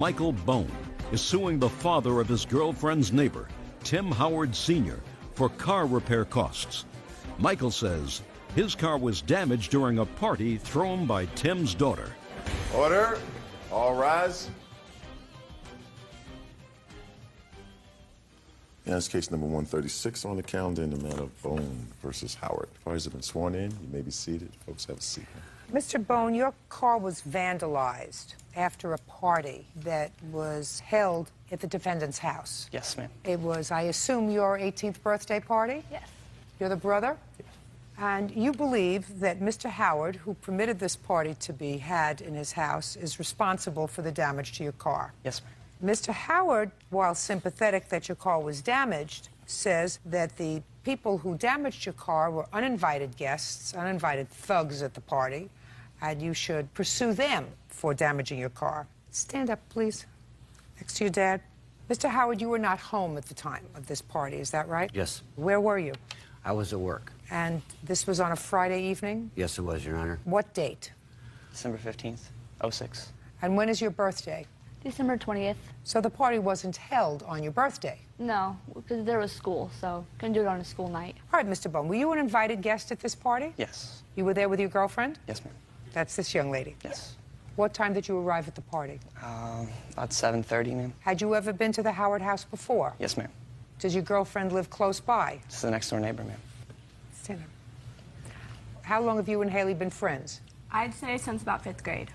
Michael Bone is suing the father of his girlfriend's neighbor, Tim Howard Sr., for car repair costs. Michael says his car was damaged during a party thrown by Tim's daughter. Order. All rise. Yeah, it's case number 136 on the calendar in the matter of Bone versus Howard. Parties have been sworn in. You may be seated. Folks, have a seat. Mr. Bone, your car was vandalized after a party that was held at the defendant's house. Yes, ma'am. It was, I assume, your 18th birthday party? Yes. You're the brother? Yes. And you believe that Mr. Howard, who permitted this party to be had in his house, is responsible for the damage to your car? Yes, ma'am. Mr. Howard, while sympathetic that your car was damaged, says that the people who damaged your car were uninvited guests, uninvited thugs at the party, and you should pursue them for damaging your car. Stand up, please, next to your dad. Mr. Howard, you were not home at the time of this party, is that right? Yes. Where were you? I was at work. And this was on a Friday evening? Yes, it was, Your Honor. What date? December 15th, 06. And when is your birthday? December 20th. So the party wasn't held on your birthday? No, because there was school, so couldn't do it on a school night. All right, Mr. Bone, were you an invited guest at this party? Yes. You were there with your girlfriend? Yes, ma'am. That's this young lady? Yes. What time did you arrive at the party? About 7:30, ma'am. Had you ever been to the Howard house before? Yes, ma'am. Does your girlfriend live close by? This is the next door neighbor, ma'am. Stand up. How long have you and Haley been friends? I'd say since about 5th grade.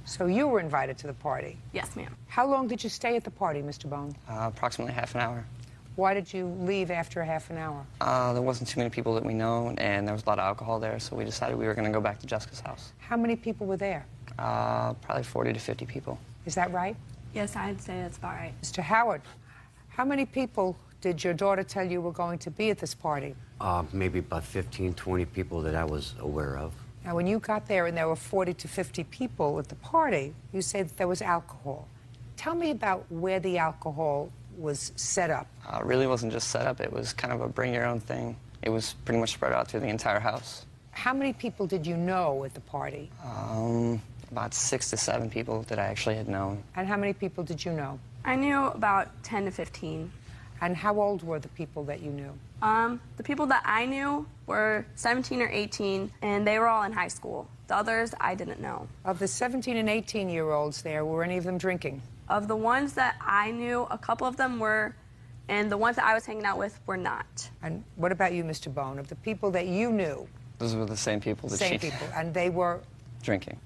So you were invited to the party? Yes, ma'am. How long did you stay at the party, Mr. Bone? Approximately half an hour. Why did you leave after a half an hour? There wasn't too many people that we know, and there was a lot of alcohol there, so we decided we were going to go back to Jessica's house. How many people were there? Probably 40 to 50 people. Is that right? Yes, I'd say that's about right. Mr. Howard, how many people did your daughter tell you were going to be at this party? Maybe about 15, 20 people that I was aware of. Now, when you got there and there were 40 to 50 people at the party, you said that there was alcohol. Tell me about where the alcohol was set up. It really wasn't just set up. It was kind of a bring-your-own thing. It was pretty much spread out through the entire house. How many people did you know at the party? About 6 to 7 people that I actually had known. And how many people did you know? I knew about 10 to 15. And how old were the people that you knew? The people that I knew were 17 or 18, and they were all in high school. The others, I didn't know. Of the 17 and 18-year-olds there, were any of them drinking? Of the ones that I knew, a couple of them were, and the ones that I was hanging out with were not. And what about you, Mr. Bone? Of the people that you knew? Those were the same people that Same people, and they were? Drinking.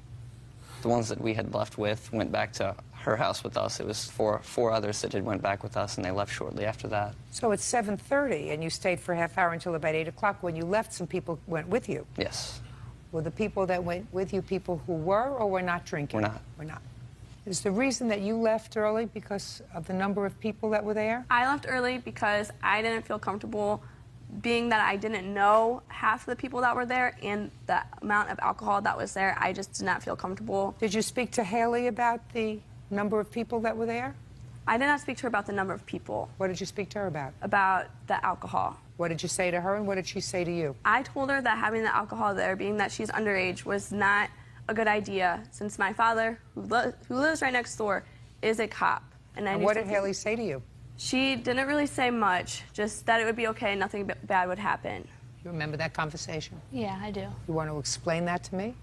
The ones that we had left with went back to her house with us. It was four others that went back with us, and they left shortly after that. So it's 7:30, and you stayed for a half hour until about 8 o'clock. When you left, some people went with you. Yes. Were the people that went with you people who were or were not drinking? Were not. Were not. Is the reason that you left early because of the number of people that were there? I left early because I didn't feel comfortable, being that I didn't know half of the people that were there and the amount of alcohol that was there. I just did not feel comfortable. Did you speak to Haley about the number of people that were there? I did not speak to her about the number of people. What did you speak to her about? About the alcohol. What did you say to her, and what did she say to you? I told her that having the alcohol there, being that she's underage, was not a good idea, since my father, who lives right next door, is a cop. And what did Haley say to you? She didn't really say much, just that it would be okay, nothing bad would happen. You remember that conversation? Yeah, I do. You want to explain that to me?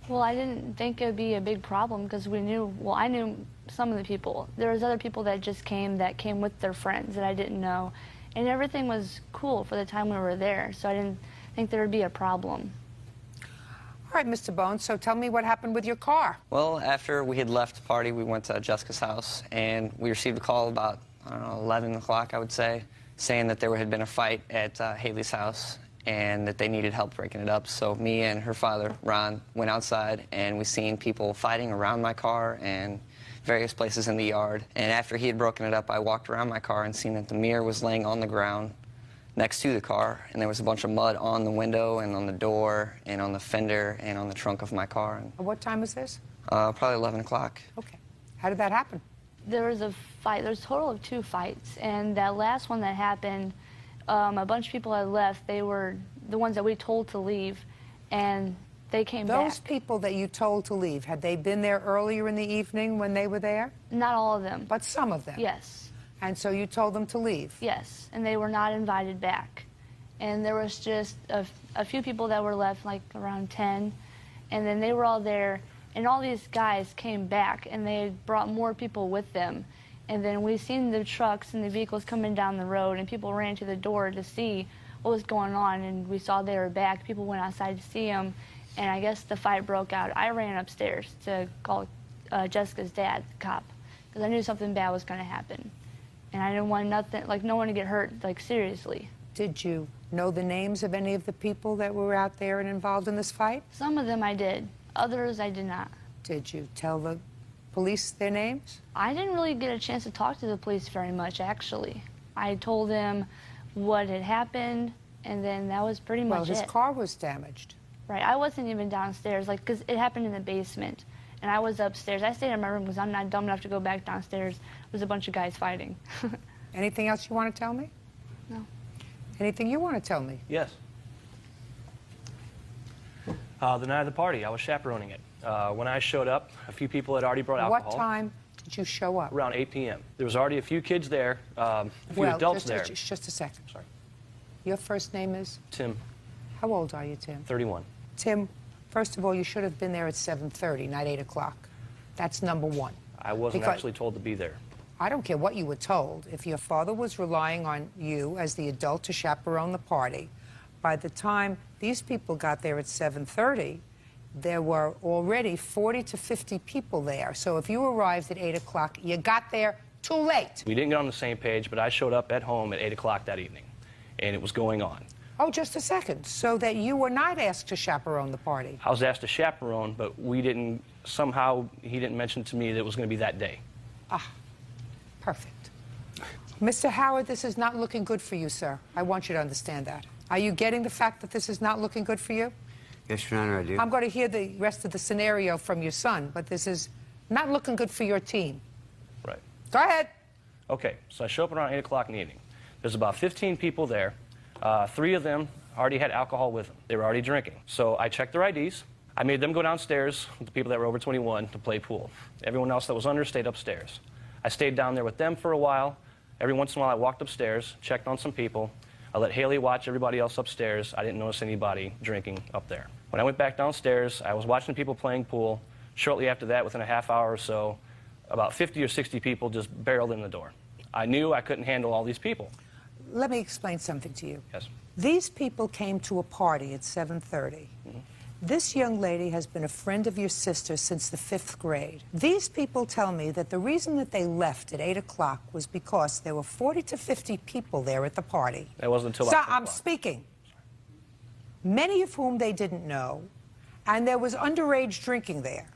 Well, I didn't think it would be a big problem because we knew, well, I knew some of the people. There was other people that just came with their friends that I didn't know. And everything was cool for the time we were there, so I didn't think there would be a problem. All right, Mr. Bone, so tell me what happened with your car. Well, after we had left the party, we went to Jessica's house, and we received a call about, I don't know, 11 o'clock, I would say, saying that there had been a fight at Haley's house and that they needed help breaking it up. So me and her father, Ron, went outside, and we seen people fighting around my car and various places in the yard. And after he had broken it up, I walked around my car and seen that the mirror was laying on the ground next to the car, and there was a bunch of mud on the window and on the door and on the fender and on the trunk of my car. And, What time was this? probably 11 o'clock. Okay. How did that happen? There was a fight. There's a total of 2 fights, and that last one that happened, a bunch of people had left. They were the ones that we told to leave, and they came back. Those people that you told to leave, had they been there earlier in the evening when they were there? Not all of them. But some of them? Yes. And so you told them to leave? Yes, and they were not invited back. And there was just a few people that were left, like around 10, and then they were all there, and all these guys came back, and they had brought more people with them. And then we seen the trucks and the vehicles coming down the road, and people ran to the door to see what was going on, and we saw they were back. People went outside to see them, and I guess the fight broke out. I ran upstairs to call Jessica's dad, the cop, because I knew something bad was going to happen. And I didn't want no one to get hurt, like, seriously. Did you know the names of any of the people that were out there and involved in this fight? Some of them I did. Others I did not. Did you tell the police their names? I didn't really get a chance to talk to the police very much, actually. I told them what had happened, and then that was pretty much it. Well, his car was damaged. Right. I wasn't even downstairs, like, because it happened in the basement, and I was upstairs. I stayed in my room because I'm not dumb enough to go back downstairs. There was a bunch of guys fighting. Anything else you want to tell me? No. Anything you want to tell me? Yes. The night of the party, I was chaperoning it. When I showed up, a few people had already brought alcohol. What time did you show up? Around 8 p.m. There was already a few kids there, a few adults there. Just a second. Sorry. Your first name is? Tim. How old are you, Tim? 31. Tim, first of all, you should have been there at 7:30, not 8 o'clock. That's number one. I wasn't actually told to be there. I don't care what you were told. If your father was relying on you as the adult to chaperone the party, by the time these people got there at 7:30, there were already 40 to 50 people there. So if you arrived at 8 o'clock, you got there too late. We didn't get on the same page, but I showed up at home at 8 o'clock that evening, and it was going on. Oh, just a second. So that you were not asked to chaperone the party. I was asked to chaperone, but we didn't, somehow he didn't mention to me that it was going to be that day. Ah, perfect. Mr. Howard, this is not looking good for you, sir. I want you to understand that. Are you getting the fact that this is not looking good for you? Yes, Your Honor, I do. I'm going to hear the rest of the scenario from your son, but this is not looking good for your team. Right. Go ahead. Okay, so I show up around 8 o'clock in the evening. There's about 15 people there. 3 of them already had alcohol with them. They were already drinking. So I checked their IDs. I made them go downstairs with the people that were over 21 to play pool. Everyone else that was under stayed upstairs. I stayed down there with them for a while. Every once in a while I walked upstairs, checked on some people. I let Haley watch everybody else upstairs. I didn't notice anybody drinking up there. When I went back downstairs, I was watching people playing pool. Shortly after that, within a half hour or so, about 50 or 60 people just barreled in the door. I knew I couldn't handle all these people. Let me explain something to you. Yes. These people came to a party at 7:30. This young lady has been a friend of your sister since the 5th grade. These people tell me that the reason that they left at 8 o'clock was because there were 40 to 50 people there at the party. That wasn't until So about 10 I'm o'clock. speaking. Many of whom they didn't know, and there was underage drinking there.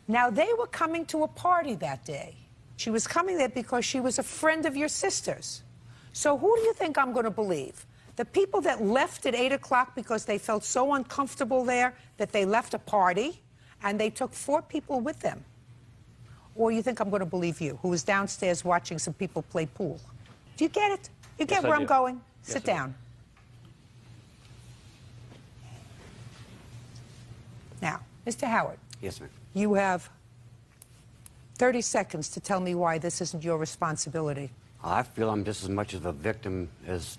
Now, they were coming to a party that day. She was coming there because she was a friend of your sister's. So who do you think I'm going to believe? The people that left at 8 o'clock because they felt so uncomfortable there that they left a party and they took 4 people with them? Or you think I'm going to believe you, who was downstairs watching some people play pool? Do you get it? You get Yes, I where I'm do. going? Yes, Sit I do. down. Now, Mr. Howard, Yes, ma'am. you have 30 seconds to tell me why this isn't your responsibility. I feel I'm just as much of a victim as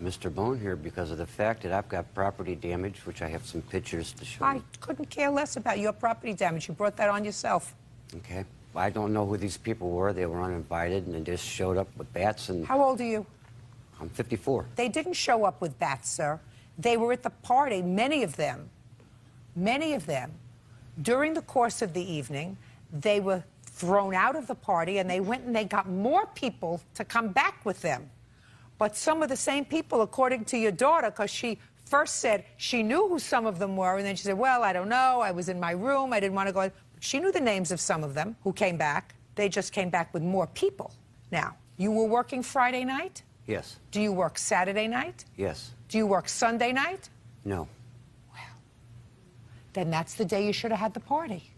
Mr. Bone here because of the fact that I've got property damage, which I have some pictures to show I you. couldn't care less about your property damage. You brought that on yourself. Okay. I don't know who these people were. They were uninvited, and they just showed up with bats, and How old are you? I'm 54. They didn't show up with bats, sir. They were at the party, many of them. During the course of the evening, they were thrown out of the party, and they went and they got more people to come back with them. But some of the same people, according to your daughter, because she first said she knew who some of them were, and then she said, well, I don't know, I was in my room, I didn't want to go. She knew the names of some of them who came back. They just came back with more people. Now, you were working Friday night? Yes. Do you work Saturday night? Yes. Do you work Sunday night? No. Then that's the day you should have had the party.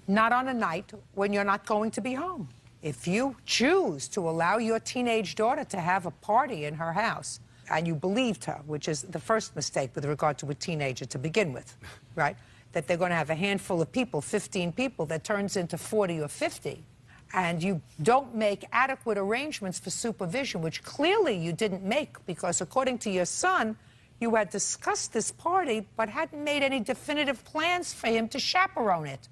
Not on a night when you're not going to be home. If you choose to allow your teenage daughter to have a party in her house, and you believed her, which is the first mistake with regard to a teenager to begin with, right? that they're going to have a handful of people, 15 people, that turns into 40 or 50, and you don't make adequate arrangements for supervision, which clearly you didn't make because, according to your son, you had discussed this party but hadn't made any definitive plans for him to chaperone it.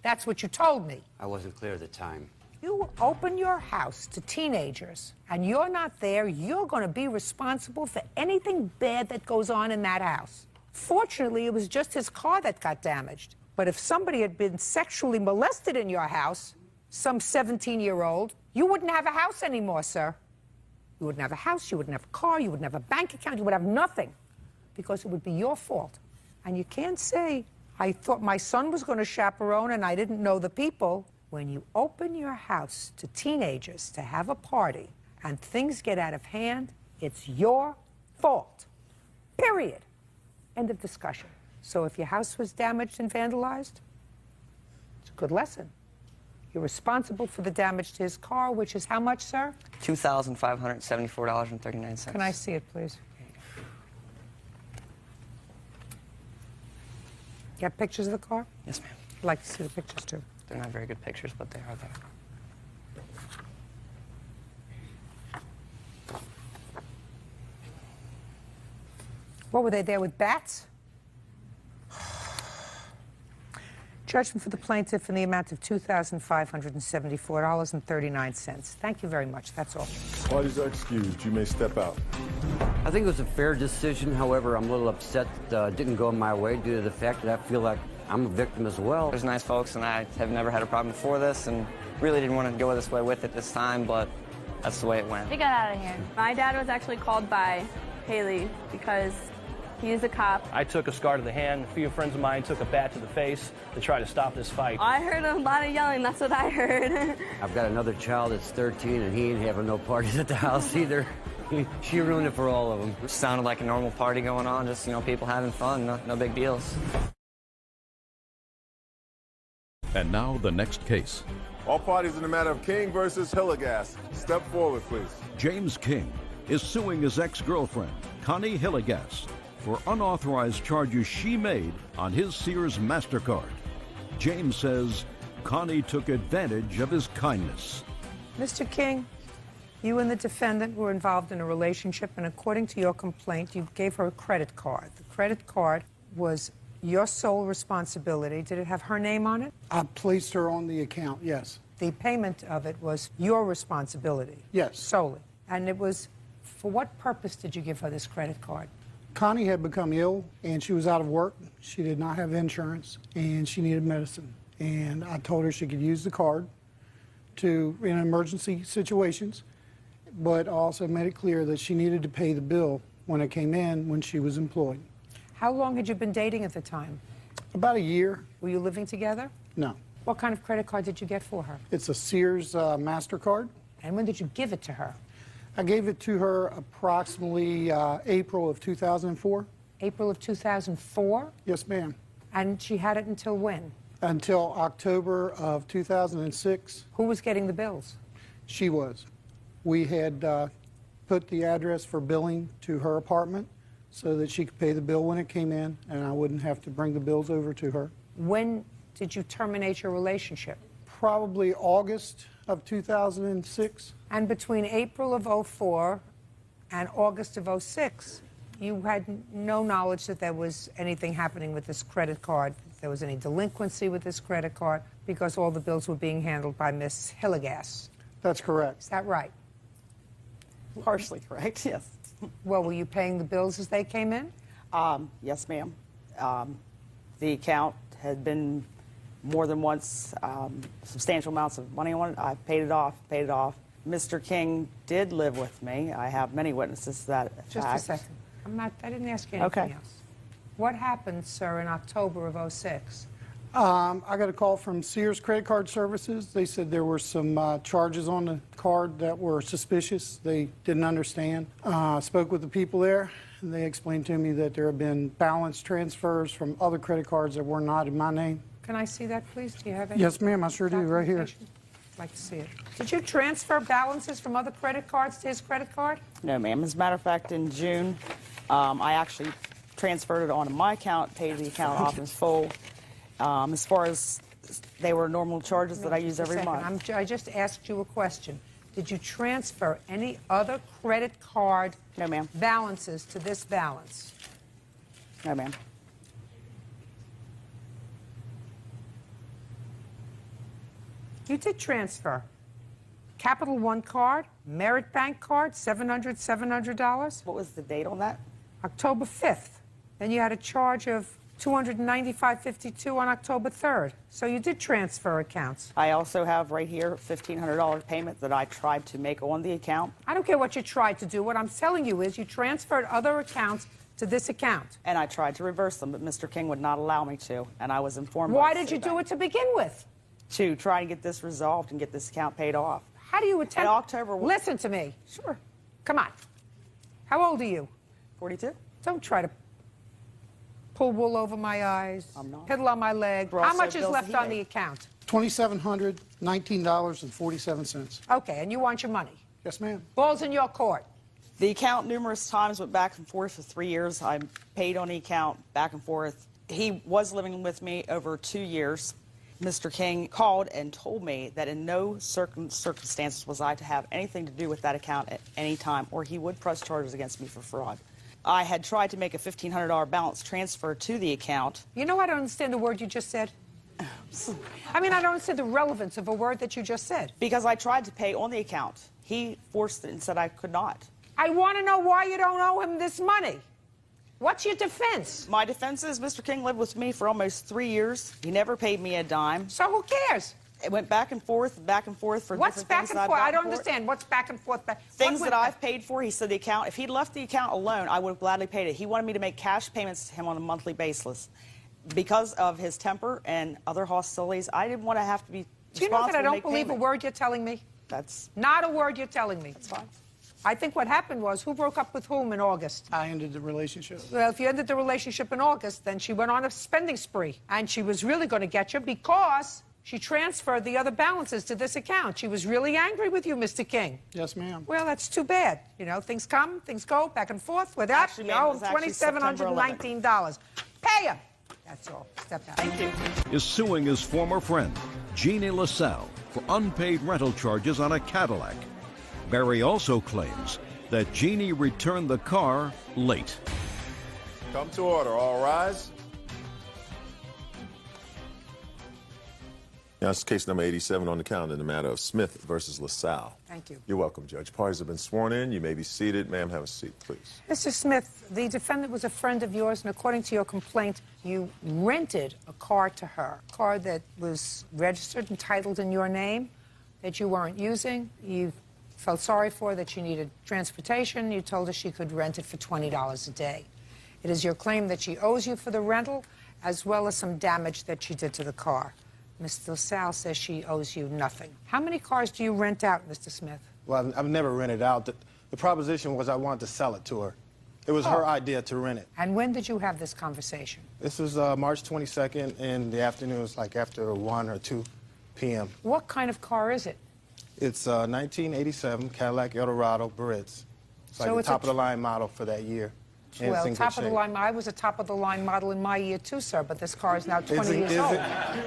That's what you told me. I wasn't clear at the time. You open your house to teenagers, and you're not there, you're going to be responsible for anything bad that goes on in that house. Fortunately, it was just his car that got damaged. But if somebody had been sexually molested in your house, some 17-year-old, you wouldn't have a house anymore, sir. You wouldn't have a house, you wouldn't have a car, you wouldn't have a bank account, you would have nothing, because it would be your fault. And you can't say, I thought my son was going to chaperone and I didn't know the people. When you open your house to teenagers to have a party and things get out of hand, it's your fault. Period. End of discussion. So if your house was damaged and vandalized, it's a good lesson. You're responsible for the damage to his car, which is how much, sir? $2,574.39. Can I see it, please? Got pictures of the car? Yes, ma'am. I'd like to see the pictures, too. They're not very good pictures, but they are there. What, were they there with bats? Judgment for the plaintiff in the amount of $2,574.39. Thank you very much. That's all. Parties are excused. You may step out. I think it was a fair decision. However, I'm a little upset that it didn't go my way due to the fact that I feel like I'm a victim as well. There's nice folks, and I have never had a problem before this, and really didn't want to go this way with it this time, but that's the way it went. He got out of here. My dad was actually called by Haley because he's a cop. I took a scar to the hand. A few friends of mine took a bat to the face to try to stop this fight. I heard a lot of yelling. That's what I heard. I've got another child that's 13, and he ain't having no parties at the house either. She ruined it for all of them. It sounded like a normal party going on, just, you know, people having fun, no big deals. And now the next case. All parties in the matter of King versus Hilligas. Step forward, please. James King is suing his ex-girlfriend, Connie Hilligas, for unauthorized charges she made on his Sears MasterCard. James says Connie took advantage of his kindness. Mr. King, you and the defendant were involved in a relationship, and according to your complaint, you gave her a credit card. The credit card was your sole responsibility. Did it have her name on it? I placed her on the account, yes. The payment of it was your responsibility? Yes. Solely. And it was, for what purpose did you give her this credit card? Connie had become ill, and she was out of work. She did not have insurance, and she needed medicine. And I told her she could use the card in emergency situations, but also made it clear that she needed to pay the bill when it came in when she was employed. How long had you been dating at the time? About a year. Were you living together? No. What kind of credit card did you get for her? It's a Sears MasterCard. And when did you give it to her? I gave it to her approximately April of 2004. April of 2004? Yes, ma'am. And she had it until when? Until October of 2006. Who was getting the bills? She was. We had put the address for billing to her apartment so that she could pay the bill when it came in, and I wouldn't have to bring the bills over to her. When did you terminate your relationship? Probably August of 2006. And between April of 04 and August of 06, you had no knowledge that there was anything happening with this credit card, if there was any delinquency with this credit card, because all the bills were being handled by Miss Hilligas. That's correct. Is that right? Partially correct, yes. Well, were you paying the bills as they came in? Yes, ma'am. The account had been more than once substantial amounts of money on it. I paid it off, Mr. King did live with me. I have many witnesses to that fact. Just a second. I didn't ask you anything else. What happened, sir, in October of 06? I got a call from Sears Credit Card Services. They said there were some charges on the card that were suspicious. They didn't understand. I spoke with the people there, and they explained to me that there have been balance transfers from other credit cards that were not in my name. Can I see that, please? Do you have any? Yes, ma'am, I sure do, right here. I'd like to see it. Did you transfer balances from other credit cards to his credit card? No, ma'am. As a matter of fact, in June, I actually transferred it onto my account, paid the account off in full, As far as they were normal charges that I use Just a every second. month. I just asked you a question. Did you transfer any other credit card No, ma'am. balances to this balance? No, ma'am. You did transfer. Capital One card, Merit Bank card, $700. What was the date on that? October 5th. Then you had a charge of $295.52 on October 3rd. So you did transfer accounts. I also have right here $1,500 payment that I tried to make on the account. I don't care what you tried to do. What I'm telling you is you transferred other accounts to this account. And I tried to reverse them, but Mr. King would not allow me to. And I was informed. Why did you do it to begin with? To try and get this resolved and get this account paid off. How do you attempt? In October. Listen to me. Sure. Come on. How old are you? 42. Don't try to pull wool over my eyes. I'm not. Piddle on my leg. We're How also much is bills left that he on made. the account? $2,719.47. Okay, and you want your money. Yes, ma'am. Ball's in your court. The account numerous times went back and forth for 3 years. I paid on the account back and forth. He was living with me over 2 years. Mr. King called and told me that in no circumstances was I to have anything to do with that account at any time, or he would press charges against me for fraud. I had tried to make a $1,500 balance transfer to the account. You know I don't understand the word you just said. I mean, I don't understand the relevance of a word that you just said. Because I tried to pay on the account. He forced it and said I could not. I want to know why you don't owe him this money. What's your defense? My defense is Mr. King lived with me for almost 3 years. He never paid me a dime. So who cares? It went back and forth for What's different back things and that I've forth? I gotten don't for it. understand. What's back and forth? Things that I've paid for, he said the account, if he'd left the account alone, I would have gladly paid it. He wanted me to make cash payments to him on a monthly basis. Because of his temper and other hostilities, I didn't want to have to be Do you know that I responsible to don't make believe a payment. word you're telling me? That's Not a word you're telling me. That's fine. I think what happened was, who broke up with whom in August? I ended the relationship. Well, if you ended the relationship in August, then she went on a spending spree. And she was really going to get you because she transferred the other balances to this account. She was really angry with you, Mr. King. Yes, ma'am. Well, that's too bad. You know, things come, things go, back and forth. With that, Actually, you ma'am, it owe was him actually September 11th. $2,719. Pay him. That's all. Step out. Thank you. Is suing his former friend, Jeannie LaSalle, for unpaid rental charges on a Cadillac. Barry also claims that Jeannie returned the car late. Come to order. All rise. Now, it's case number 87 on the calendar in the matter of Smith versus LaSalle. Thank you. You're welcome, Judge. Parties have been sworn in. You may be seated. Ma'am, have a seat, please. Mr. Smith, the defendant was a friend of yours, and according to your complaint, you rented a car to her, a car that was registered and titled in your name, that you weren't using. You felt sorry for her, that she needed transportation. You told her she could rent it for $20 a day. It is your claim that she owes you for the rental, as well as some damage that she did to the car. Ms. LaSalle says she owes you nothing. How many cars do you rent out, Mr. Smith? Well, I've never rented out. The proposition was I wanted to sell it to her. It was her idea to rent it. And when did you have this conversation? This was March 22nd in the afternoon. It was like after 1 or 2 p.m. What kind of car is it? It's a 1987 Cadillac Eldorado Baritz. It's like So the it's a top-of-the-line model for that year. And it's Well, in good top of the shape. line. I was a top of the line model in my year too, sir. But this car is now 20 years old.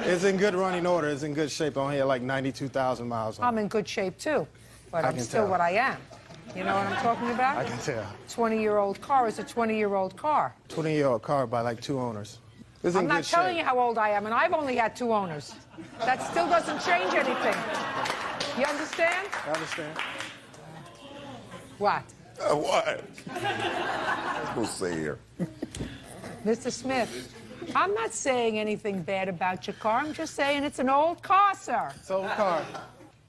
It's in good running order. It's in good shape. I only had like 92,000 miles on it. I'm in good shape too, but I I'm can still tell. what I am. You know what I'm talking about? I can tell. 20-year-old car is a 20-year-old car. 20-year-old car by like 2 owners. It's I'm in not good telling shape. you how old I am, and I've only had 2 owners. That still doesn't change anything. You understand? I understand. What? What? I'm supposed to say here. Mr. Smith, I'm not saying anything bad about your car. I'm just saying it's an old car, sir. It's an old car,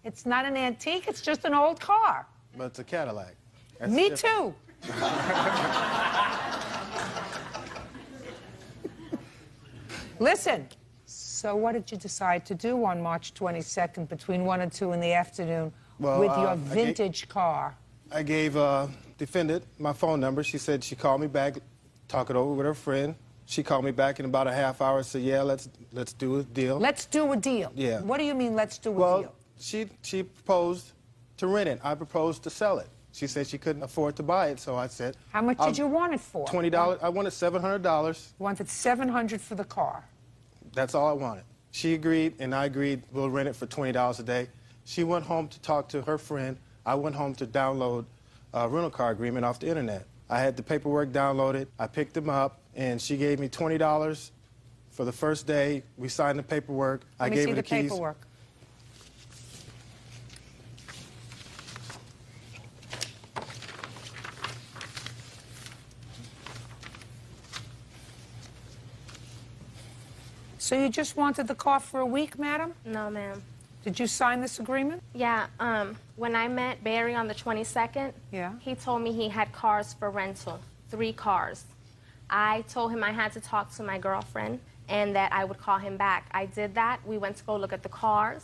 It's not an antique. It's just an old car. but it's a Cadillac. That's Me different. too. Listen, so what did you decide to do on March 22nd between 1 and 2 in the afternoon Well, with your I vintage car? I gave defendant my phone number. She said she called me back, talk it over with her friend. She called me back in about a half hour and said, yeah, let's do a deal. Let's do a deal. Yeah. What do you mean, let's do a Well, deal? she proposed to rent it. I proposed to sell it. She said she couldn't afford to buy it, so I said... How much did you want it for? $20. I wanted $700. You wanted $700 for the car. That's all I wanted. She agreed, and I agreed we'll rent it for $20 a day. She went home to talk to her friend. I went home to download a rental car agreement off the internet. I had the paperwork downloaded. I picked them up, and she gave me $20 for the first day. We signed the paperwork. I gave her the keys. Let me see the paperwork. So you just wanted the car for a week, madam? No, ma'am. Did you sign this agreement? Yeah, when I met Barry on the 22nd, he told me he had cars for rental, 3 cars. I told him I had to talk to my girlfriend and that I would call him back. I did that. We went to go look at the cars.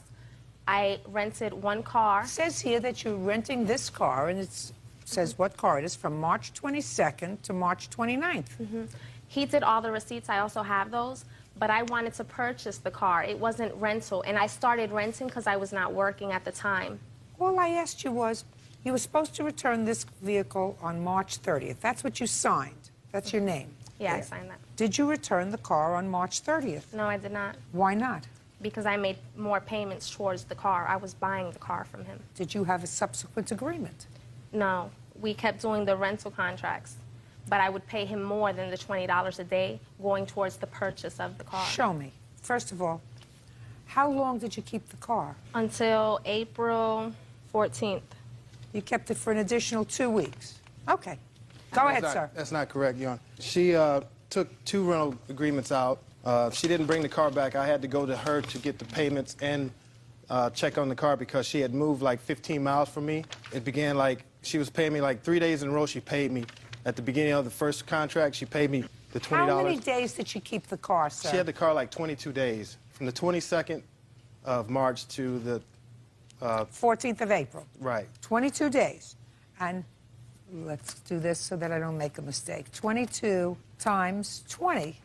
I rented 1 car. It says here that you're renting this car, and it says what car it is, from March 22nd to March 29th. He did all the receipts. I also have those. But I wanted to purchase the car. It wasn't rental. And I started renting because I was not working at the time. All I asked you was, you were supposed to return this vehicle on March 30th. That's what you signed. That's your name. Yeah, I signed that. Did you return the car on March 30th? No, I did not. Why not? Because I made more payments towards the car. I was buying the car from him. Did you have a subsequent agreement? No. We kept doing the rental contracts. But I would pay him more than the $20 a day going towards the purchase of the car. Show me. First of all, how long did you keep the car? Until April 14th. You kept it for an additional 2 weeks. Okay. Go ahead, sir. That's not correct, Your Honor. She took 2 rental agreements out. She didn't bring the car back. I had to go to her to get the payments and check on the car because she had moved like 15 miles from me. It began like, she was paying me like 3 days in a row. She paid me. At the beginning of the first contract, she paid me the $20. How many days did she keep the car, sir? She had the car like 22 days, from the 22nd of March to the 14th of April. Right. 22 days. And let's do this so that I don't make a mistake. 22 times 20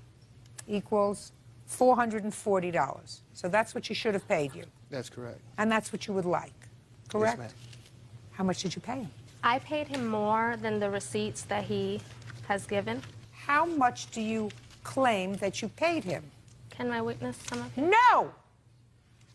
equals $440. So that's what she should have paid you. That's correct. And that's what you would like, correct? Yes, ma'am. How much did you pay him? I paid him more than the receipts that he has given. How much do you claim that you paid him? Can my witness some of it? No!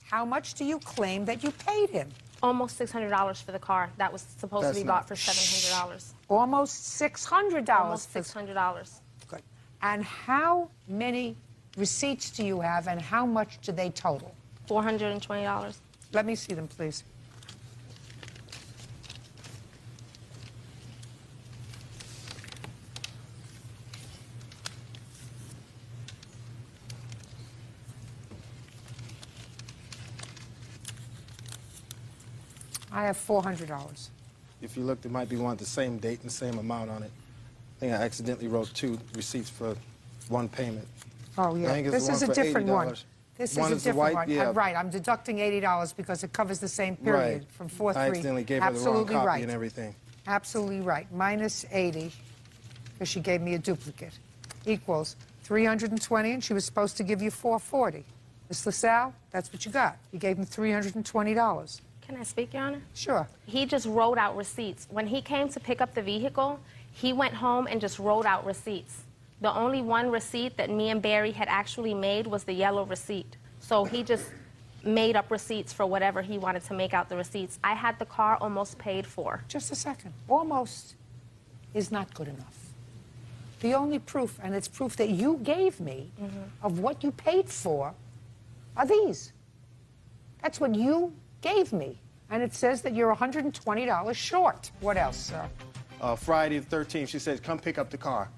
How much do you claim that you paid him? Almost $600 for the car. That was supposed to be bought for $700. Almost $600. Almost $600. Good. And how many receipts do you have, and how much do they total? $420. Let me see them, please. I have $400. If you look, there might be one with the same date and the same amount on it. I think I accidentally wrote 2 receipts for 1 payment. Oh, yeah. I think it's This the is a one for different one. $80. This One is a is the different white, one. yeah. Right, I'm deducting $80 because it covers the same period Right. from 4-3. I accidentally gave her the wrong Absolutely copy right. and everything. Absolutely right. Minus 80, because she gave me a duplicate, equals 320, and she was supposed to give you 440. Ms. LaSalle, that's what you got. You gave him $320. Can I speak, Your Honor? Sure. He just wrote out receipts. When he came to pick up the vehicle, he went home and just wrote out receipts. The only one receipt that me and Barry had actually made was the yellow receipt. So he just made up receipts for whatever he wanted to make out the receipts. I had the car almost paid for. Just a second. Almost is not good enough. The only proof, and it's proof that you gave me of what you paid for, are these. That's what you gave me. And it says that you're $120 short. What else, sir? Friday the 13th, she said, come pick up the car.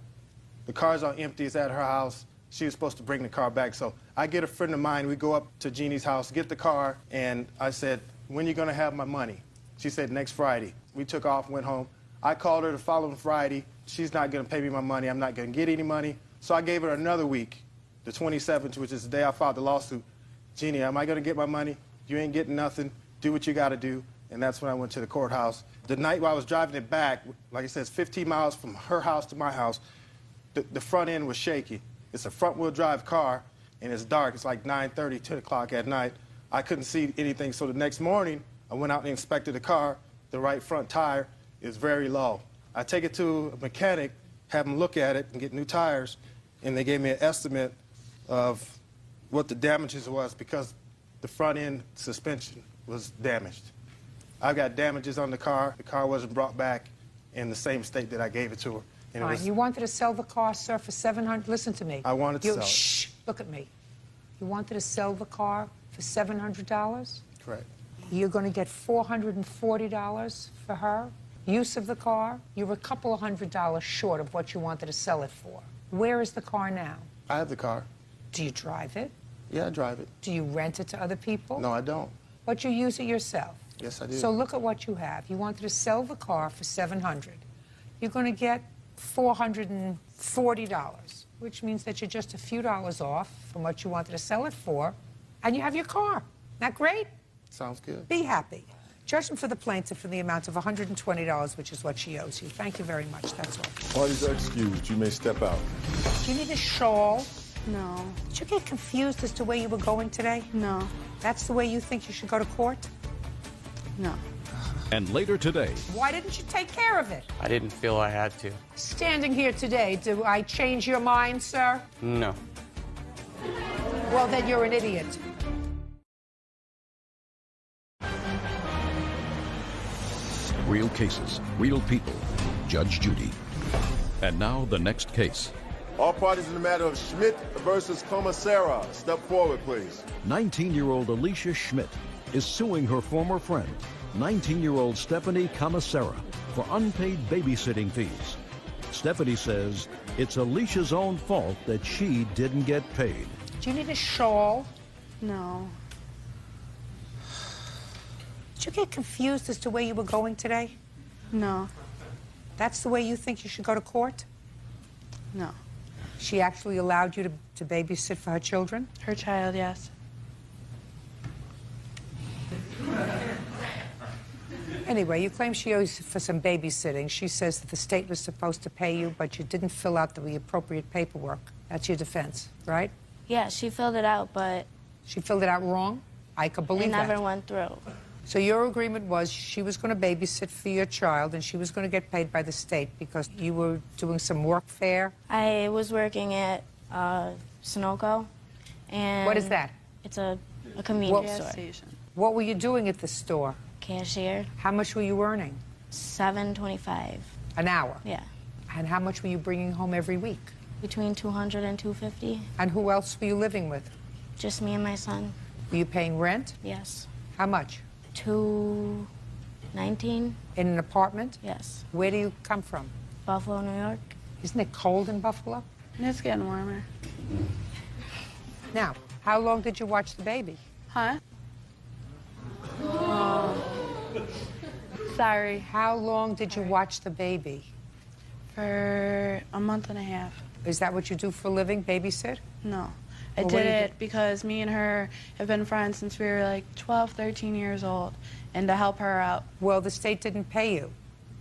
The car's all empty. It's at her house. She was supposed to bring the car back. So I get a friend of mine. We go up to Jeannie's house, get the car, and I said, when are you going to have my money? She said, next Friday. We took off, went home. I called her the following Friday. She's not going to pay me my money. I'm not going to get any money. So I gave her another week, the 27th, which is the day I filed the lawsuit. Jeannie, am I going to get my money? You ain't getting nothing. Do what you got to do. And that's when I went to the courthouse. The night while I was driving it back, like I said, it's 15 miles from her house to my house, the front end was shaky. It's a front-wheel drive car, and it's dark. It's like 9:30, 10 o'clock at night. I couldn't see anything, so the next morning, I went out and inspected the car. The right front tire is very low. I take it to a mechanic, have him look at it and get new tires, and they gave me an estimate of what the damages was because the front end suspension was damaged. I've got damages on the car. The car wasn't brought back in the same state that I gave it to her. And Fine. You wanted to sell the car, sir, for $700. Listen to me. I wanted to sell it. Shh. Look at me. You wanted to sell the car for $700. Correct. You're going to get $440 for her. Use of the car. You're a couple of $100 short of what you wanted to sell it for. Where is the car now? I have the car. Do you drive it? Yeah, I drive it. Do you rent it to other people? No, I don't. But you use it yourself? Yes, I do. So look at what you have. You wanted to sell the car for $700. You're going to get $440, which means that you're just a few dollars off from what you wanted to sell it for, and you have your car. Isn't that great? Sounds good. Be happy. Judgment for the plaintiff in the amount of $120, which is what she owes you. Thank you very much. That's all. Parties are excused. You may step out. Do you need a shawl? No. Did you get confused as to where you were going today? No. That's the way you think you should go to court? No. And later today, Why didn't you take care of it? I didn't feel I had to. Standing here today, do I change your mind, sir? No. Well, then you're an idiot. real cases, real people. Judge Judy. And now the next case. All parties in the matter of Schmidt versus Commissara. Step forward, please. 19-year-old Alicia Schmidt is suing her former friend, 19-year-old Stephanie Commissara, for unpaid babysitting fees. Stephanie says it's Alicia's own fault that she didn't get paid. Do you need a shawl? No. Did you get confused as to where you were going today? No. That's the way you think you should go to court? No. She actually allowed you to babysit for her children? Her child, yes. Anyway, you claim she owes you for some babysitting. She says that the state was supposed to pay you, but you didn't fill out the appropriate paperwork. That's your defense, right? Yeah, she filled it out, but She filled it out wrong? I could believe it never that. went through. So your agreement was she was going to babysit for your child and she was going to get paid by the state because you were doing some work there? I was working at Sunoco, and What is that? It's a convenience What- store. What were you doing at the store? Cashier. How much were you earning? $7.25. An hour? Yeah. And how much were you bringing home every week? Between $200 and $250. And who else were you living with? Just me and my son. Were you paying rent? Yes. How much? $219. In an apartment? Yes. Where do you come from? Buffalo, New York. Isn't it cold in Buffalo? It's getting warmer. Now, how long did you watch the baby? Huh? Sorry. How long did you watch the baby? For a month and a half. Is that what you do for a living, babysit? No. I Well, what did do you it because me and her have been friends since we were like 12, 13 years old, and to help her out. Well, the state didn't pay you.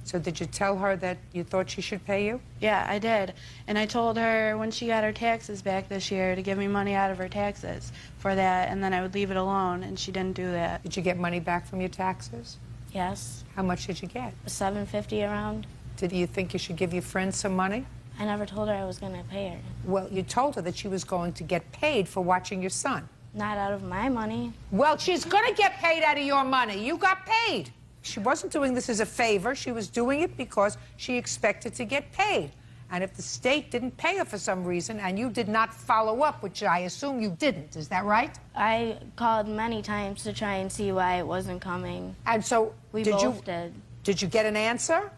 So did you tell her that you thought she should pay you? Yeah, I did. And I told her when she got her taxes back this year to give me money out of her taxes for that, and then I would leave it alone, and she didn't do that. Did you get money back from your taxes? Yes. How much did you get? $750 around. Did you think you should give your friend some money? I never told her I was going to pay her. Well, you told her that she was going to get paid for watching your son. Not out of my money. Well, she's going to get paid out of your money. You got paid. She wasn't doing this as a favor. She was doing it because she expected to get paid. And if the state didn't pay her for some reason and you did not follow up, which I assume you didn't, is that right? I called many times to try and see why it wasn't coming. And so We did both did. Did you get an answer?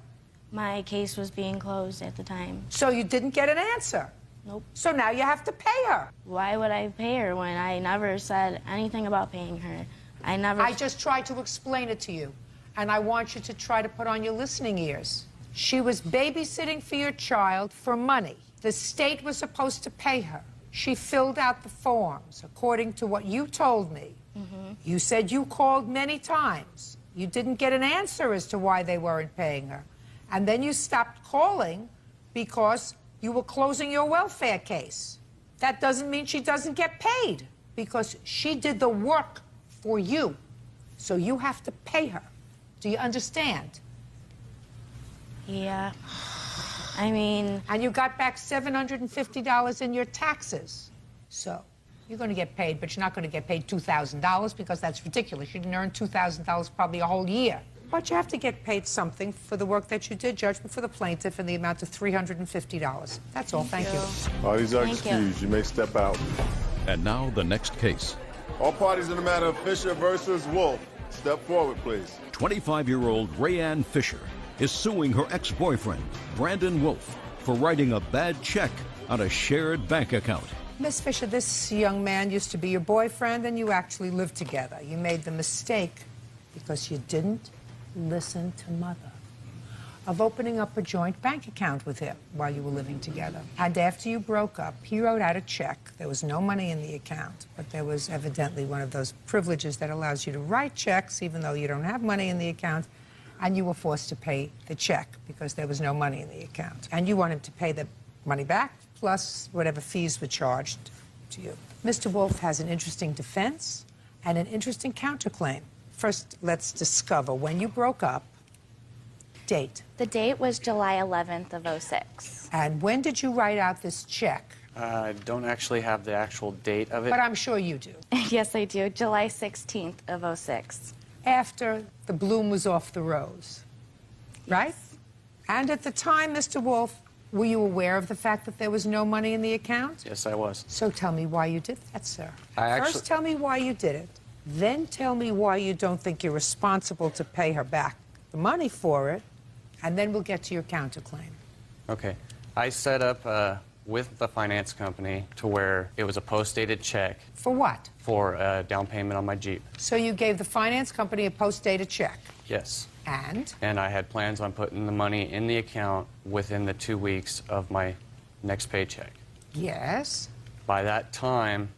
My case was being closed at the time. So you didn't get an answer? Nope. So now you have to pay her. Why would I pay her when I never said anything about paying her? I just tried to explain it to you, and I want you to try to put on your listening ears. She was babysitting for your child for money. The state was supposed to pay her. She filled out the forms, according to what you told me. You said you called many times. You didn't get an answer as to why they weren't paying her. And then you stopped calling because you were closing your welfare case. That doesn't mean she doesn't get paid because she did the work for you. So you have to pay her. Do you understand? Yeah. I mean... And you got back $750 in your taxes. So You're going to get paid, but you're not going to get paid $2,000 because that's ridiculous. You didn't earn $2,000 probably a whole year. But you have to get paid something for the work that you did. Judgment for the plaintiff in the amount of $350. That's all. Thank you. Parties are excused. You may step out. And now the next case. All parties in the matter of Fisher versus Wolf. Step forward, please. 25-year-old Rayanne Fisher is suing her ex-boyfriend, Brandon Wolf, for writing a bad check on a shared bank account. Miss Fisher, this young man used to be your boyfriend, and you actually lived together. You made the mistake, because you didn't listen to Mother, of opening up a joint bank account with him while you were living together. And after you broke up, he wrote out a check. There was no money in the account, but there was evidently one of those privileges that allows you to write checks even though you don't have money in the account, and you were forced to pay the check because there was no money in the account. And you want him to pay the money back plus whatever fees were charged to you. Mr. Wolf has an interesting defense and an interesting counterclaim. First, let's discover when you broke up. Date. The date was July 11th of 06. And when did you write out this check? I don't actually have the actual date of it. But I'm sure you do. Yes, I do. July 16th of 06. After the bloom was off the rose, right? And at the time, Mr. Wolf, were you aware of the fact that there was no money in the account? Yes, I was. So tell me why you did that, sir. First, tell me why you did it. Then tell me why you don't think you're responsible to pay her back the money for it, and then we'll get to your counterclaim. Okay. I set up with the finance company to where it was a post-dated check. For what? For a down payment on my Jeep. So you gave the finance company a post-dated check? Yes. And? And I had plans on putting the money in the account within the 2 weeks of my next paycheck. Yes. By that time,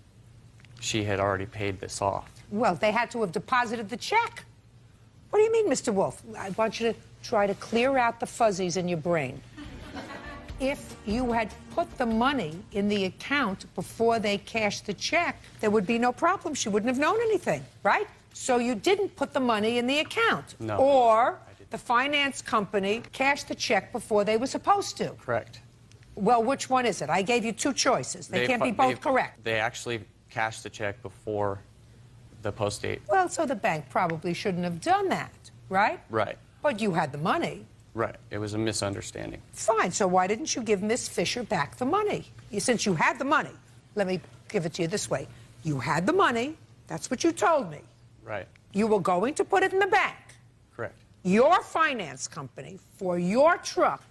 she had already paid this off. Well, they had to have deposited the check. What do you mean, Mr. Wolf? I want you to try to clear out the fuzzies in your brain. If you had put the money in the account before they cashed the check, there would be no problem. She wouldn't have known anything, right? So you didn't put the money in the account. No. Or the finance company cashed the check before they were supposed to. Correct. Well, which one is it? I gave you two choices. They can't be both correct. They actually cashed the check before the post date. Well, so the bank probably shouldn't have done that, right? Right. But you had the money. Right. It was a misunderstanding. Fine. So why didn't you give Miss Fisher back the money? Since you had the money, let me give it to you this way. You had the money. That's what you told me. Right. You were going to put it in the bank. Correct. Your finance company, for your truck,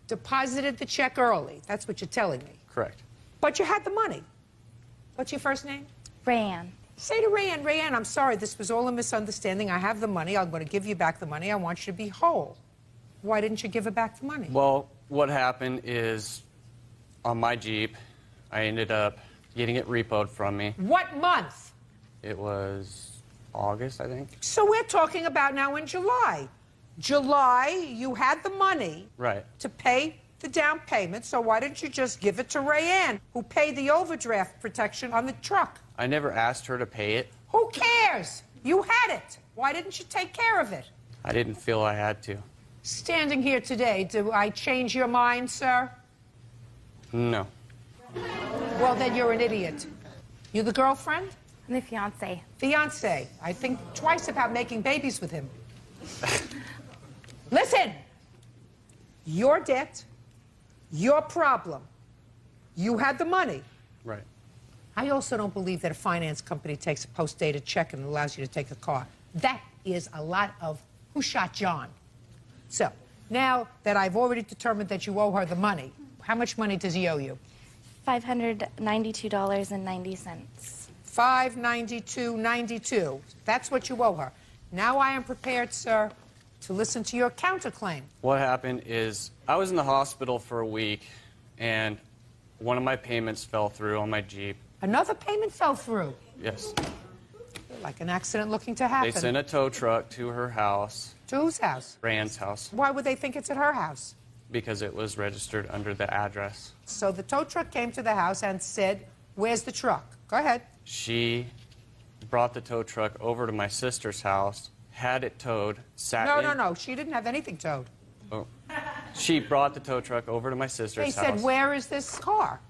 deposited the check early. That's what you're telling me. Correct. But you had the money. What's your first name? Rayanne. Say to Rayanne, Rayanne, I'm sorry, this was all a misunderstanding. I have the money. I'm going to give you back the money. I want you to be whole. Why didn't you give her back the money? Well, what happened is on my Jeep, I ended up getting it repoed from me. What month? It was August, I think. So we're talking about now in July. July, you had the money Right. to pay the down payment, so why didn't you just give it to Rayanne, who paid the overdraft protection on the truck? I never asked her to pay it. Who cares? You had it. Why didn't you take care of it? I didn't feel I had to. Standing here today, do I change your mind, sir? No. Well, then you're an idiot. You the girlfriend? I'm the fiance. Fiance. I think twice about making babies with him. Listen! Your debt, your problem. You had the money. Right. I also don't believe that a finance company takes a post-dated check and allows you to take a car. That is a lot of who shot John. So, now that I've already determined that you owe her the money, how much money does he owe you? $592.90. $592.92. That's what you owe her. Now I am prepared, sir, to listen to your counterclaim. What happened is I was in the hospital for a week, and one of my payments fell through on my Jeep. Another payment fell through. Yes. Like an accident looking to happen. They sent a tow truck to her house. To whose house? Rand's house. Why would they think it's at her house? Because it was registered under the address. So the tow truck came to the house and said, where's the truck? Go ahead. She brought the tow truck over to my sister's house, had it towed, No. She didn't have anything towed. Oh. She brought the tow truck over to my sister's They house. said, where is this car?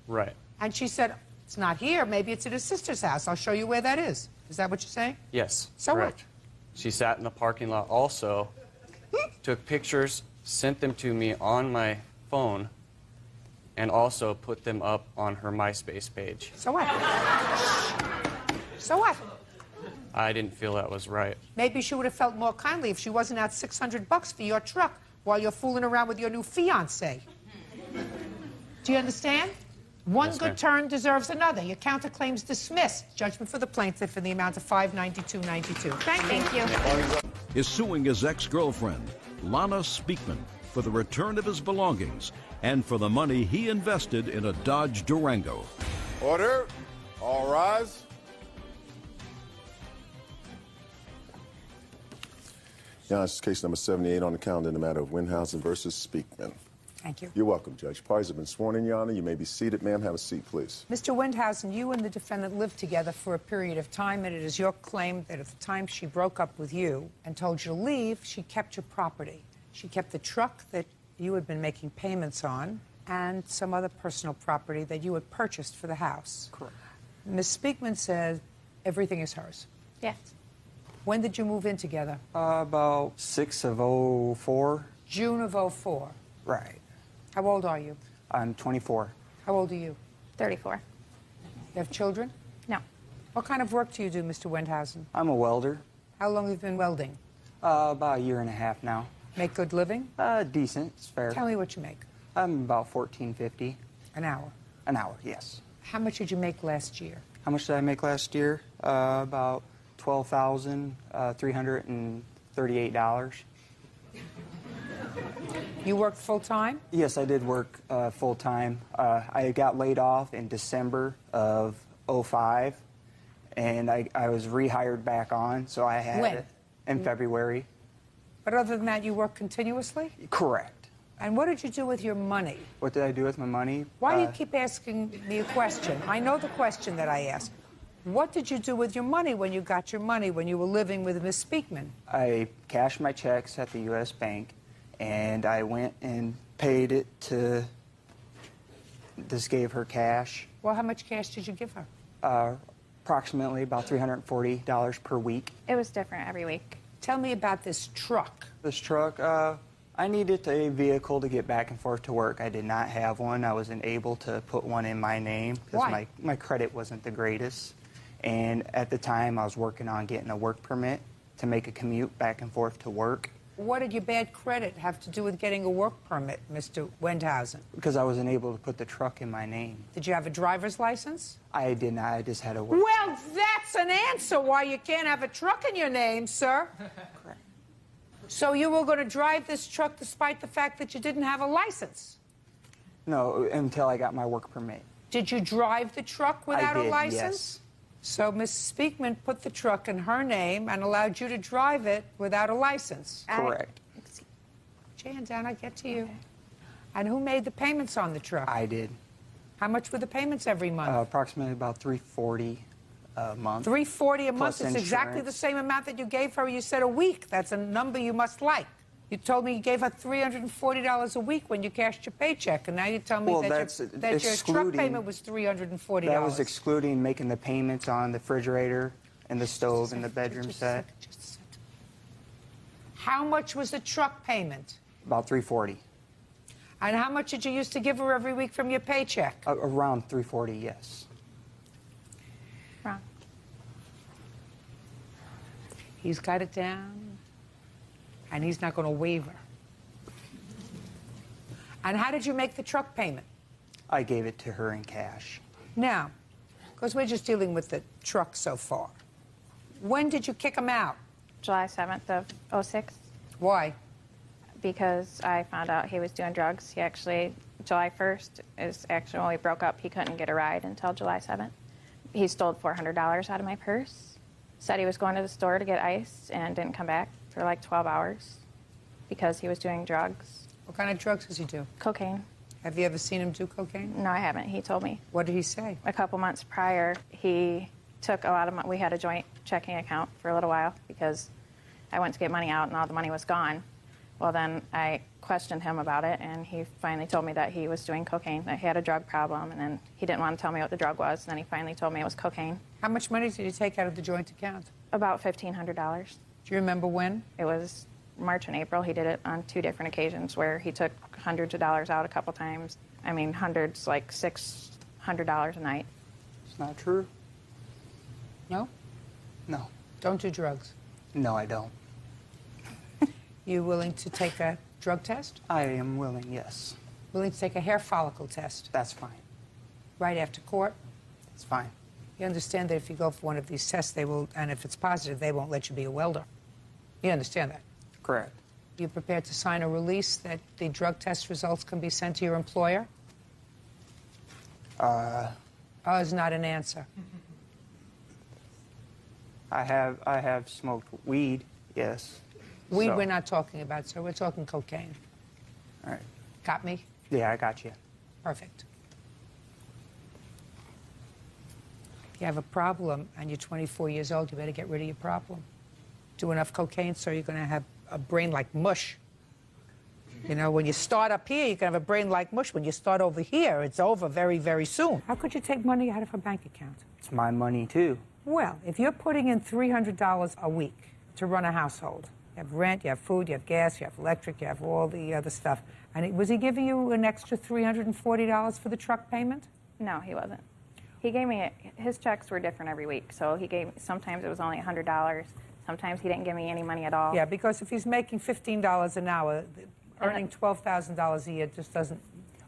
Right. And she said, It's not here. Maybe it's at his sister's house. I'll show you where that is. Is that what you're saying? Yes, So what? correct. She sat in the parking lot also, took pictures, sent them to me on my phone, and also put them up on her MySpace page. So what? So what? I didn't feel that was right. Maybe she would have felt more kindly if she wasn't out $600 for your truck while you're fooling around with your new fiancé. Do you understand? One Yes, good ma'am. turn deserves another. Your counterclaim's dismissed. Judgment for the plaintiff in the amount of $592.92. Thank you. Is suing his ex-girlfriend, Lana Speakman, for the return of his belongings and for the money he invested in a Dodge Durango. Order. All rise. Your Honor, this is case number 78 on the calendar in the matter of Windhausen versus Speakman. Thank you. You're welcome, Judge. Parties have been sworn in, Your Honor. You may be seated. Ma'am, have a seat, please. Mr. Windhausen, you and the defendant lived together for a period of time, and it is your claim that at the time she broke up with you and told you to leave, she kept your property. She kept the truck that you had been making payments on and some other personal property that you had purchased for the house. Correct. Ms. Speakman says everything is hers. Yes. When did you move in together? About 6 of 04. June of 04. Right. How old are you? I'm 24. How old are you? 34. You have children? No. What kind of work do you do, Mr. Windhausen? I'm a welder. How long have you been welding? About a year and a half now. Make good living? Decent. It's fair. Tell me what you make. I'm about $14.50 an hour. An hour, yes. How much did you make last year? How much did I make last year? About $12,338. You worked full time? Yes, I did work full time. I got laid off in December of 05, and I was rehired back on, so I had When? it in February. But other than that, you work continuously? Correct. And what did you do with your money? What did I do with my money? Why do you keep asking me a question? I know the question that I asked. What did you do with your money when you got your money, when you were living with Miss Speakman? I cashed my checks at the U.S. Bank, and I went and paid it to, just gave her cash. Well, how much cash did you give her? Approximately about $340 per week. It was different every week. Tell me about this truck. This truck, I needed a vehicle to get back and forth to work. I did not have one. I wasn't able to put one in my name because Why? my credit wasn't the greatest. And at the time, I was working on getting a work permit to make a commute back and forth to work. What did your bad credit have to do with getting a work permit, Mr. Windhausen? Because I wasn't able to put the truck in my name. Did you have a driver's license? I did not. I just had a work. Well, that's an answer why you can't have a truck in your name, sir. Correct. So you were going to drive this truck despite the fact that you didn't have a license? No, until I got my work permit. Did you drive the truck without I did, a license? yes. So Miss Speakman put the truck in her name and allowed you to drive it without a license? Correct. Jan, down, I get to you. And who made the payments on the truck? I did. How much were the payments every month? Approximately about $340 a month. $340 a month. Plus It's exactly the same amount that you gave her. You said a week. That's a number you must like. You told me you gave her $340 a week when you cashed your paycheck, and now you tell me Well, that your truck excluding- payment was $340. That was excluding making the payments on the refrigerator and the stove and the bedroom set. Just a second. How much was the truck payment? About $340. And how much did you used to give her every week from your paycheck? Around $340, yes. Wrong. He's got it down, and he's not going to waver. And how did you make the truck payment? I gave it to her in cash. Now, because we're just dealing with the truck so far, when did you kick him out? July 7th of 06. Why? Because I found out he was doing drugs. He actually, July 1st is actually when we broke up. He couldn't get a ride until July 7th. He stole $400 out of my purse, said he was going to the store to get ice, and didn't come back for like 12 hours because he was doing drugs. What kind of drugs does he do? Cocaine. Have you ever seen him do cocaine? No, I haven't. He told me. What did he say? A couple months prior, he took a lot of money. We had a joint checking account for a little while because I went to get money out and all the money was gone. Well, then I questioned him about it, and he finally told me that he was doing cocaine, that he had a drug problem, and then he didn't want to tell me what the drug was, and then he finally told me it was cocaine. How much money did you take out of the joint account? About $1,500. Do you remember when? It was March and April. He did it on 2 different occasions where he took hundreds of dollars out a couple times. I mean, hundreds, like $600 a night. It's not true. No? No. Don't do drugs. No, I don't. You willing to take a drug test? I am willing, yes. Willing to take a hair follicle test? That's fine. Right after court? It's fine. You understand that if you go for one of these tests, they will, and if it's positive, they won't let you be a welder. You understand that? Correct. You prepared to sign a release that the drug test results can be sent to your employer? Is not an answer. I have smoked weed, yes. Weed So- we're not talking about, sir. We're talking cocaine. All right. Got me? Yeah, I got you. Perfect. If you have a problem and you're 24 years old, you better get rid of your problem. Do enough cocaine, so you're going to have a brain like mush. You know, when you start up here, you can have a brain like mush. When you start over here, it's over very, very soon. How could you take money out of a bank account? It's my money, too. Well, if you're putting in $300 a week to run a household, you have rent, you have food, you have gas, you have electric, you have all the other stuff, and was he giving you an extra $340 for the truck payment? No, he wasn't. He gave me, his checks were different every week. So he gave, sometimes it was only $100. Sometimes he didn't give me any money at all. Yeah, because if he's making $15 an hour, earning $12,000 a year just doesn't.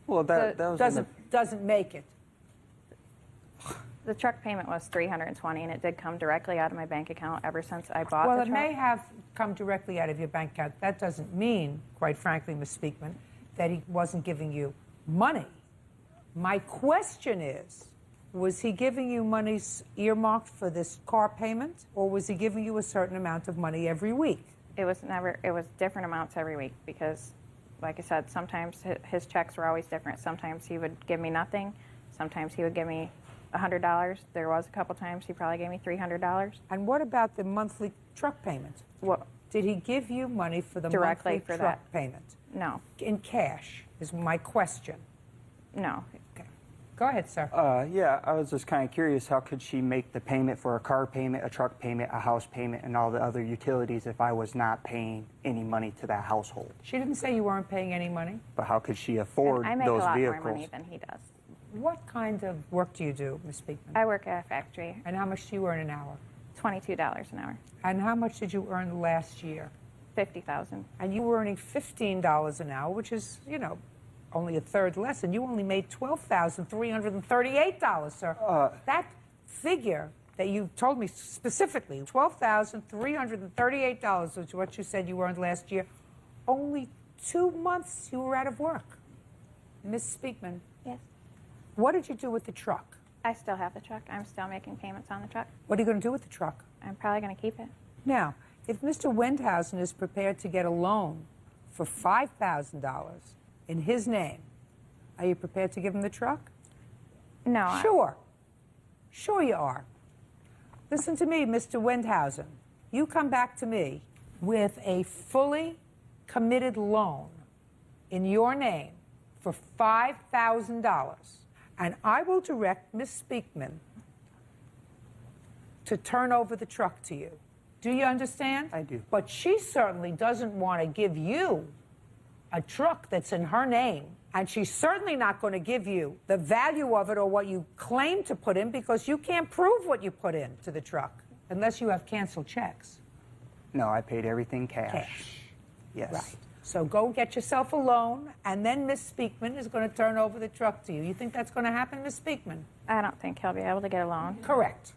Well, that was doesn't make it. The truck payment was $320, and it did come directly out of my bank account ever since I bought Well, the it truck. may have come directly out of your bank account. That doesn't mean, quite frankly, Ms. Speakman, that he wasn't giving you money. My question is, was he giving you money earmarked for this car payment, or was he giving you a certain amount of money every week? It was different amounts every week because, like I said, sometimes his checks were always different. Sometimes he would give me nothing. Sometimes he would give me $100. There was a couple times he probably gave me $300. And what about the monthly truck payment? What? Did he give you money for the Directly monthly for truck that? payment? No. In cash is my question. No. Okay. Go ahead, sir. Yeah, I was just kind of curious, how could she make the payment for a car payment, a truck payment, a house payment, and all the other utilities if I was not paying any money to that household? She didn't say you weren't paying any money. But how could she afford I make those a lot vehicles? more money than he does. What kind of work do you do, Ms. Speakman? I work at a factory. And how much do you earn an hour? $22 an hour. And how much did you earn last year? $50,000. And you were earning $15 an hour, which is, you know, only a third less, and you only made $12,338, sir. That figure that you told me specifically, $12,338, which is what you said you earned last year, only 2 months you were out of work. Ms. Speakman. Yes. What did you do with the truck? I still have the truck. I'm still making payments on the truck. What are you going to do with the truck? I'm probably going to keep it. Now, if Mr. Wendhausen is prepared to get a loan for $5,000 in his name, are you prepared to give him the truck? No. Sure. Sure you are. Listen to me, Mr. Wendhausen. You come back to me with a fully committed loan in your name for $5,000, and I will direct Ms. Speakman to turn over the truck to you. Do you understand? I do. But she certainly doesn't want to give you a truck that's in her name, and she's certainly not going to give you the value of it or what you claim to put in, because you can't prove what you put in to the truck unless you have canceled checks. No, I paid everything cash. Cash. Yes. Right. So go get yourself a loan, and then Miss Speakman is going to turn over the truck to you. You think that's going to happen, Miss Speakman? I don't think he'll be able to get a loan. Correct.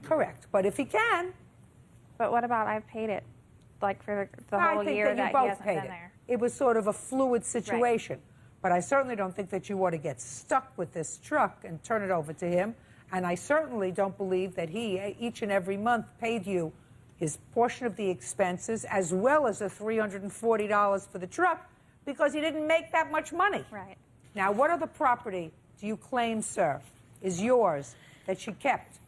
Correct. But if he can... But what about I've paid it, like for the whole year that he hasn't been there? It was sort of a fluid situation. Right. But I certainly don't think that you ought to get stuck with this truck and turn it over to him. And I certainly don't believe that he, each and every month, paid you his portion of the expenses as well as the $340 for the truck, because he didn't make that much money. Right. Now, what other property do you claim, sir, is yours that she kept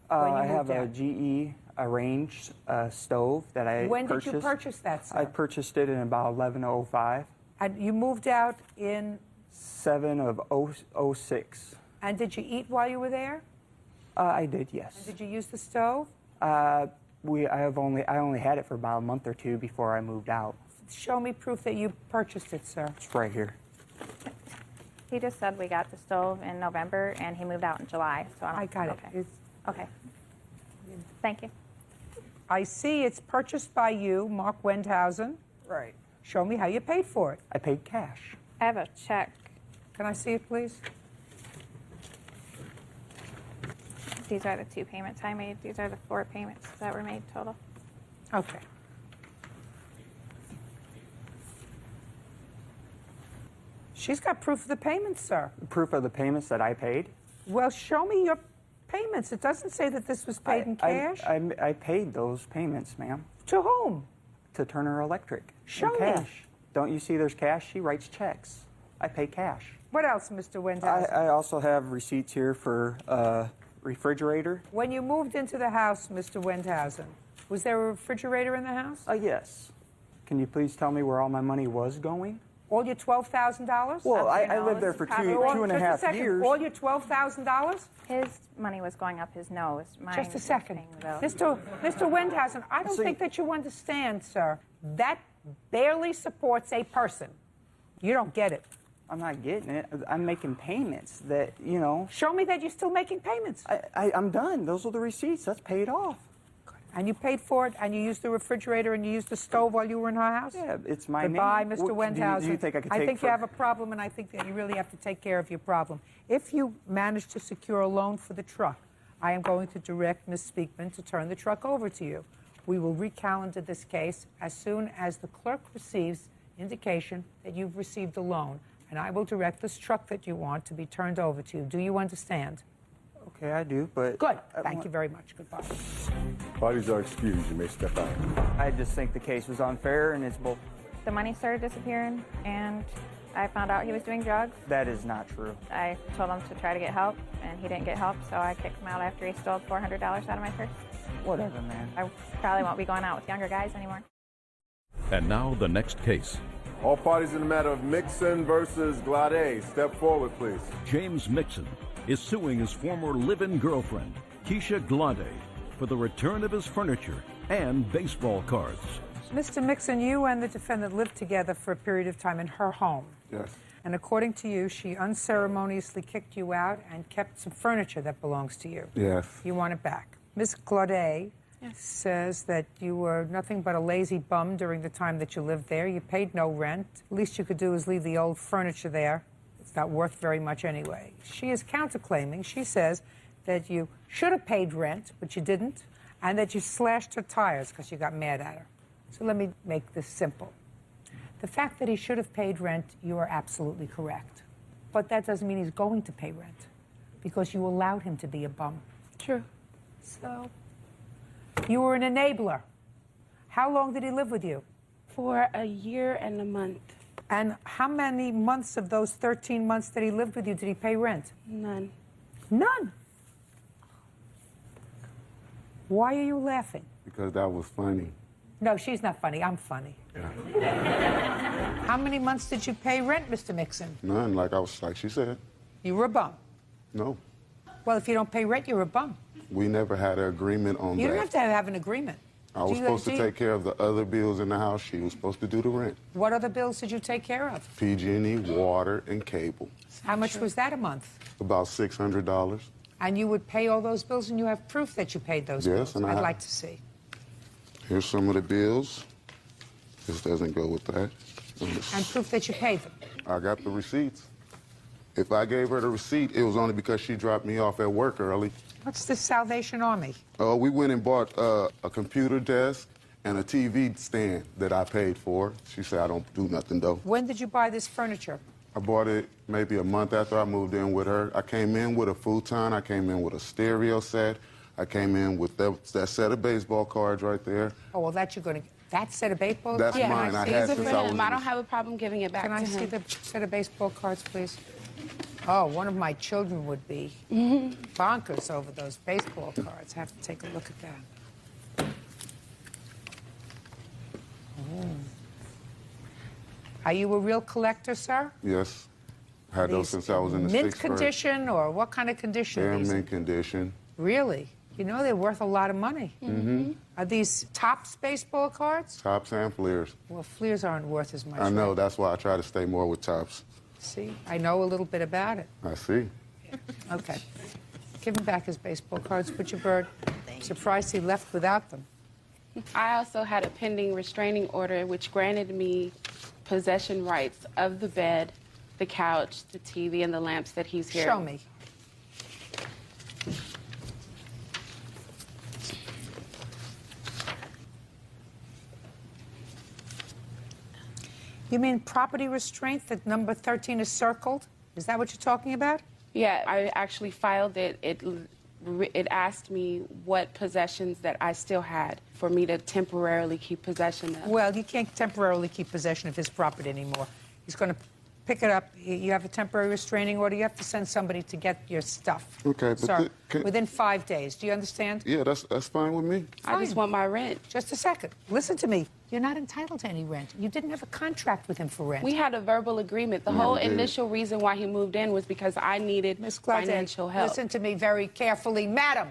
when you I moved have a out? GE. a range stove that I When purchased. did you purchase that, sir? I purchased it in about 11:05. And you moved out in... 7/06. And did you eat while you were there? I did, yes. And did you use the stove? I only had it for about a month or two before I moved out. Show me proof that you purchased it, sir. It's right here. He just said we got the stove in November, and he moved out in July. So I got it. Okay. Okay. Thank you. I see it's purchased by you, Mark Wendhausen. Right. Show me how you paid for it. I paid cash. I have a check. Can I see it, please? These are the 2 payments I made. These are the 4 payments that were made total. Okay. She's got proof of the payments, sir. Proof of the payments that I paid? Well, show me your payments. It doesn't say that this was paid in cash. I paid those payments, ma'am. To whom? To Turner Electric. Show me. Cash. Don't you see there's cash? She writes checks. I pay cash. What else, Mr. Wendhausen? I also have receipts here for refrigerator. When you moved into the house, Mr. Wendhausen, was there a refrigerator in the house? Yes. Can you please tell me where all my money was going? All your $12,000? Well, I lived there for two and a half years. All your $12,000? His money was going up his nose. Mine Just a was second. paying the bill. Mr. Wendhausen, I don't think that you understand, sir. That barely supports a person. You don't get it. I'm not getting it. I'm making payments that, you know. Show me that you're still making payments. I'm done. Those are the receipts. That's paid off. And you paid for it, and you used the refrigerator, and you used the stove while you were in her house? Yeah, it's my Goodbye, name. Mr. Wendhausen. Do you think I could think you have a problem, and I think that you really have to take care of your problem. If you manage to secure a loan for the truck, I am going to direct Ms. Speakman to turn the truck over to you. We will recalendar this case as soon as the clerk receives indication that you've received a loan, and I will direct this truck that you want to be turned over to you. Do you understand? Okay, I do, but... Good. Thank you very much. Goodbye. Parties are excused. You may step out. I just think the case was unfair, and it's both... The money started disappearing, and I found out he was doing drugs. That is not true. I told him to try to get help, and he didn't get help, so I kicked him out after he stole $400 out of my purse. Whatever, man. I probably won't be going out with younger guys anymore. And now the next case. All parties in the matter of Mixon versus Glade, step forward, please. James Mixon is suing his former live-in girlfriend, Keisha Glade, for the return of his furniture and baseball cards. Mr. Mixon, you and the defendant lived together for a period of time in her home. Yes. And according to you, she unceremoniously kicked you out and kept some furniture that belongs to you. Yes. You want it back. Ms. Glade says that you were nothing but a lazy bum during the time that you lived there. You paid no rent. The least you could do is leave the old furniture there. It's not worth very much anyway. She is counterclaiming. She says that you should have paid rent, but you didn't, and that you slashed her tires because you got mad at her. So let me make this simple. The fact that he should have paid rent, you are absolutely correct. But that doesn't mean he's going to pay rent, because you allowed him to be a bum. True. So you were an enabler. How long did he live with you? For a year and a month. And how many months of those 13 months that he lived with you did he pay rent? None. None. Why are you laughing? Because that was funny. No, she's not funny. I'm funny. Yeah. How many months did you pay rent, Mr. Mixon? None, like she said. You were a bum. No. Well, if you don't pay rent, you're a bum. We never had an agreement on that. You don't have to have an agreement. I was supposed to take care of the other bills in the house. She was supposed to do the rent. What other bills did you take care of? PG&E, water, and cable. How much was that a month? About $600. And you would pay all those bills, and you have proof that you paid those Yes, bills? and I'd like to see. Here's some of the bills. This doesn't go with that. And proof that you paid them? I got the receipts. If I gave her the receipt, it was only because she dropped me off at work early. What's the Salvation Army? We went and bought a computer desk and a TV stand that I paid for. She said I don't do nothing, though. When did you buy this furniture? I bought it maybe a month after I moved in with her. I came in with a futon. I came in with a stereo set. I came in with that set of baseball cards right there. Oh, well, that you're going to... That set of baseball cards? That's mine. I had since I was... I don't have a problem giving it back to him. Can I see the set of baseball cards, please? Oh, one of my children would be bonkers over those baseball cards. I have to take a look at that. Are you a real collector, sir? Yes. Had those since I was in the mint 6th grade. condition, or what kind of condition? They're are in these? mint condition. Really? You know they're worth a lot of money. Mm-hmm. Are these Topps baseball cards? Tops and Fleers. Well, Fleers aren't worth as much. I know, right? that's why I try to stay more with Tops. See, I know a little bit about it. I see. Okay. Give him back his baseball cards, Butcher Bird. Surprised he left without them. I also had a pending restraining order which granted me possession rights of the bed, the couch, the TV, and the lamps that he's here. Show me. You mean property restraint that number 13 is circled? Is that what you're talking about? Yeah, I actually filed it. It asked me what possessions that I still had for me to temporarily keep possession of. Well, you can't temporarily keep possession of his property anymore. He's going to pick it up. You have a temporary restraining order. You have to send somebody to get your stuff. Okay, but Sir, within 5 days. Do you understand? Yeah, that's fine with me. I just want my rent. Just a second. Listen to me. You're not entitled to any rent. You didn't have a contract with him for rent. We had a verbal agreement. The whole initial reason why he moved in was because I needed financial help. Listen to me very carefully. Madam,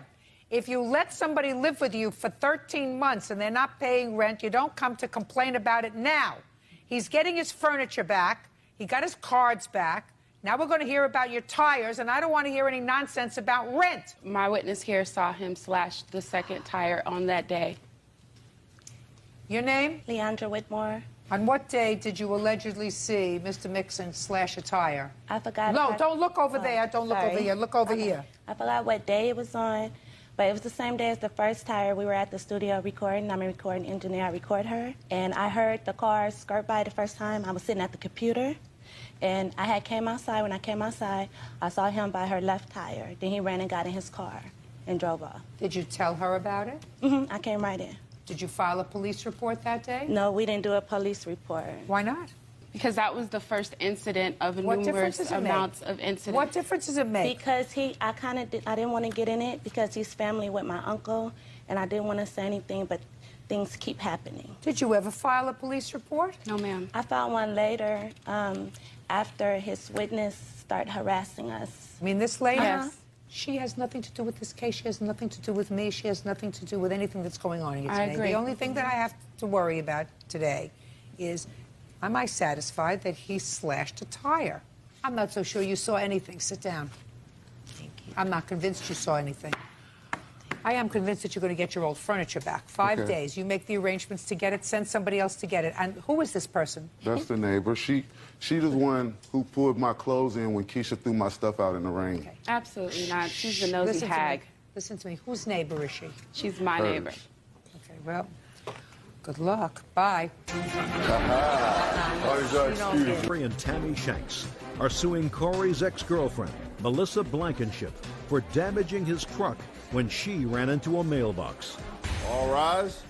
if you let somebody live with you for 13 months and they're not paying rent, you don't come to complain about it now. He's getting his furniture back. He got his cards back. Now we're going to hear about your tires, and I don't want to hear any nonsense about rent. My witness here saw him slash the second tire on that day. Your name? Leandra Whitmore. On what day did you allegedly see Mr. Mixon slash a tire? I forgot. No, don't look over there. Don't look over here. Look over here. I forgot what day it was on, but it was the same day as the first tire. We were at the studio recording. I'm a recording engineer. I record her. And I heard the car skirt by the first time. I was sitting at the computer. And I had came outside. When I came outside, I saw him by her left tire. Then he ran and got in his car and drove off. Did you tell her about it? Mm-hmm. I came right in. Did you file a police report that day? No, we didn't do a police report. Why not? Because that was the first incident of numerous amounts of incidents. What difference does it make? Because I didn't want to get in it because he's family with my uncle, and I didn't want to say anything, but things keep happening. Did you ever file a police report? No, ma'am. I filed one later after his witness started harassing us. I mean, this lady? Yes. She has nothing to do with this case. She has nothing to do with me. She has nothing to do with anything that's going on here today. I agree. The only thing that I have to worry about today is, am I satisfied that he slashed a tire? I'm not so sure you saw anything. Sit down. Thank you. I'm not convinced you saw anything. I am convinced that you're going to get your old furniture back. 5 days. You make the arrangements to get it, send somebody else to get it. And who is this person? That's the neighbor. She the one who pulled my clothes in when Keisha threw my stuff out in the rain. Okay. Absolutely not. She's the nosy Listen hag. Listen to me. Whose neighbor is she? She's my Hers. neighbor. Okay, well, good luck. Bye. Corey and Tammy Shanks are suing Corey's ex-girlfriend, Melissa Blankenship, for damaging his truck when she ran into a mailbox. All rise.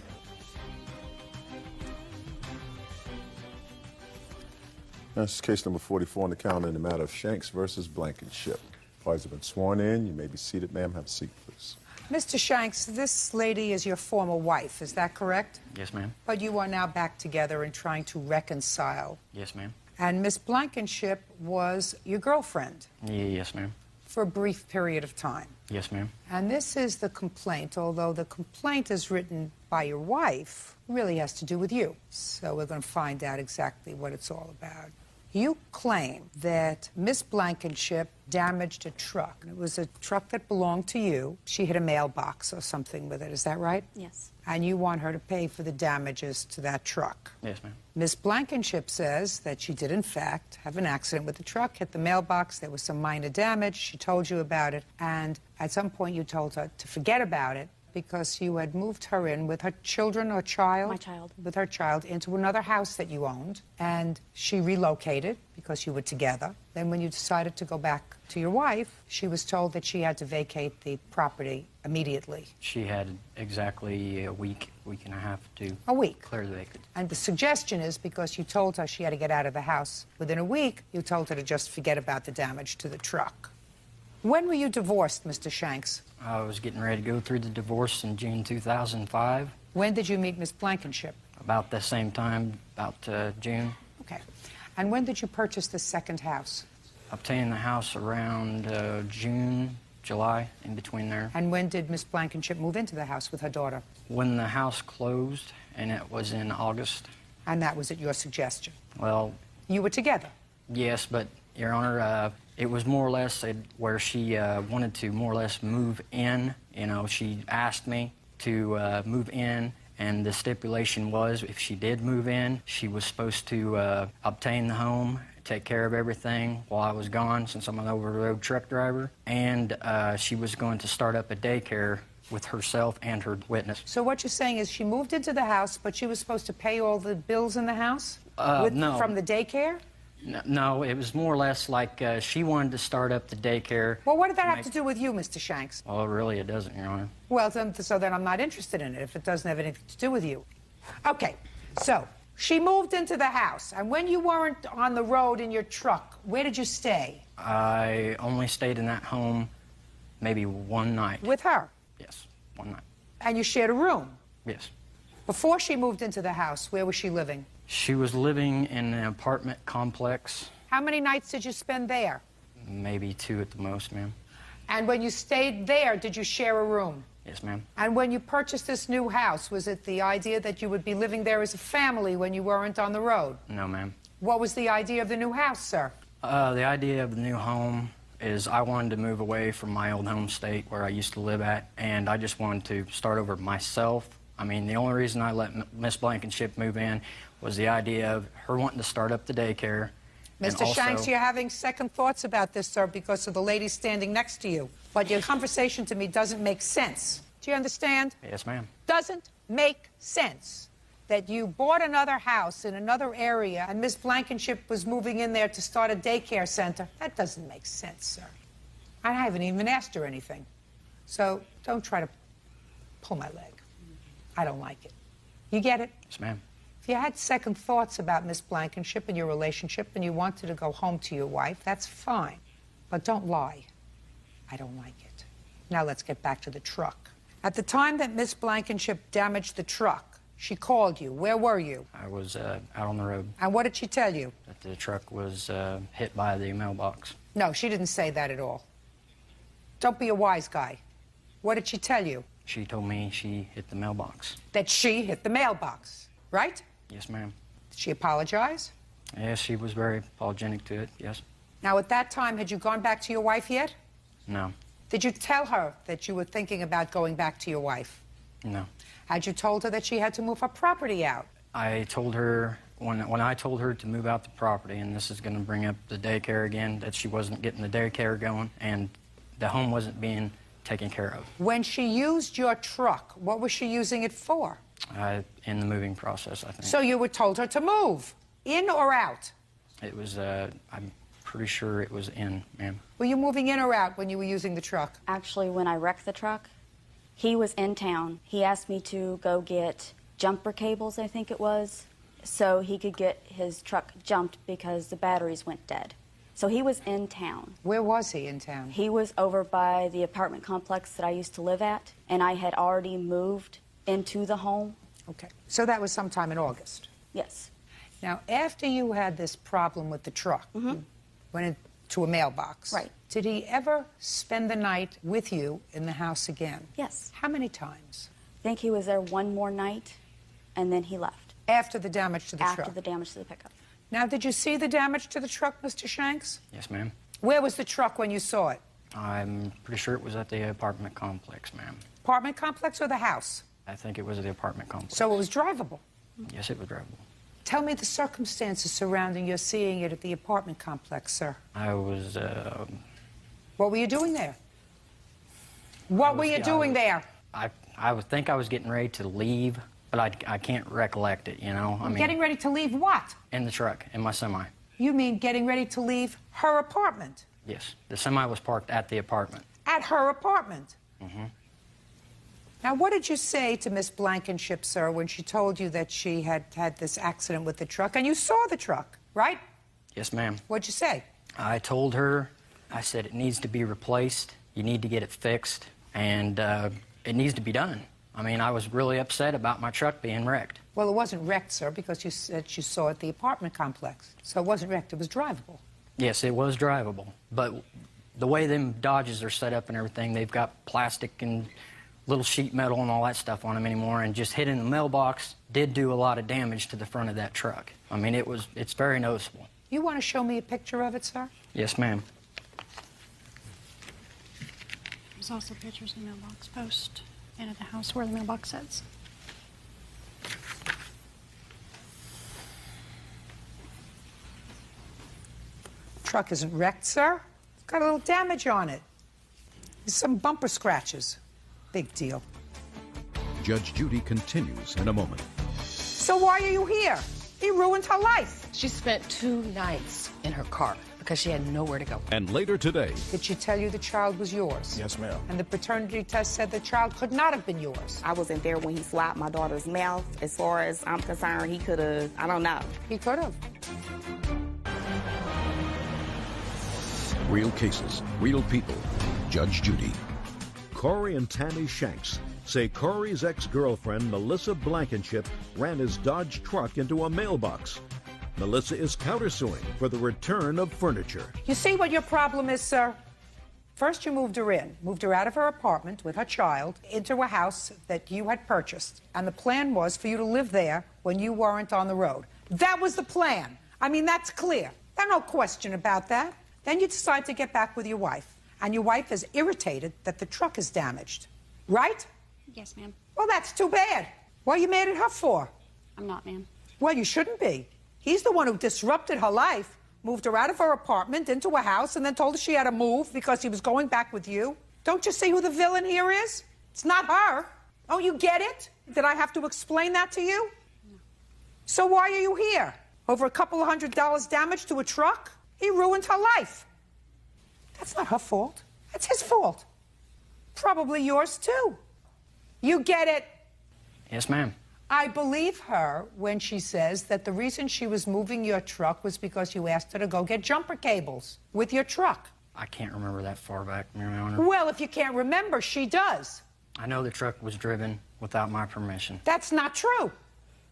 That's case number 44 on the calendar in the matter of Shanks versus Blankenship. Parties have been sworn in. You may be seated, ma'am. Have a seat, please. Mr. Shanks, this lady is your former wife, is that correct? Yes, ma'am. But you are now back together and trying to reconcile. Yes, ma'am. And Miss Blankenship was your girlfriend Yes, ma'am. for a brief period of time. Yes, ma'am. And this is the complaint, although the complaint is written by your wife, really has to do with you. So we're going to find out exactly what it's all about. You claim that Miss Blankenship damaged a truck. It was a truck that belonged to you. She hit a mailbox or something with it. Is that right? Yes. And you want her to pay for the damages to that truck. Yes, ma'am. Miss Blankenship says that she did, in fact, have an accident with the truck, hit the mailbox. There was some minor damage. She told you about it. And at some point, you told her to forget about it because you had moved her in with her children or child? My child. With her child into another house that you owned. And she relocated because you were together. Then when you decided to go back to your wife, she was told that she had to vacate the property immediately. She had exactly a week and a half to A week. clear the vacant. And the suggestion is because you told her she had to get out of the house within a week, you told her to just forget about the damage to the truck. When were you divorced, Mr. Shanks? I was getting ready to go through the divorce in June 2005. When did you meet Miss Blankenship? About the same time, about June. Okay. And when did you purchase the second house? Obtained the house around June, July, in between there. And when did Miss Blankenship move into the house with her daughter? When the house closed, and it was in August. And that was at your suggestion? Well... You were together? Yes, but, Your Honor, it was more or less where she wanted to more or less move in. You know, she asked me to move in, and the stipulation was if she did move in, she was supposed to obtain the home, take care of everything while I was gone, since I'm an over-the-road truck driver, and she was going to start up a daycare with herself and her witness. So what you're saying is she moved into the house, but she was supposed to pay all the bills in the house? No. From the daycare? No, it was more or less like she wanted to start up the daycare. Well, what did that have to do with you, Mr. Shanks? Well, really, it doesn't, Your Honor. Well, so then I'm not interested in it if it doesn't have anything to do with you. Okay, so she moved into the house, and when you weren't on the road in your truck, where did you stay? I only stayed in that home maybe one night. With her? Yes, one night. And you shared a room? Yes. Before she moved into the house, where was she living? She was living in an apartment complex. How many nights did you spend there? Maybe 2 at the most, ma'am. And when you stayed there, did you share a room? Yes, ma'am. And when you purchased this new house, was it the idea that you would be living there as a family when you weren't on the road? No, ma'am. What was the idea of the new house, sir? The idea of the new home is I wanted to move away from my old home state where I used to live at, and I just wanted to start over myself. I mean, the only reason I let Miss Blankenship move in was the idea of her wanting to start up the daycare. Mr. Shanks, you're having second thoughts about this, sir, because of the lady standing next to you. But your conversation to me doesn't make sense. Do you understand? Yes, ma'am. Doesn't make sense that you bought another house in another area and Miss Blankenship was moving in there to start a daycare center. That doesn't make sense, sir. I haven't even asked her anything. So don't try to pull my leg. I don't like it. You get it? Yes, ma'am. If you had second thoughts about Miss Blankenship and your relationship and you wanted to go home to your wife, that's fine. But don't lie. I don't like it. Now let's get back to the truck. At the time that Miss Blankenship damaged the truck, she called you. Where were you? I was out on the road. And what did she tell you? That the truck was hit by the mailbox. No, she didn't say that at all. Don't be a wise guy. What did she tell you? She told me she hit the mailbox. That she hit the mailbox, right? Yes, ma'am. Did she apologize? Yes, she was very apologetic to it, yes. Now, at that time, had you gone back to your wife yet? No. Did you tell her that you were thinking about going back to your wife? No. Had you told her that she had to move her property out? I told her, when I told her to move out the property, and this is going to bring up the daycare again, that she wasn't getting the daycare going, and the home wasn't being taken care of. When she used your truck, what was she using it for? In the moving process, I think. So you were told her to move, in or out? It was, I'm pretty sure it was in, ma'am. Were you moving in or out when you were using the truck? Actually, when I wrecked the truck, he was in town. He asked me to go get jumper cables, I think it was, so he could get his truck jumped because the batteries went dead. So he was in town. Where was he in town? He was over by the apartment complex that I used to live at, and I had already moved into the home. Okay. So that was sometime in August? Yes. Now, after you had this problem with the truck, went into a mailbox. Right. Did he ever spend the night with you in the house again? Yes. How many times? I think he was there one more night, and then he left. After the damage to the truck? After the damage to the pickup. Now, did you see the damage to the truck, Mr. Shanks? Yes, ma'am. Where was the truck when you saw it? I'm pretty sure it was at the apartment complex, ma'am. Apartment complex or the house? I think it was at the apartment complex. So it was drivable? Yes, it was drivable. Tell me the circumstances surrounding your seeing it at the apartment complex, sir. I was, What were you doing there? What were you doing there? I would think I was getting ready to leave, but I can't recollect it, you know? I mean, Getting ready to leave what? in the truck, in my semi. You mean getting ready to leave her apartment? Yes. The semi was parked at the apartment. At her apartment? Mm-hmm. Now, what did you say to Miss Blankenship, sir, when she told you that she had had this accident with the truck, and you saw the truck, right? Yes, ma'am. What'd you say? I told her, I said, it needs to be replaced. You need to get it fixed, and it needs to be done. I mean, I was really upset about my truck being wrecked. Well, it wasn't wrecked, sir, because you said you saw it at the apartment complex. So it wasn't wrecked, it was drivable. Yes, it was drivable, but the way them Dodges are set up and everything, they've got plastic and little sheet metal and all that stuff on them anymore, and just hitting the mailbox did do a lot of damage to the front of that truck. I mean, it's very noticeable. You want to show me a picture of it, sir? Yes, ma'am. There's also pictures in the mailbox post and at the house where the mailbox sits. Truck isn't wrecked, sir. It's got a little damage on it. There's some bumper scratches. Big deal. Judge Judy continues in a moment. So why are you here? He ruined her life. She spent 2 nights in her car because she had nowhere to go. And later today... Did she tell you the child was yours? Yes, ma'am. And the paternity test said the child could not have been yours? I wasn't there when he slapped my daughter's mouth. As far as I'm concerned, he could have, I don't know. He could have. Real cases, real people. Judge Judy. Corey and Tammy Shanks say Corey's ex-girlfriend, Melissa Blankenship, ran his Dodge truck into a mailbox. Melissa is countersuing for the return of furniture. You see what your problem is, sir? First, you moved her out of her apartment with her child into a house that you had purchased. And the plan was for you to live there when you weren't on the road. That was the plan. I mean, that's clear. There's no question about that. Then you decide to get back with your wife. And your wife is irritated that the truck is damaged. Right? Yes, ma'am. Well, that's too bad. What are you mad at her for? I'm not, ma'am. Well, you shouldn't be. He's the one who disrupted her life, moved her out of her apartment into a house, and then told her she had to move because he was going back with you. Don't you see who the villain here is? It's not her. Oh, you get it? Did I have to explain that to you? No. So why are you here? Over a couple of $100 damage to a truck? He ruined her life. That's not her fault. That's his fault. Probably yours, too. You get it? Yes, ma'am. I believe her when she says that the reason she was moving your truck was because you asked her to go get jumper cables with your truck. I can't remember that far back, Your Honor. Well, if you can't remember, she does. I know the truck was driven without my permission. That's not true.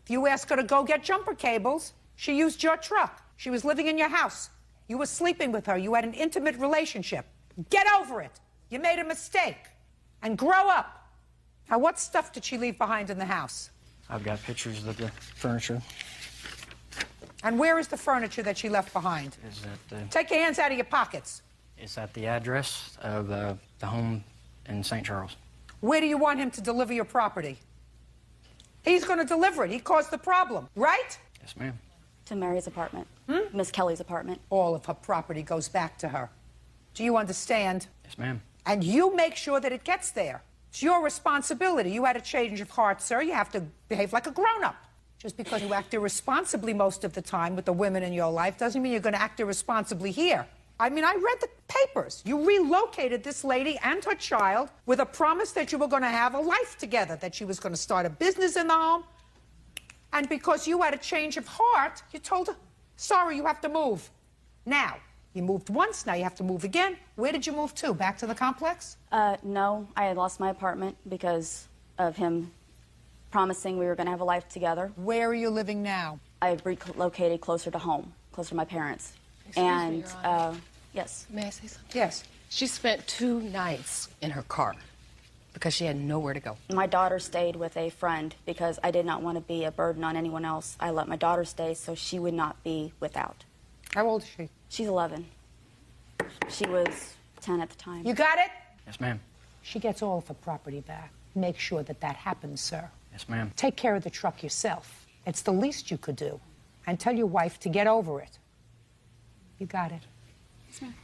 If you asked her to go get jumper cables, she used your truck. She was living in your house. You were sleeping with her. You had an intimate relationship. Get over it. You made a mistake. And grow up. Now, what stuff did she leave behind in the house? I've got pictures of the furniture. And where is the furniture that she left behind? Take your hands out of your pockets. It's at the address of the home in St. Charles. Where do you want him to deliver your property? He's going to deliver it. He caused the problem, right? Yes, ma'am. To Mary's apartment. Miss Kelly's apartment. All of her property goes back to her. Do you understand? Yes, ma'am. And you make sure that it gets there. It's your responsibility. You had a change of heart, sir. You have to behave like a grown-up. Just because you act irresponsibly most of the time with the women in your life doesn't mean you're going to act irresponsibly here. I mean, I read the papers. You relocated this lady and her child with a promise that you were going to have a life together, that she was going to start a business in the home. And because you had a change of heart, you told her, sorry, you have to move. Now, you moved once, now you have to move again. Where did you move to? Back to the complex? No, I had lost my apartment because of him promising we were going to have a life together. Where are you living now? I've relocated closer to home, closer to my parents. Excuse and, me, Your Honor. Yes. May I say something? Yes. She spent 2 nights in her car because she had nowhere to go. My daughter stayed with a friend because I did not want to be a burden on anyone else. I let my daughter stay so she would not be without. How old is she? She's 11. She was 10 at the time. You got it? Yes, ma'am. She gets all of her property back. Make sure that that happens, sir. Yes, ma'am. Take care of the truck yourself. It's the least you could do. And tell your wife to get over it. You got it. Yes, ma'am.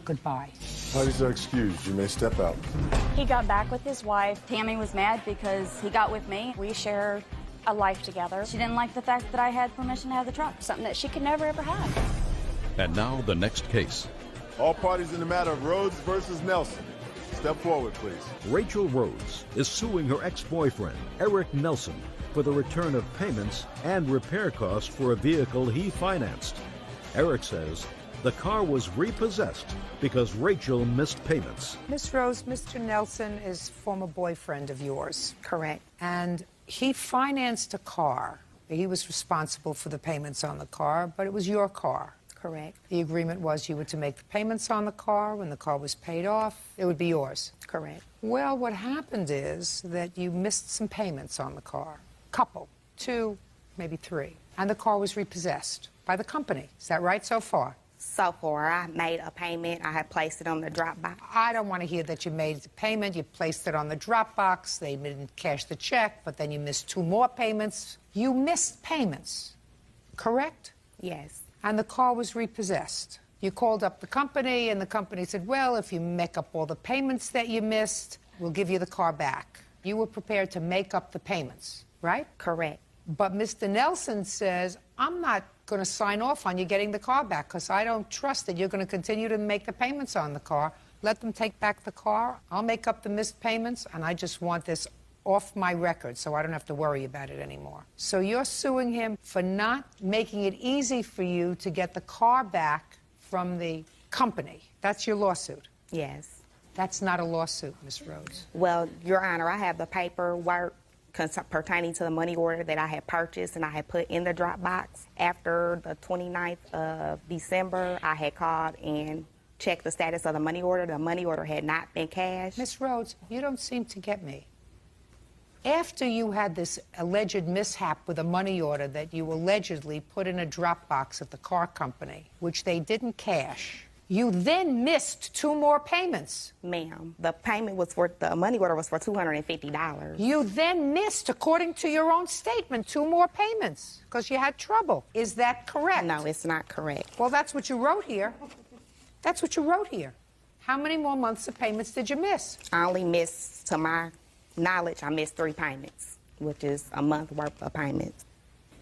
Goodbye. Parties are excused. You may step out. He got back with his wife. Tammy was mad because he got with me. We share a life together. She didn't like the fact that I had permission to have the truck, something that she could never, ever have. And now the next case. All parties in the matter of Rhodes versus Nelson. Step forward, please. Rachel Rhodes is suing her ex-boyfriend, Eric Nelson, for the return of payments and repair costs for a vehicle he financed. Eric says The car was repossessed because Rachel missed payments. Miss Rose, Mr. Nelson is former boyfriend of yours. Correct. And he financed a car. He was responsible for the payments on the car, but it was your car. Correct. The agreement was you were to make the payments on the car. When the car was paid off, it would be yours. Correct. Well, what happened is that you missed some payments on the car. Couple, 2, maybe 3. And the car was repossessed by the company. Is that right so far? So far, I made a payment. I had placed it on the drop box. I don't want to hear that you made the payment. You placed it on the drop box. They didn't cash the check, but then you missed 2 more payments. You missed payments, correct? Yes. And the car was repossessed. You called up the company, and the company said, well, if you make up all the payments that you missed, we'll give you the car back. You were prepared to make up the payments, right? Correct. But Mr. Nelson says, I'm not going to sign off on you getting the car back because I don't trust that you're going to continue to make the payments on the car. Let them take back the car. I'll make up the missed payments, and I just want this off my record so I don't have to worry about it anymore. So you're suing him for not making it easy for you to get the car back from the company. That's your lawsuit? Yes. That's not a lawsuit, Ms. Rhodes. Well, Your Honor, I have the paperwork pertaining to the money order that I had purchased and I had put in the drop box. After the 29th of December, I had called and checked the status of the money order. The money order had not been cashed. Ms. Rhodes, you don't seem to get me. After you had this alleged mishap with a money order that you allegedly put in a drop box at the car company, which they didn't cash, you then missed 2 more payments. Ma'am, the money order was for $250. You then missed, according to your own statement, 2 more payments because you had trouble. Is that correct? No, it's not correct. Well, that's what you wrote here. That's what you wrote here. How many more months of payments did you miss? I only missed, to my knowledge, I missed 3 payments, which is a month worth of payments.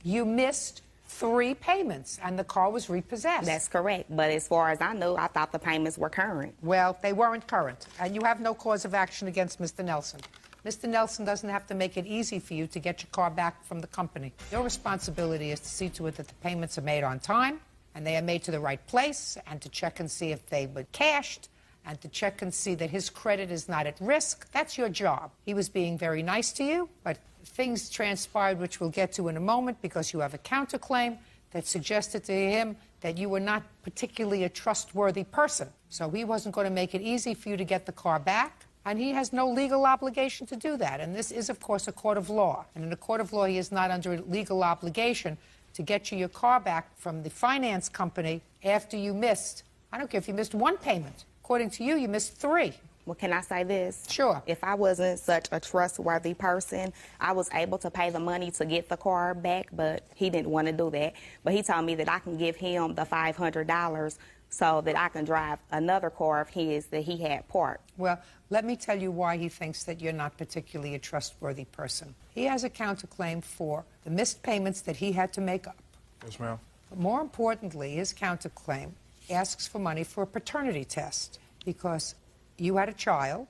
You missed 3 payments, and the car was repossessed. That's correct, but as far as I know, I thought the payments were current. Well, they weren't current, and you have no cause of action against Mr. Nelson. Mr. Nelson doesn't have to make it easy for you to get your car back from the company. Your responsibility is to see to it that the payments are made on time, and they are made to the right place, and to check and see if they were cashed, and to check and see that his credit is not at risk. That's your job. He was being very nice to you, but things transpired, which we'll get to in a moment, because you have a counterclaim that suggested to him that you were not particularly a trustworthy person. So he wasn't going to make it easy for you to get the car back, and he has no legal obligation to do that. And this is, of course, a court of law. And in a court of law, he is not under a legal obligation to get you your car back from the finance company after you missed, I don't care if you missed 1 payment. According to you, you missed 3. Well, can I say this? Sure. If I wasn't such a trustworthy person, I was able to pay the money to get the car back, but he didn't want to do that. But he told me that I can give him the $500 so that I can drive another car of his that he had parked. Well, let me tell you why he thinks that you're not particularly a trustworthy person. He has a counterclaim for the missed payments that he had to make up. Yes, ma'am. But more importantly, his counterclaim asks for money for a paternity test because you had a child,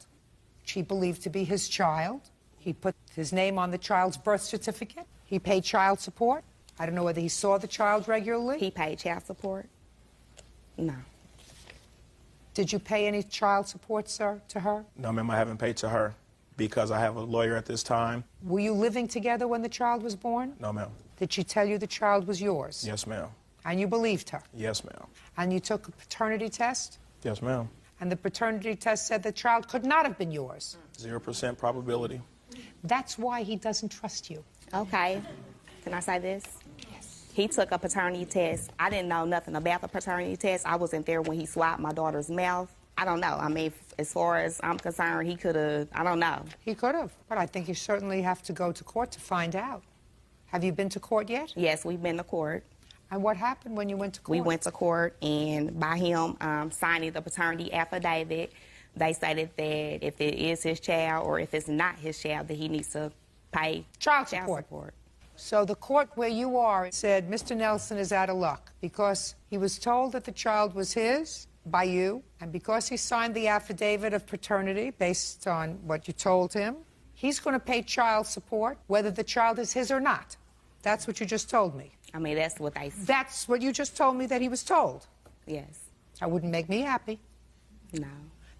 which he believed to be his child. He put his name on the child's birth certificate. He paid child support. I don't know whether he saw the child regularly. He paid child support? No. Did you pay any child support, sir, to her? No, ma'am, I haven't paid to her because I have a lawyer at this time. Were you living together when the child was born? No, ma'am. Did she tell you the child was yours? Yes, ma'am. And you believed her? Yes, ma'am. And you took a paternity test? Yes, ma'am. And the paternity test said the child could not have been yours? 0% probability. That's why he doesn't trust you. Okay. Can I say this? Yes. He took a paternity test. I didn't know nothing about the paternity test. I wasn't there when he swiped my daughter's mouth. I don't know. I mean, as far as I'm concerned, he could have, I don't know. He could have. But I think you certainly have to go to court to find out. Have you been to court yet? Yes, we've been to court. And what happened when you went to court? We went to court, and by him signing the paternity affidavit, they stated that if it is his child or if it's not his child, that he needs to pay child support. So the court where you are said Mr. Nelson is out of luck because he was told that the child was his by you, and because he signed the affidavit of paternity based on what you told him, he's going to pay child support whether the child is his or not. That's what you just told me. I mean, that's what they... That's what you just told me that he was told. Yes. That wouldn't make me happy. No.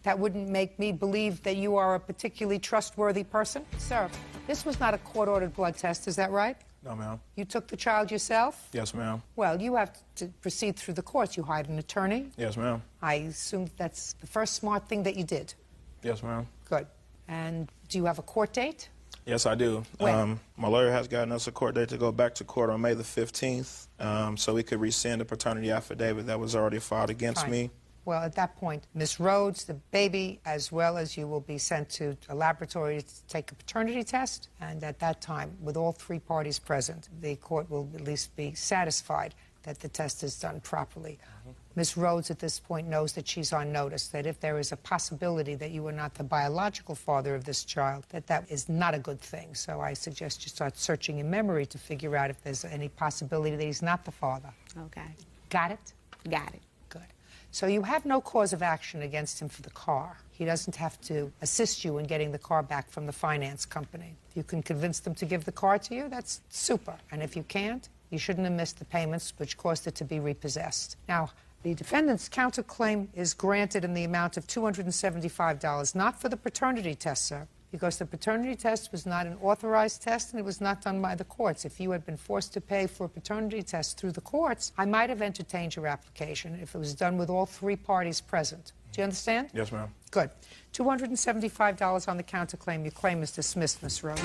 That wouldn't make me believe that you are a particularly trustworthy person. Sir, this was not a court-ordered blood test, is that right? No, ma'am. You took the child yourself? Yes, ma'am. Well, you have to proceed through the courts. You hired an attorney. Yes, ma'am. I assume that's the first smart thing that you did. Yes, ma'am. Good. And do you have a court date? Yes, I do. When? My lawyer has gotten us a court date to go back to court on May the 15th, so we could rescind the paternity affidavit that was already filed against Fine. me. Well, at that point, Ms. Rhodes, the baby, as well as you, will be sent to a laboratory to take a paternity test. And at that time, with all three parties present, the court will at least be satisfied that the test is done properly. Ms. Rhodes, at this point, knows that she's on notice, that if there is a possibility that you are not the biological father of this child, that is not a good thing. So I suggest you start searching in memory to figure out if there's any possibility that he's not the father. Okay. Got it? Got it. Good. So you have no cause of action against him for the car. He doesn't have to assist you in getting the car back from the finance company. If you can convince them to give the car to you, that's super. And if you can't, you shouldn't have missed the payments which caused it to be repossessed. Now, the defendant's counterclaim is granted in the amount of $275, not for the paternity test, sir, because the paternity test was not an authorized test and it was not done by the courts. If you had been forced to pay for a paternity test through the courts, I might have entertained your application if it was done with all three parties present. Do you understand? Yes, ma'am. Good. $275 on the counterclaim. Your claim is dismissed, Miss Rose.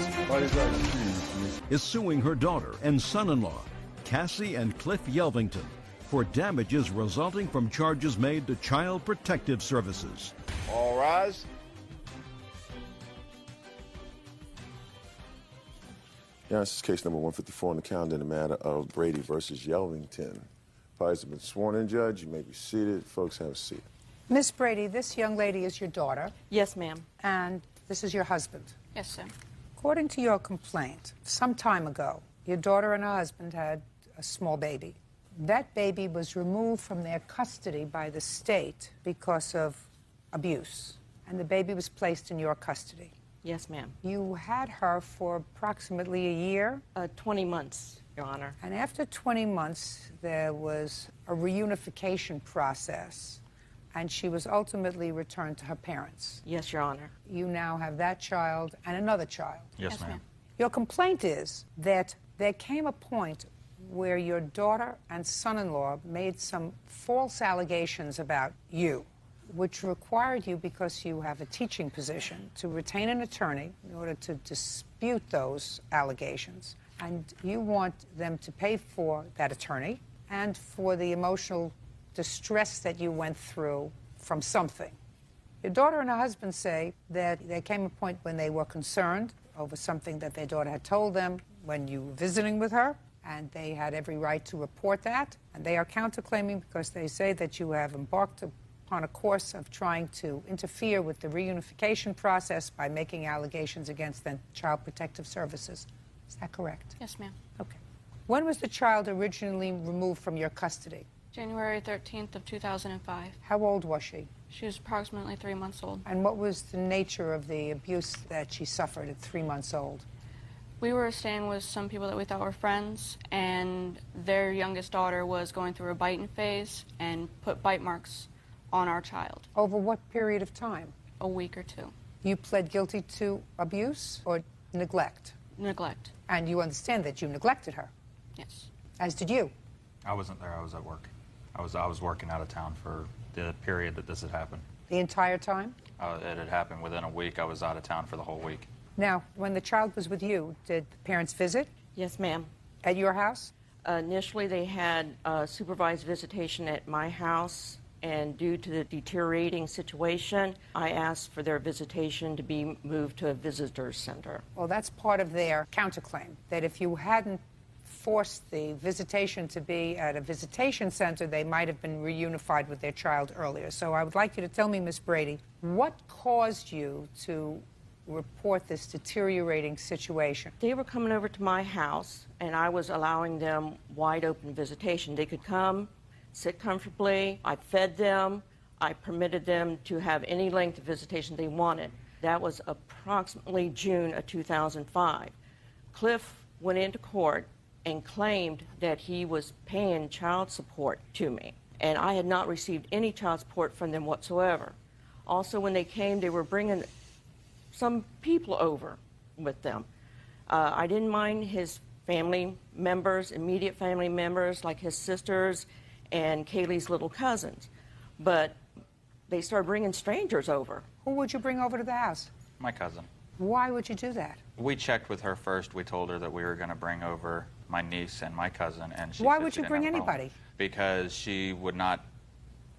Is suing her daughter and son-in-law, Cassie and Cliff Yelvington, for damages resulting from charges made to Child Protective Services. All rise. Yeah, this is case number 154 on the calendar in the matter of Brady versus Yelvington. Parties have been sworn in, Judge. You may be seated. Folks, have a seat. Miss Brady, this young lady is your daughter. Yes, ma'am. And this is your husband. Yes, sir. According to your complaint, some time ago, your daughter and her husband had a small baby. That baby was removed from their custody by the state because of abuse, and the baby was placed in your custody. Yes, ma'am. You had her for approximately a year? 20 months, Your Honor. And after 20 months, there was a reunification process, and she was ultimately returned to her parents. Yes, Your Honor. You now have that child and another child. Yes, ma'am. Your complaint is that there came a point where your daughter and son-in-law made some false allegations about you, which required you, because you have a teaching position, to retain an attorney in order to dispute those allegations. And you want them to pay for that attorney and for the emotional distress that you went through from something. Your daughter and her husband say that there came a point when they were concerned over something that their daughter had told them when you were visiting with her, and they had every right to report that. And they are counterclaiming because they say that you have embarked upon a course of trying to interfere with the reunification process by making allegations against the Child Protective Services. Is that correct? Yes, ma'am. Okay. When was the child originally removed from your custody? January 13th of 2005. How old was she? She was approximately 3 months old. And what was the nature of the abuse that she suffered at 3 months old? We were staying with some people that we thought were friends, and their youngest daughter was going through a biting phase and put bite marks on our child. Over what period of time? A week or two. You pled guilty to abuse or neglect? Neglect. And you understand that you neglected her? Yes. As did you? I wasn't there. I was at work. I was working out of town for the period that this had happened. The entire time? It had happened within a week. I was out of town for the whole week. Now, when the child was with you, did the parents visit? Yes, ma'am. At your house? Initially, they had supervised visitation at my house, and due to the deteriorating situation, I asked for their visitation to be moved to a visitor center. Well, that's part of their counterclaim, that if you hadn't forced the visitation to be at a visitation center, they might have been reunified with their child earlier. So I would like you to tell me, Ms. Brady, what caused you to report this deteriorating situation? They were coming over to my house, and I was allowing them wide open visitation. They could come, sit comfortably. I fed them. I permitted them to have any length of visitation they wanted. That was approximately June of 2005. Cliff went into court and claimed that he was paying child support to me. And I had not received any child support from them whatsoever. Also, when they came, they were bringing some people over with them. I didn't mind his family members, immediate family members, like his sisters and Kaylee's little cousins. But they started bringing strangers over. Who would you bring over to the house? My cousin. Why would you do that? We checked with her first. We told her that we were going to bring over my niece and my cousin, and she Why said would she you didn't bring have a problem. anybody? Because she would not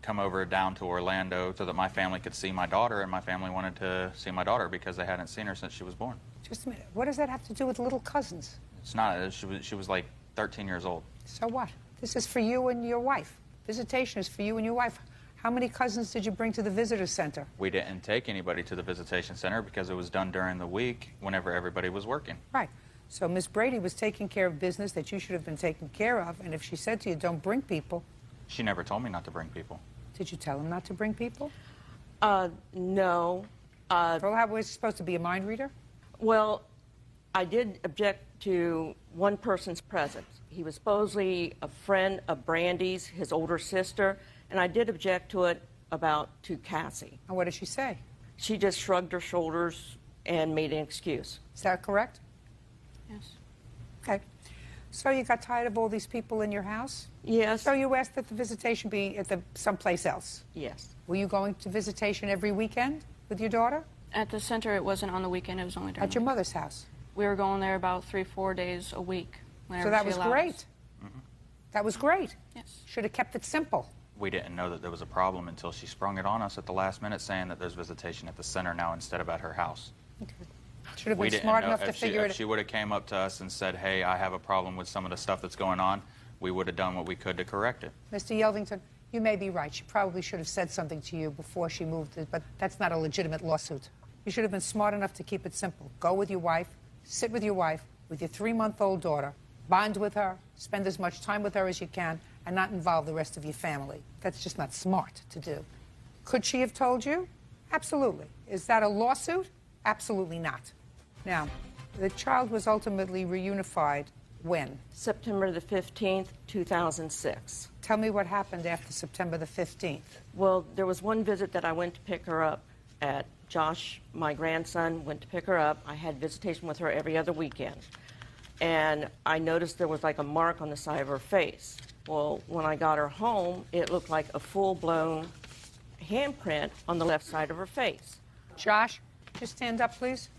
come over down to Orlando so that my family could see my daughter, and my family wanted to see my daughter because they hadn't seen her since she was born. Just a minute. What does that have to do with little cousins? It's not. She was like 13 years old. So what? This is for you and your wife. Visitation is for you and your wife. How many cousins did you bring to the visitor center? We didn't take anybody to the visitation center because it was done during the week whenever everybody was working. Right. So Miss Brady was taking care of business that you should have been taking care of, and if she said to you, don't bring people. She never told me not to bring people. Did you tell him not to bring people? No. Well, how was he supposed to be a mind reader? Well, I did object to one person's presence. He was supposedly a friend of Brandy's, his older sister, and I did object to it to Cassie. And what did she say? She just shrugged her shoulders and made an excuse. Is that correct? Yes. Okay. So you got tired of all these people in your house? Yes. So you asked that the visitation be at someplace else? Yes. Were you going to visitation every weekend with your daughter? At the center, it wasn't on the weekend. It was only during At your mother's house? We were going there about 3-4 days a week. So that was great. Mm-hmm. That was great. Yes. Should have kept it simple. We didn't know that there was a problem until she sprung it on us at the last minute, saying that there's visitation at the center now instead of at her house. Okay. Should have We been didn't smart know enough to if figure if she would have came up to us and said, hey, I have a problem with some of the stuff that's going on, we would have done what we could to correct it. Mr. Yelvington, you may be right. She probably should have said something to you before she moved it, but that's not a legitimate lawsuit. You should have been smart enough to keep it simple. Go with your wife, sit with your wife, with your 3-month-old daughter, bond with her, spend as much time with her as you can, and not involve the rest of your family. That's just not smart to do. Could she have told you? Absolutely. Is that a lawsuit? Absolutely not. Now, the child was ultimately reunified when? September the 15th, 2006. Tell me what happened after September the 15th. Well, there was one visit that I went to pick her up at. Josh, my grandson, went to pick her up. I had visitation with her every other weekend. And I noticed there was like a mark on the side of her face. Well, when I got her home, it looked like a full-blown handprint on the left side of her face. Josh, just stand up, please.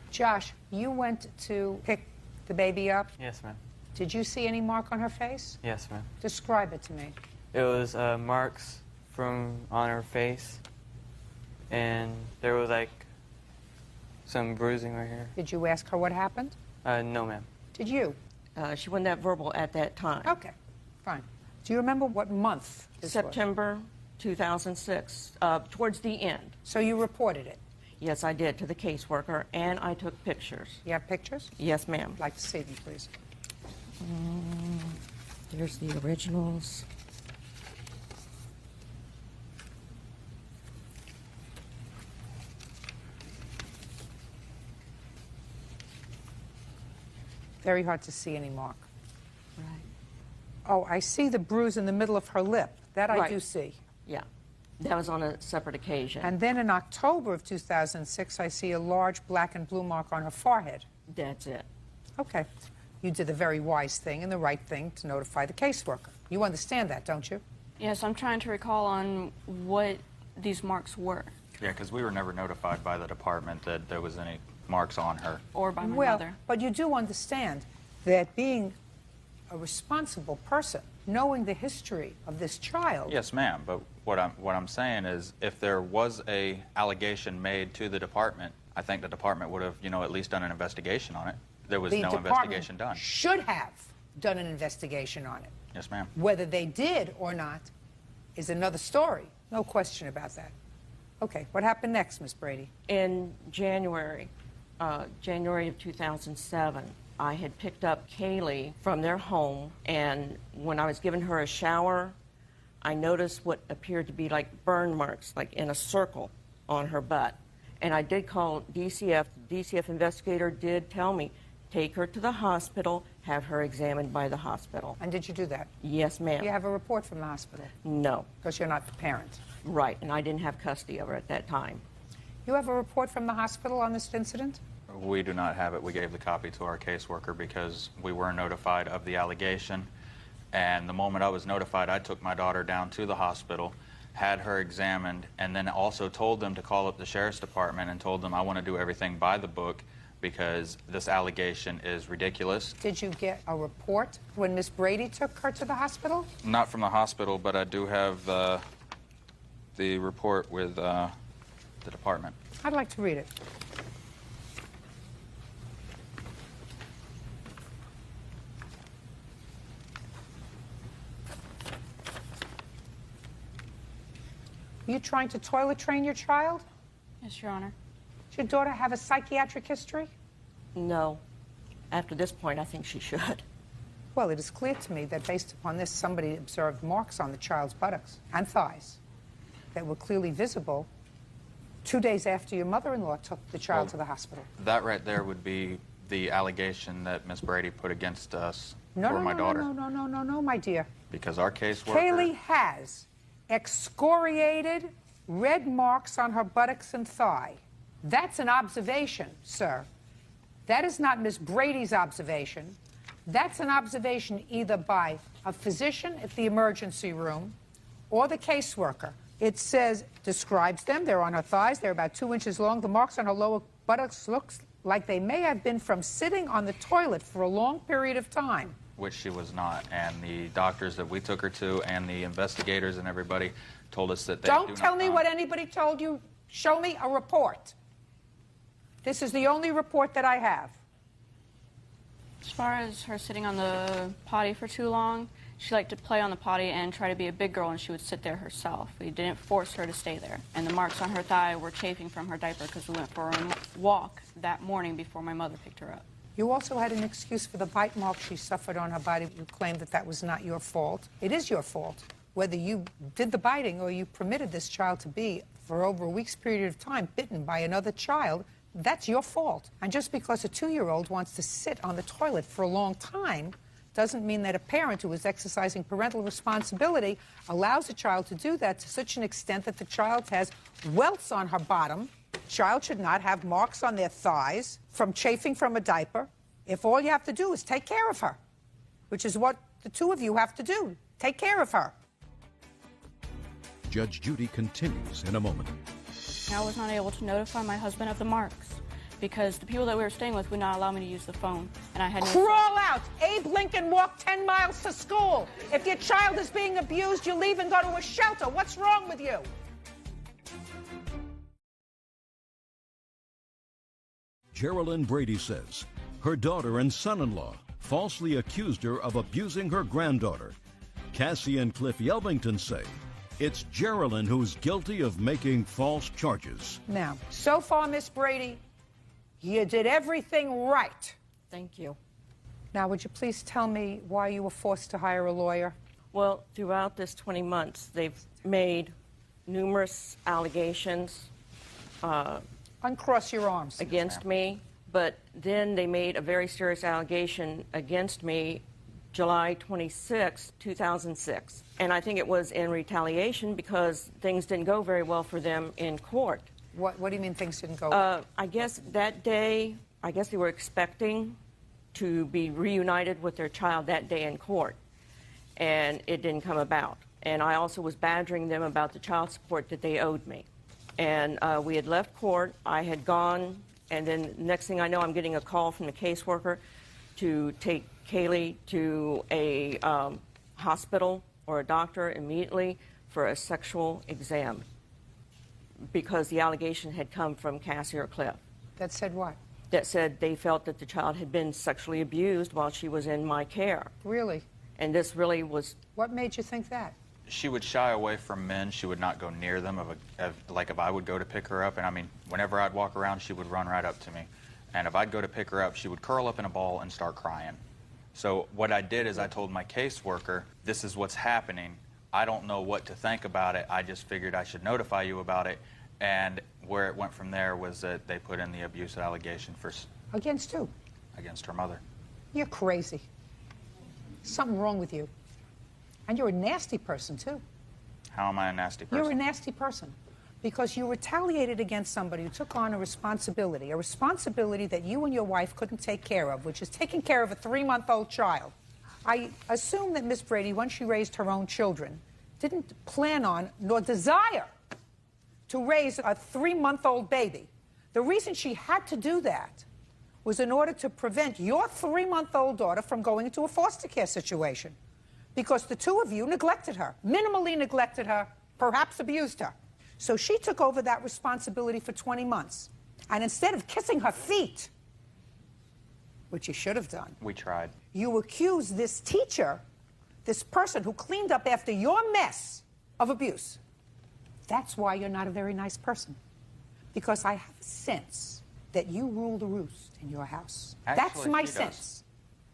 Josh, you went to pick the baby up. Yes, ma'am. Did you see any mark on her face? Yes, ma'am. Describe it to me. It was marks on her face, and there was like some bruising right here. Did you ask her what happened? No, ma'am. Did you? She wasn't that verbal at that time. Okay, fine. Do you remember what month this September 2006, towards the end. So you reported it? Yes, I did, to the caseworker, and I took pictures. You have pictures? Yes, ma'am. I'd like to see them, please. There's the originals. Very hard to see any mark. Right. Oh, I see the bruise in the middle of her lip. That I Right. do see. Yeah. That was on a separate occasion. And then in October of 2006, I see a large black and blue mark on her forehead. That's it. Okay. You did the very wise thing and the right thing to notify the caseworker. You understand that, don't you? Yes, I'm trying to recall on what these marks were. Yeah, because we were never notified by the department that there was any marks on her. Or by my well, mother. But you do understand that being a responsible person, knowing the history of this child. Yes, ma'am. But what I'm saying is, if there was a allegation made to the department, I think the department would have, at least done an investigation on it. There was no investigation done. Should have done an investigation on it. Yes, ma'am. Whether they did or not is another story. No question about that. Okay, what happened next, Miss Brady? In January of 2007, I had picked up Kaylee from their home, and when I was giving her a shower, I noticed what appeared to be like burn marks, like in a circle on her butt. And I did call DCF. The DCF investigator did tell me, take her to the hospital, have her examined by the hospital. And did you do that? Yes, ma'am. Do you have a report from the hospital? No. Because you're not the parent. Right, and I didn't have custody of her at that time. You have a report from the hospital on this incident? We do not have it. We gave the copy to our caseworker because we were notified of the allegation. And the moment I was notified, I took my daughter down to the hospital, had her examined, and then also told them to call up the sheriff's department and told them I want to do everything by the book because this allegation is ridiculous. Did you get a report when Miss Brady took her to the hospital? Not from the hospital, but I do have the report with the department. I'd like to read it. Are you trying to toilet train your child? Yes, Your Honor. Does your daughter have a psychiatric history? No. After this point, I think she should. Well, it is clear to me that based upon this, somebody observed marks on the child's buttocks and thighs that were clearly visible 2 days after your mother-in-law took the child to the hospital. That right there would be the allegation that Miss Brady put against us for my No, daughter. no, my dear. Because our caseworker... Kaylee has excoriated red marks on her buttocks and thigh. That's an observation, sir. That is not Miss Brady's observation. That's an observation either by a physician at the emergency room or the caseworker. It says, describes them. They're on her thighs. They're about 2 inches long. The marks on her lower buttocks looks like they may have been from sitting on the toilet for a long period of time. Which she was not. And the doctors that we took her to and the investigators and everybody told us that they Don't tell me what anybody told you. Show me a report. This is the only report that I have. As far as her sitting on the potty for too long, she liked to play on the potty and try to be a big girl, and she would sit there herself. We didn't force her to stay there. And the marks on her thigh were chafing from her diaper because we went for a walk that morning before my mother picked her up. You also had an excuse for the bite mark she suffered on her body. You claimed that that was not your fault. It is your fault. Whether you did the biting or you permitted this child to be, for over a week's period of time, bitten by another child, that's your fault. And just because a 2-year-old wants to sit on the toilet for a long time doesn't mean that a parent who is exercising parental responsibility allows a child to do that to such an extent that the child has welts on her bottom. Child should not have marks on their thighs from chafing from a diaper if all you have to do is take care of her, which is what the two of you have to do. Take care of her. Judge Judy continues in a moment. I was not able to notify my husband of the marks because the people that we were staying with would not allow me to use the phone, and I had no... Crawl out! Abe Lincoln walked 10 miles to school. If your child is being abused, you leave and go to a shelter. What's wrong with you? Geraldine Brady says her daughter and son-in-law falsely accused her of abusing her granddaughter. Cassie and Cliff Yelvington say it's Geraldine who's guilty of making false charges. Now, so far, Miss Brady, you did everything right. Thank you. Now, would you please tell me why you were forced to hire a lawyer? Well, throughout this 20 months, they've made numerous allegations. Uncross your arms. Against me, but then they made a very serious allegation against me July 26, 2006. And I think it was in retaliation because things didn't go very well for them in court. What do you mean things didn't go well? I guess that day, they were expecting to be reunited with their child that day in court, and it didn't come about. And I also was badgering them about the child support that they owed me. And we had left court, I had gone, and then next thing I know, I'm getting a call from the caseworker to take Kaylee to a hospital or a doctor immediately for a sexual exam because the allegation had come from Cassie or Cliff. That said what? That said they felt that the child had been sexually abused while she was in my care. Really? And this really was... What made you think that? She would shy away from men. She would not go near them. Like if I would go to pick her up, and I mean, whenever I'd walk around, she would run right up to me. And if I'd go to pick her up, she would curl up in a ball and start crying. So what I did is I told my caseworker, this is what's happening. I don't know what to think about it. I just figured I should notify you about it. And where it went from there was that they put in the abuse allegation for... Against who? Against her mother. You're crazy. Something wrong with you. And you're a nasty person, too. How am I a nasty person? You're a nasty person because you retaliated against somebody who took on a responsibility that you and your wife couldn't take care of, which is taking care of a 3-month-old child. I assume that Miss Brady, once she raised her own children, didn't plan on nor desire to raise a 3-month-old baby. The reason she had to do that was in order to prevent your 3-month-old daughter from going into a foster care situation. Because the two of you neglected her, minimally neglected her, perhaps abused her. So she took over that responsibility for 20 months. And instead of kissing her feet, which you should have done, we tried. You accused this teacher, this person who cleaned up after your mess, of abuse. That's why you're not a very nice person. Because I have a sense that you rule the roost in your house. That's my sense.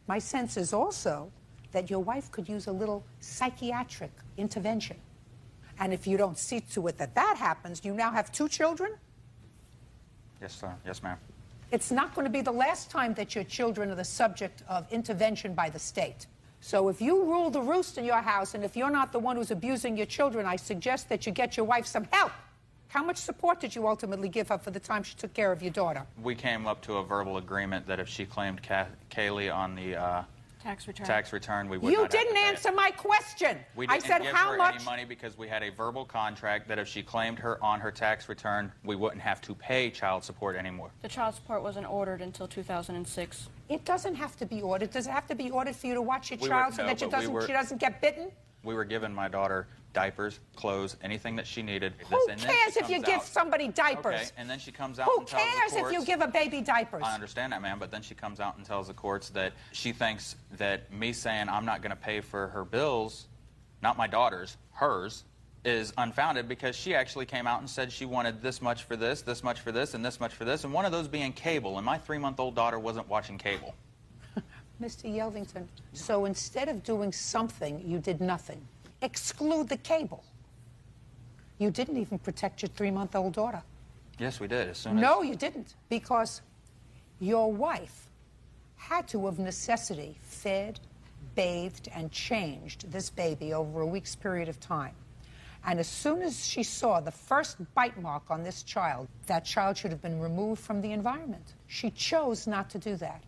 My sense is also that your wife could use a little psychiatric intervention. And if you don't see to it that that happens, you now have 2 children? Yes, sir. Yes, ma'am. It's not going to be the last time that your children are the subject of intervention by the state. So if you rule the roost in your house, and if you're not the one who's abusing your children, I suggest that you get your wife some help. How much support did you ultimately give her for the time she took care of your daughter? We came up to a verbal agreement that if she claimed Kaylee on the tax return, we would You not have to didn't pay answer it. my question. We I didn't said give how her much any money because we had a verbal contract that if she claimed her on her tax return, we wouldn't have to pay child support anymore. The child support wasn't ordered until 2006. It doesn't have to be ordered. Does it have to be ordered for you to watch your child so that she doesn't get bitten? We were giving my daughter diapers, clothes, anything that she needed. Who cares if you give somebody diapers? Okay, and then she comes out Who and tells the cares courts, if you give a baby diapers? I understand that, ma'am, but then she comes out and tells the courts that she thinks that me saying I'm not going to pay for her bills, not my daughter's, hers, is unfounded because she actually came out and said she wanted this much for this much for this, and this much for this, and one of those being cable, and my 3-month-old daughter wasn't watching cable. Mr. Yelvington, so instead of doing something, you did nothing. Exclude the cable. You didn't even protect your 3-month-old daughter. Yes, we did. As soon as... No, you didn't, because your wife had to, of necessity, fed, bathed, and changed this baby over a week's period of time. And as soon as she saw the first bite mark on this child, that child should have been removed from the environment. She chose not to do that.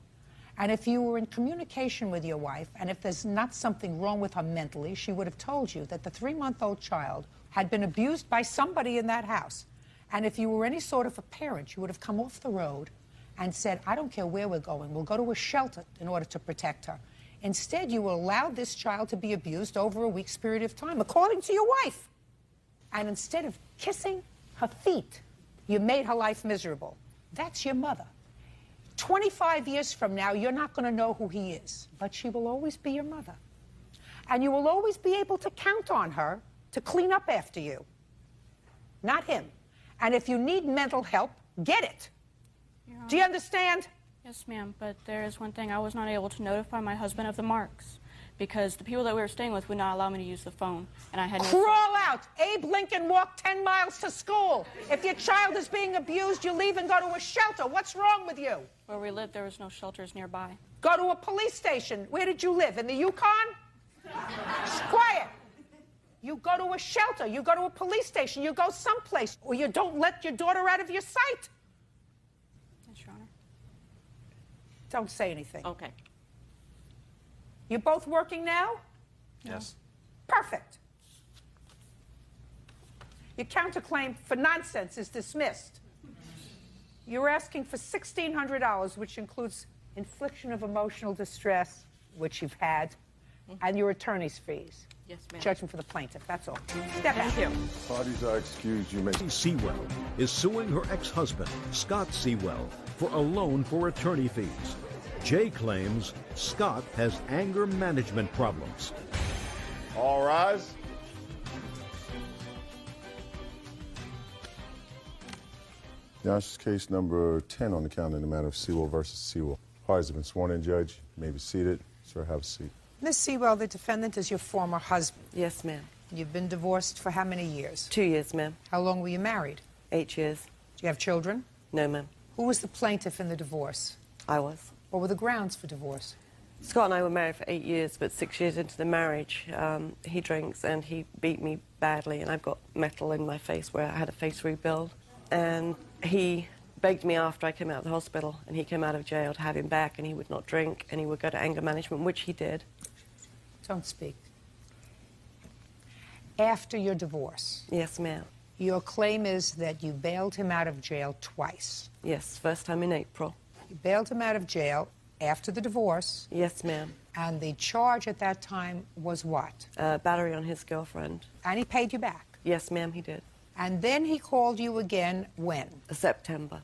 And if you were in communication with your wife, and if there's not something wrong with her mentally, she would have told you that the 3-month-old child had been abused by somebody in that house. And if you were any sort of a parent, you would have come off the road and said, I don't care where we're going, we'll go to a shelter in order to protect her. Instead, you allowed this child to be abused over a week's period of time, according to your wife. And instead of kissing her feet, you made her life miserable. That's your mother. 25 years from now, you're not going to know who he is, but she will always be your mother. And you will always be able to count on her to clean up after you, not him. And if you need mental help, get it. Do you understand? Yes, ma'am, but there is one thing. I was not able to notify my husband of the marks because the people that we were staying with would not allow me to use the phone, and I had no Crawl out. Abe Lincoln walked 10 miles to school. If your child is being abused, you leave and go to a shelter. What's wrong with you? Where we lived, there was no shelters nearby. Go to a police station. Where did you live? In the Yukon? Quiet. You go to a shelter. You go to a police station. You go someplace. Or you don't let your daughter out of your sight. Yes, Your Honor. Don't say anything. Okay. You both working now? Yes. Perfect. Your counterclaim for nonsense is dismissed. You're asking for $1,600, which includes infliction of emotional distress, which you've had, and your attorney's fees. Yes, ma'am. Judgment for the plaintiff, that's all. Step out. Thank you. Parties are excused. You may... Sewell is suing her ex-husband, Scott Sewell, for a loan for attorney fees. Jay claims Scott has anger management problems. All rise. Now, this is case number 10 on the calendar in the matter of Sewell versus Sewell. Parties have been sworn in, Judge. You may be seated. Sir, have a seat. Ms. Sewell, the defendant is your former husband. Yes, ma'am. You've been divorced for how many years? 2 years, ma'am. How long were you married? 8 years. Do you have children? No, ma'am. Who was the plaintiff in the divorce? I was. What were the grounds for divorce? Scott and I were married for 8 years, but 6 years into the marriage, he drinks and he beat me badly, and I've got metal in my face where I had a face rebuild. And he begged me after I came out of the hospital and he came out of jail to have him back, and he would not drink and he would go to anger management, which he did. Don't speak. After your divorce? Yes, ma'am. Your claim is that you bailed him out of jail twice. Yes, first time in April. You bailed him out of jail after the divorce. Yes, ma'am. And the charge at that time was what? Battery on his girlfriend. And he paid you back? Yes, ma'am, he did. And then he called you again when? September.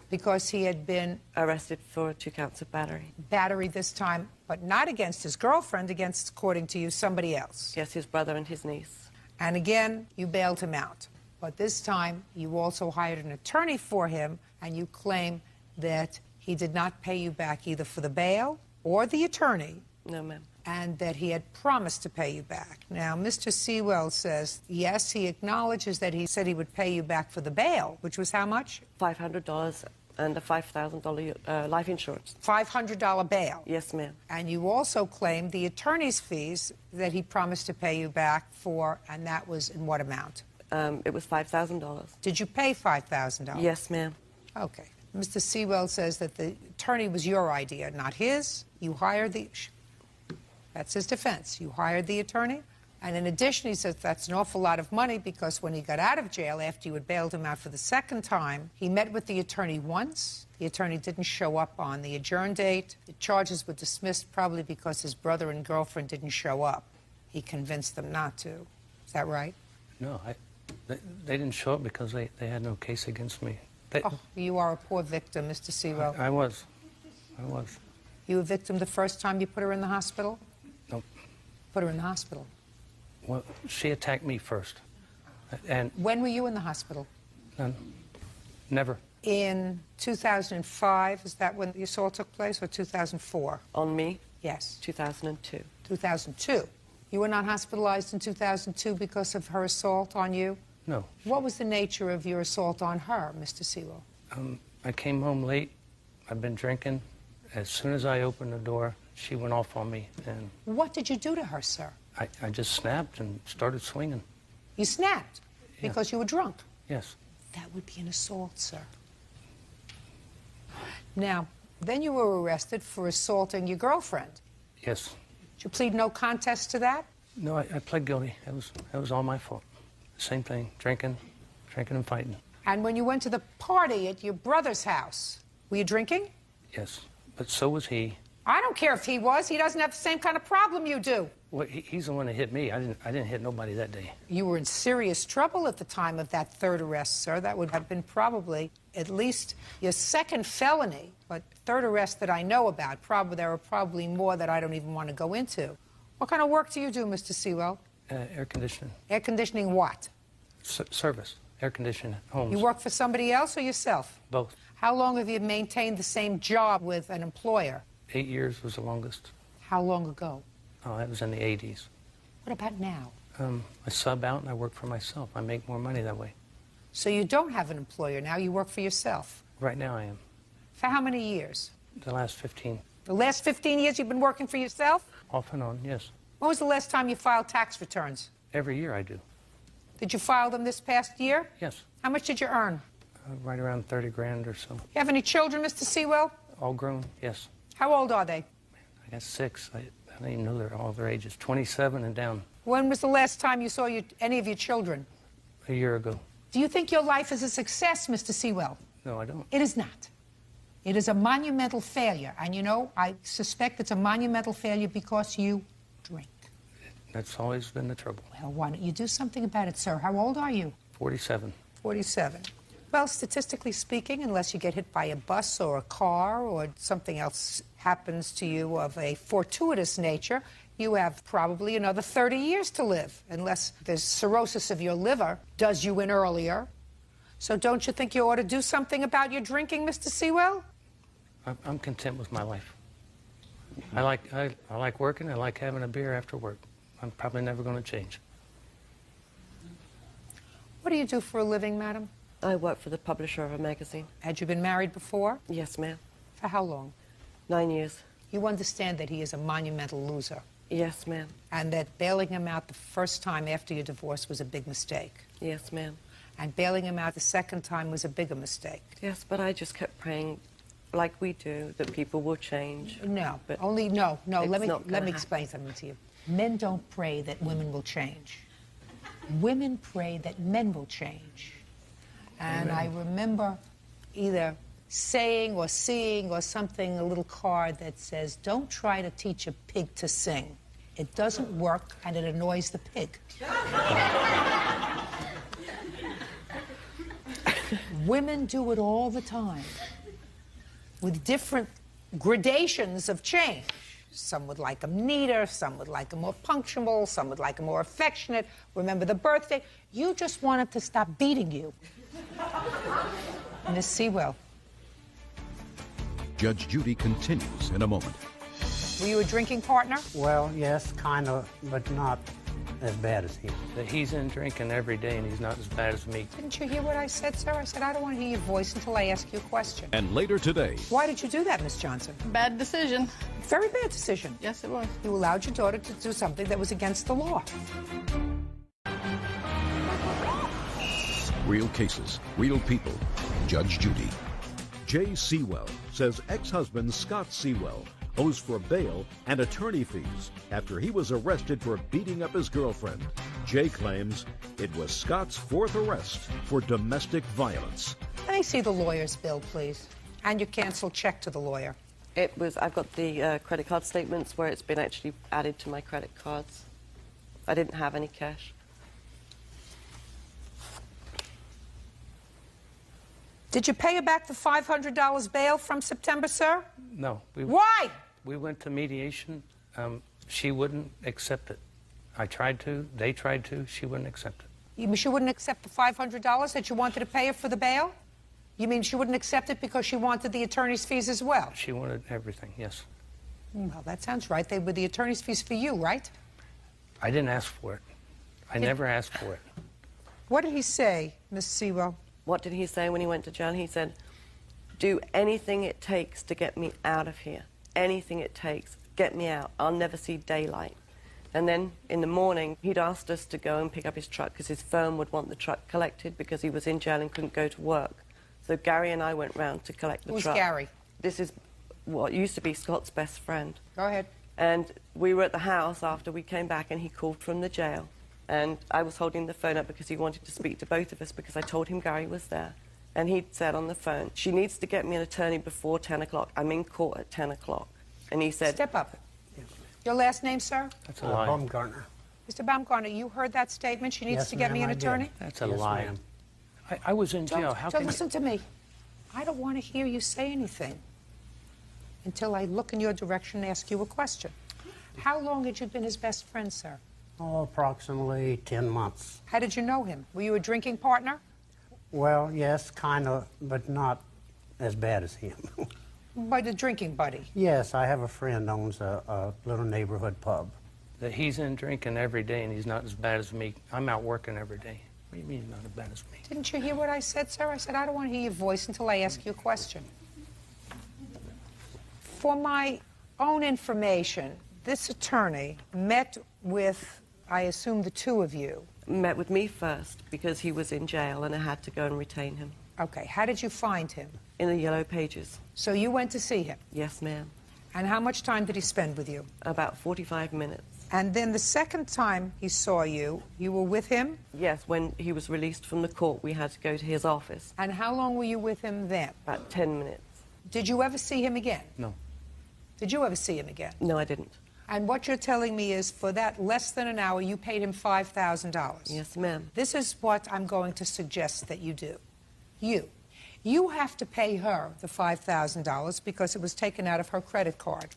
Because he had been arrested for 2 counts of battery. Battery this time, but not against his girlfriend, against, according to you, somebody else. Yes, his brother and his niece. And again, you bailed him out. But this time, you also hired an attorney for him, and you claim that he did not pay you back either for the bail or the attorney. No, ma'am. And that he had promised to pay you back. Now, Mr. Sewell says, yes, he acknowledges that he said he would pay you back for the bail, which was how much? $500 and a $5,000 life insurance. $500 bail? Yes, ma'am. And you also claim the attorney's fees that he promised to pay you back for, and that was in what amount? It was $5,000. Did you pay $5,000? Yes, ma'am. Okay. Mr. Sewell says that the attorney was your idea, not his. You hired the... That's his defense. You hired the attorney. And in addition, he says that's an awful lot of money because when he got out of jail, after you had bailed him out for the second time, he met with the attorney once. The attorney didn't show up on the adjourn date. The charges were dismissed probably because his brother and girlfriend didn't show up. He convinced them not to. Is that right? No, they didn't show up because they had no case against me. You are a poor victim, Mr. Sewell. I was. You were a victim the first time you put her in the hospital? Nope. Put her in the hospital. Well, she attacked me first. And when were you in the hospital? Never. In 2005, is that when the assault took place, or 2004? On me? Yes. 2002. 2002. You were not hospitalized in 2002 because of her assault on you? No. What was the nature of your assault on her, Mr. Sewell? I came home late. I'd been drinking. As soon as I opened the door, she went off on me. And what did you do to her, sir? I just snapped and started swinging. You snapped because you were drunk? Yes. That would be an assault, sir. Now, then you were arrested for assaulting your girlfriend. Yes. Did you plead no contest to that? No, I pled guilty. That was all my fault. Same thing, drinking and fighting. And when you went to the party at your brother's house, were you drinking? Yes, but so was he. I don't care if he was. He doesn't have the same kind of problem you do. Well, he's the one that hit me. I didn't hit nobody that day. You were in serious trouble at the time of that third arrest, sir. That would have been probably at least your second felony, but third arrest that I know about. There are probably more that I don't even want to go into. What kind of work do you do, Mr. Sewell? Air conditioning. Air conditioning what? Service. Air conditioning homes. You work for somebody else or yourself? Both. How long have you maintained the same job with an employer? 8 years was the longest. How long ago? Oh, that was in the 80s. What about now? I sub out and I work for myself. I make more money that way. So you don't have an employer now, you work for yourself? Right now I am. For how many years? The last 15. The last 15 years you've been working for yourself? Off and on, yes. When was the last time you filed tax returns? Every year I do. Did you file them this past year? Yes. How much did you earn? Right around 30 grand or so. You have any children, Mr. Sewell? All grown, yes. How old are they? I got 6. I don't even know all their ages. 27 and down. When was the last time you saw any of your children? A year ago. Do you think your life is a success, Mr. Sewell? No, I don't. It is not. It is a monumental failure. And you know, I suspect it's a monumental failure because you drink. That's always been the trouble. Well, why don't you do something about it, sir? How old are you? 47. 47. Well, statistically speaking, unless you get hit by a bus or a car or something else happens to you of a fortuitous nature, you have probably another 30 years to live, unless the cirrhosis of your liver does you in earlier. So don't you think you ought to do something about your drinking, Mr. Sewell? I'm content with my life. I like working. I like having a beer after work. I'm probably never going to change. What do you do for a living, madam? I work for the publisher of a magazine. Had you been married before? Yes, ma'am. For how long? 9 years. You understand that he is a monumental loser. Yes, ma'am. And that bailing him out the first time after your divorce was a big mistake. Yes, ma'am. And bailing him out the second time was a bigger mistake. Yes, but I just kept praying, like we do, that people will change. No, but let me happen. explain something to you. Men don't pray that women will change. Women pray that men will change. And I remember either saying or seeing or something, a little card that says, don't try to teach a pig to sing. It doesn't work and it annoys the pig. Women do it all the time with different gradations of change. Some would like them neater, some would like them more punctual, some would like them more affectionate, remember the birthday. You just want him to stop beating you. Miss Sewell. Judge Judy continues in a moment. Were you a drinking partner? Well, yes, kind of, but not as bad as him. That he's in drinking every day and he's not as bad as me. Didn't you hear what I said, sir? I said, I don't want to hear your voice until I ask you a question. And later today. Why did you do that, Miss Johnson? Bad decision. Very bad decision. Yes, it was. You allowed your daughter to do something that was against the law. Real cases, real people. Judge Judy. Jay Sewell says ex-husband Scott Sewell owes for bail and attorney fees after he was arrested for beating up his girlfriend. Jay claims it was Scott's fourth arrest for domestic violence. Let me see the lawyer's bill, please. And your canceled check to the lawyer. I've got the credit card statements where it's been actually added to my credit cards. I didn't have any cash. Did you pay her back the $500 bail from September, sir? No. Why? We went to mediation. She wouldn't accept it. I tried to. They tried to. She wouldn't accept it. She wouldn't accept the $500 that you wanted to pay her for the bail? You mean she wouldn't accept it because she wanted the attorney's fees as well? She wanted everything, yes. Well, that sounds right. They were the attorney's fees for you, right? I didn't ask for it. I never asked for it. What did he say, Miss Sewell? What did he say when he went to jail? He said, do anything it takes to get me out of here. Anything it takes. Get me out. I'll never see daylight. And then in the morning, he'd asked us to go and pick up his truck because his firm would want the truck collected because he was in jail and couldn't go to work. So Gary and I went round to collect the truck. Who's Gary? This is what used to be Scott's best friend. Go ahead. And we were at the house after we came back and he called from the jail. And I was holding the phone up because he wanted to speak to both of us because I told him Gary was there. And he said on the phone, she needs to get me an attorney before 10 o'clock. I'm in court at 10 o'clock. And he said... Step up. Your last name, sir? That's a lie. Baumgartner. Mr. Baumgartner, you heard that statement? She needs Yes, to get me an ma'am, I attorney? did. That's a Yes, lie. ma'am. I was in jail. How Don't can listen to me. I don't want to hear you say anything until I look in your direction and ask you a question. How long had you been his best friend, sir? Oh, approximately 10 months. How did you know him? Were you a drinking partner? Well, yes, kind of, but not as bad as him. But a drinking buddy? Yes, I have a friend who owns a little neighborhood pub. That he's in drinking every day and he's not as bad as me. I'm out working every day. What do you mean he's not as bad as me? Didn't you hear what I said, sir? I said, I don't want to hear your voice until I ask you a question. For my own information, this attorney met with, I assume, the two of you. Met with me first because he was in jail and I had to go and retain him. Okay, how did you find him? In the Yellow Pages. So you went to see him? Yes, ma'am. And how much time did he spend with you? About 45 minutes. And then the second time he saw you, you were with him? Yes, when he was released from the court, we had to go to his office. And how long were you with him then? About 10 minutes. Did you ever see him again? No. Did you ever see him again? No, I didn't. And what you're telling me is for that less than an hour, you paid him $5,000. Yes, ma'am. This is what I'm going to suggest that you do. You have to pay her the $5,000 because it was taken out of her credit card.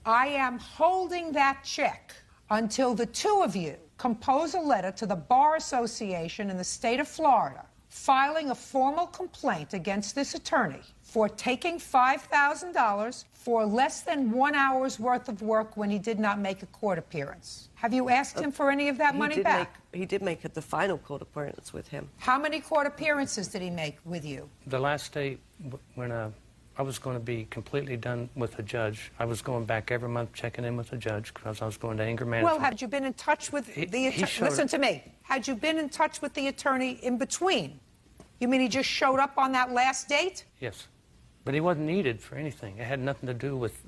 I am holding that check until the two of you compose a letter to the Bar Association in the state of Florida filing a formal complaint against this attorney for taking $5,000 for less than 1 hour's worth of work when he did not make a court appearance. Have you asked him for any of that money back? He did make the final court appearance with him. How many court appearances did he make with you? The last day when I was going to be completely done with the judge. I was going back every month, checking in with the judge, because I was going to anger management. Well, had you been in touch with the attorney? Listen to me. Had you been in touch with the attorney in between? You mean he just showed up on that last date? Yes. But he wasn't needed for anything. It had nothing to do with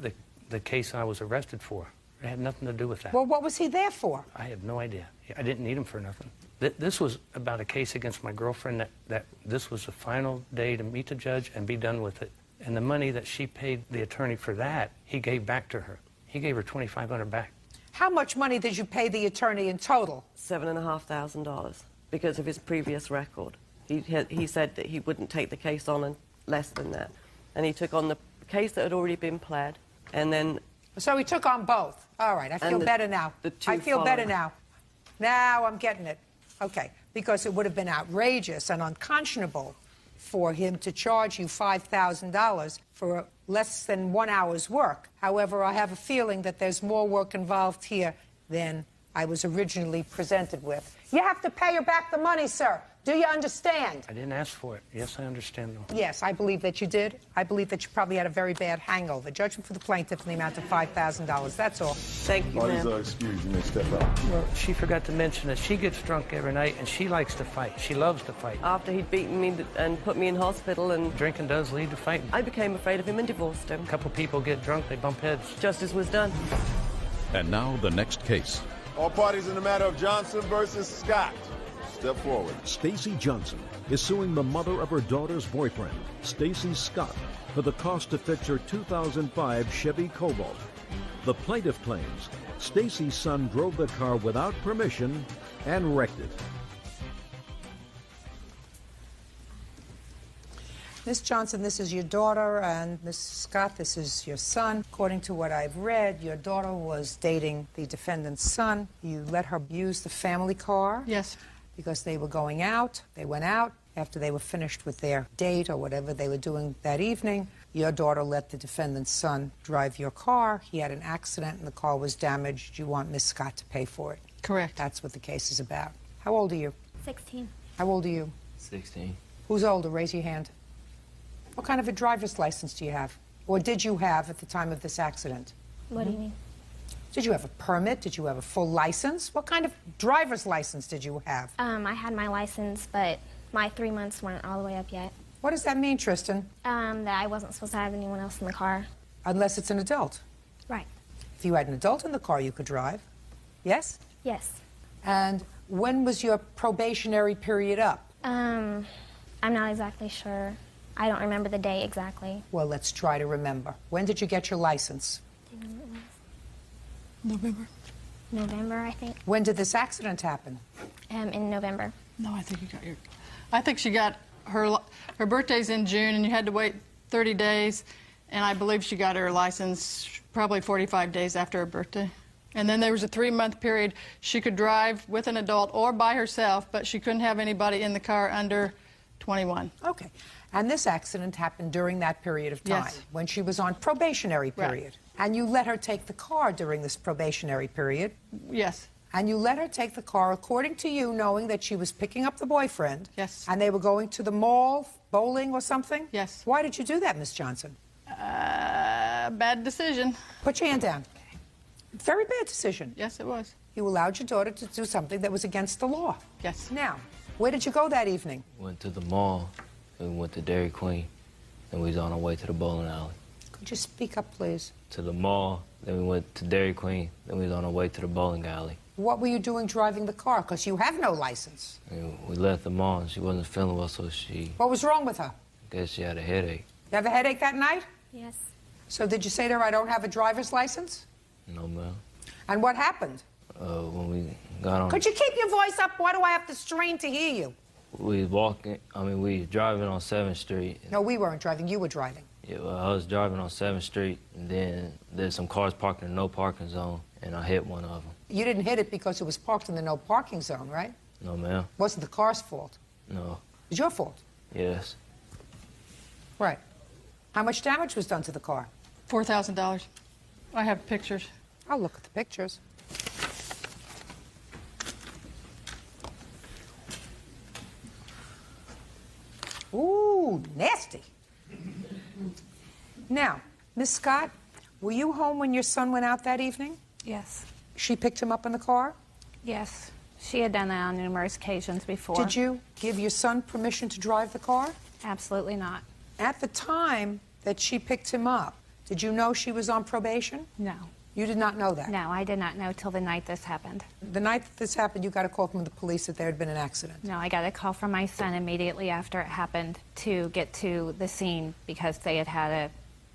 the case I was arrested for. It had nothing to do with that. Well, what was he there for? I have no idea. I didn't need him for nothing. This was about a case against my girlfriend that this was the final day to meet the judge and be done with it. And the money that she paid the attorney for that, he gave back to her. He gave her $2,500 back. How much money did you pay the attorney in total? $7,500 because of his previous record. He said that he wouldn't take the case on less than that. And he took on the case that had already been pled, and then... So he took on both. All right, I feel better now. I feel better now. Now I'm getting it. Okay, because it would have been outrageous and unconscionable for him to charge you $5,000 for less than 1 hour's work. However, I have a feeling that there's more work involved here than I was originally presented with. You have to pay her back the money, sir. Do you understand? I didn't ask for it. Yes, I understand, though. Yes, I believe that you did. I believe that you probably had a very bad hangover. Judgment for the plaintiff in the amount of $5,000. That's all. Thank you, Parties are excused. You may step out. Well, she forgot to mention that she gets drunk every night, and she likes to fight. She loves to fight. After he'd beaten me and put me in hospital and... Drinking does lead to fighting. I became afraid of him and divorced him. A couple people get drunk, they bump heads. Justice was done. And now the next case. All parties in the matter of Johnson versus Scott. Step forward. Stacy Johnson is suing the mother of her daughter's boyfriend, Stacy Scott, for the cost to fix her 2005 Chevy Cobalt. The plaintiff claims Stacy's son drove the car without permission and wrecked it. Miss Johnson, this is your daughter, and Miss Scott, this is your son. According to what I've read, your daughter was dating the defendant's son. You let her use the family car? Yes. Because they were going out. They went out after they were finished with their date or whatever they were doing that evening. Your daughter let the defendant's son drive your car. He had an accident and the car was damaged. You want Miss Scott to pay for it. Correct. That's what the case is about. How old are you? 16. How old are you? 16. Who's older? Raise your hand. What kind of a driver's license do you have? Or did you have at the time of this accident? What do you mean? Did you have a permit? Did you have a full license? What kind of driver's license did you have? I had my license, but my 3 months weren't all the way up yet. What does that mean, Tristan? That I wasn't supposed to have anyone else in the car. Unless it's an adult. Right. If you had an adult in the car, you could drive. Yes? Yes. And when was your probationary period up? I'm not exactly sure. I don't remember the day exactly. Well, let's try to remember. When did you get your license? Do you know what it was? November. November, I think. When did this accident happen? In November. No, I think you got your... I think she got her birthday's in June, and you had to wait 30 days, and I believe she got her license probably 45 days after her birthday. And then there was a 3-month period she could drive with an adult or by herself, but she couldn't have anybody in the car under 21. Okay. And this accident happened during that period of time, yes, when she was on probationary period. Right. And you let her take the car during this probationary period. Yes. And you let her take the car, according to you, knowing that she was picking up the boyfriend. Yes. And they were going to the mall, bowling or something? Yes. Why did you do that, Miss Johnson? Bad decision. Put your hand down. Very bad decision. Yes, it was. You allowed your daughter to do something that was against the law. Yes. Now, where did you go that evening? Went to the mall, and we went to Dairy Queen, and we was on our way to the bowling alley. Could you speak up, please? To the mall, then we went to Dairy Queen, then we was on our way to the bowling alley. What were you doing driving the car? Because you have no license. And we left the mall, and she wasn't feeling well, so she... What was wrong with her? I guess she had a headache. You have a headache that night? Yes. So did you say to her, I don't have a driver's license? No, ma'am. And what happened? When we got on... Could you keep your voice up? Why do I have to strain to hear you? We was walking, we was driving on 7th Street. No, we weren't driving. You were driving. Yeah, well, I was driving on 7th Street, and then there's some cars parked in the no parking zone, and I hit one of them. You didn't hit it because it was parked in the no parking zone, right? No, ma'am. Wasn't the car's fault? No. It was your fault? Yes. Right. How much damage was done to the car? $4,000. I have pictures. I'll look at the pictures. Ooh, nasty. Now, Miss Scott, were you home when your son went out that evening? Yes. She picked him up in the car? Yes. She had done that on numerous occasions before. Did you give your son permission to drive the car? Absolutely not. At the time that she picked him up, did you know she was on probation? No. You did not know that? No, I did not know till the night this happened. The night that this happened, you got a call from the police that there had been an accident? No, I got a call from my son immediately after it happened to get to the scene because they had had a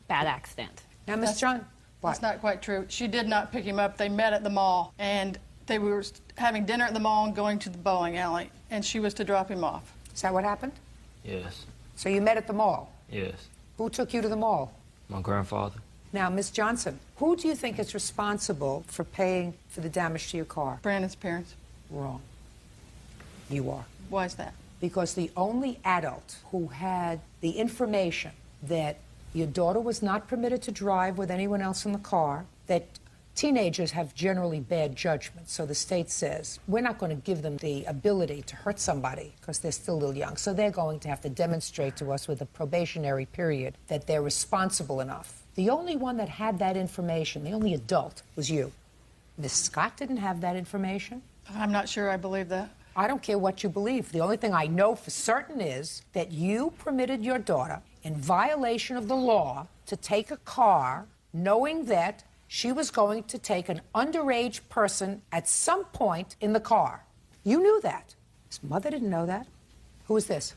bad accident. Now, Miss John, that's not quite true. She did not pick him up. They met at the mall, and they were having dinner at the mall and going to the bowling alley, and she was to drop him off. Is that what happened? Yes. So you met at the mall? Yes. Who took you to the mall? My grandfather. Now, Miss Johnson, who do you think is responsible for paying for the damage to your car? Brandon's parents. Wrong. You are. Why is that? Because the only adult who had the information that your daughter was not permitted to drive with anyone else in the car, that teenagers have generally bad judgment, so the state says, we're not going to give them the ability to hurt somebody because they're still a little young, so they're going to have to demonstrate to us with a probationary period that they're responsible enough. The only one that had that information, the only adult, was you. Miss Scott didn't have that information. I'm not sure I believe that. I don't care what you believe. The only thing I know for certain is that you permitted your daughter, in violation of the law, to take a car knowing that she was going to take an underage person at some point in the car. You knew that. His mother didn't know that. Who is this?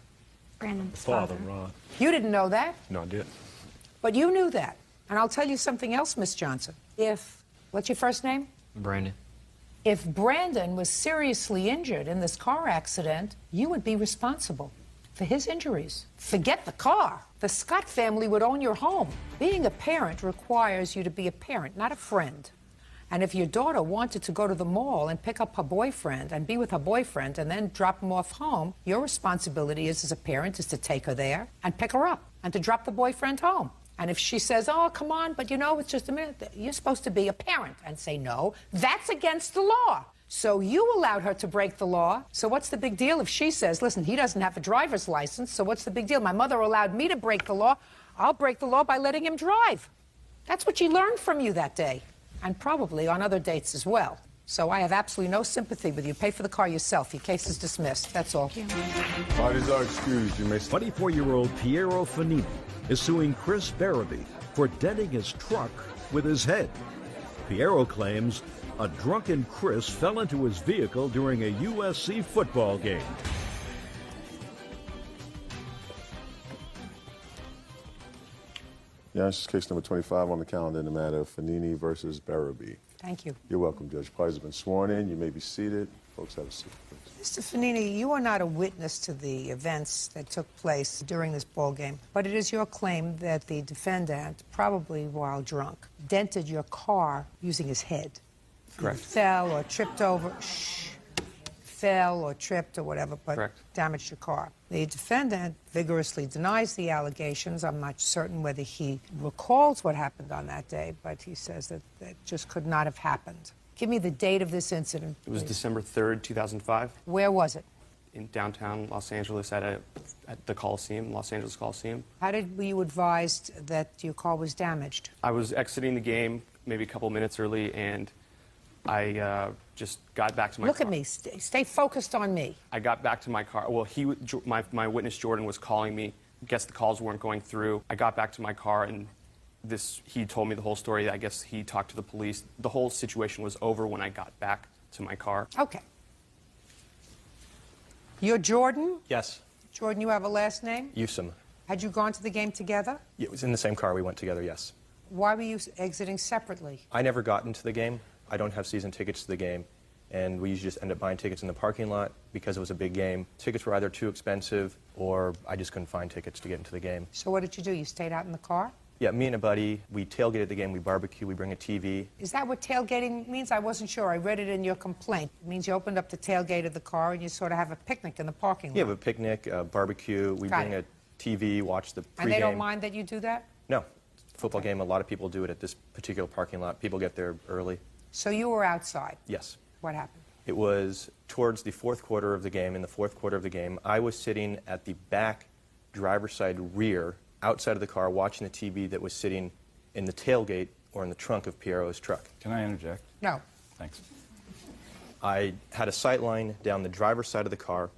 Brandon's father, Ron. You didn't know that? No, I didn't. But you knew that. And I'll tell you something else, Miss Johnson. What's your first name? Brandon. If Brandon was seriously injured in this car accident, you would be responsible for his injuries. Forget the car. The Scott family would own your home. Being a parent requires you to be a parent, not a friend. And if your daughter wanted to go to the mall and pick up her boyfriend and be with her boyfriend and then drop him off home, your responsibility as a parent is to take her there and pick her up and to drop the boyfriend home. And if she says, oh, come on, but you know, it's just a minute, you're supposed to be a parent and say, no, that's against the law. So you allowed her to break the law. So what's the big deal if she says, listen, he doesn't have a driver's license, so what's the big deal? My mother allowed me to break the law. I'll break the law by letting him drive. That's what she learned from you that day, and probably on other dates as well. So I have absolutely no sympathy with you. Pay for the car yourself. Your case is dismissed. That's all. Parties are excused. You may. 24-year-old Piero Fanini is suing Chris Barabee for denting his truck with his head. Piero claims a drunken Chris fell into his vehicle during a USC football game. Yeah, this is case number 25 on the calendar in the matter of Fanini versus Barabee. Thank you. You're welcome, Judge. Parties have been sworn in. You may be seated. Folks, have a seat, please. Mr. Fanini, you are not a witness to the events that took place during this ball game, but it is your claim that the defendant, probably while drunk, dented your car using his head. Correct. He fell or tripped over, fell or tripped or whatever, but Correct. damaged your car. The defendant vigorously denies the allegations. I'm not certain whether he recalls what happened on that day, but he says that that just could not have happened. Give me the date of this incident. It was please. December 3rd, 2005. Where was it? In downtown Los Angeles at the Coliseum, Los Angeles Coliseum. How did you advised that your car was damaged? I was exiting the game maybe a couple minutes early, and I just got back to my Look car. at me. Stay focused on me. I got back to my car. Well, my witness, Jordan, was calling me. Guess the calls weren't going through. I got back to my car, and he told me the whole story. I guess he talked to the police. The whole situation was over when I got back to my car. Okay. You're Jordan? Yes. Jordan, you have a last name? Yusum. Had you gone to the game together? It was in the same car we went together, yes. Why were you exiting separately? I never got into the game. I don't have season tickets to the game. And we usually just end up buying tickets in the parking lot because it was a big game. Tickets were either too expensive or I just couldn't find tickets to get into the game. So what did you do? You stayed out in the car? Yeah, me and a buddy, we tailgated the game, we barbecue, we bring a TV. Is that what tailgating means? I wasn't sure. I read it in your complaint. It means you opened up the tailgate of the car and you sort of have a picnic in the parking lot. Yeah, we have a picnic, a barbecue, we Got bring it. a TV, watch the pregame. And they don't mind that you do that? No. Football game, a lot of people do it at this particular parking lot. People get there early. So you were outside? Yes. What happened? It was towards the fourth quarter of the game. In the fourth quarter of the game, I was sitting at the back driver's side rear outside of the car watching the TV that was sitting in the tailgate or in the trunk of Piero's truck. Can I interject? No. Thanks. I had a sight line down the driver's side of the car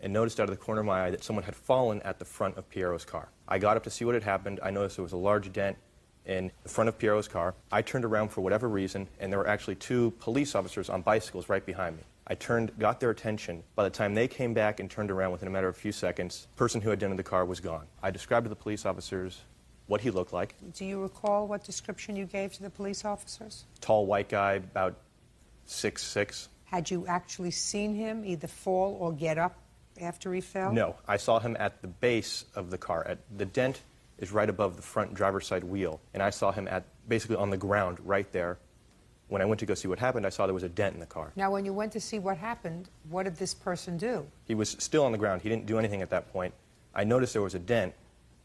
and noticed out of the corner of my eye that someone had fallen at the front of Piero's car. I got up to see what had happened. I noticed there was a large dent in the front of Piero's car. I turned around for whatever reason, and there were actually 2 police officers on bicycles right behind me. I got their attention. By the time they came back and turned around within a matter of a few seconds, the person who had dented the car was gone. I described to the police officers what he looked like. Do you recall what description you gave to the police officers? Tall white guy, about 6'6". Had you actually seen him either fall or get up after he fell? No, I saw him at the base of the car. The dent is right above the front driver's side wheel, and I saw him basically on the ground right there. When I went to go see what happened, I saw there was a dent in the car. Now, when you went to see what happened, what did this person do? He was still on the ground. He didn't do anything at that point. I noticed there was a dent,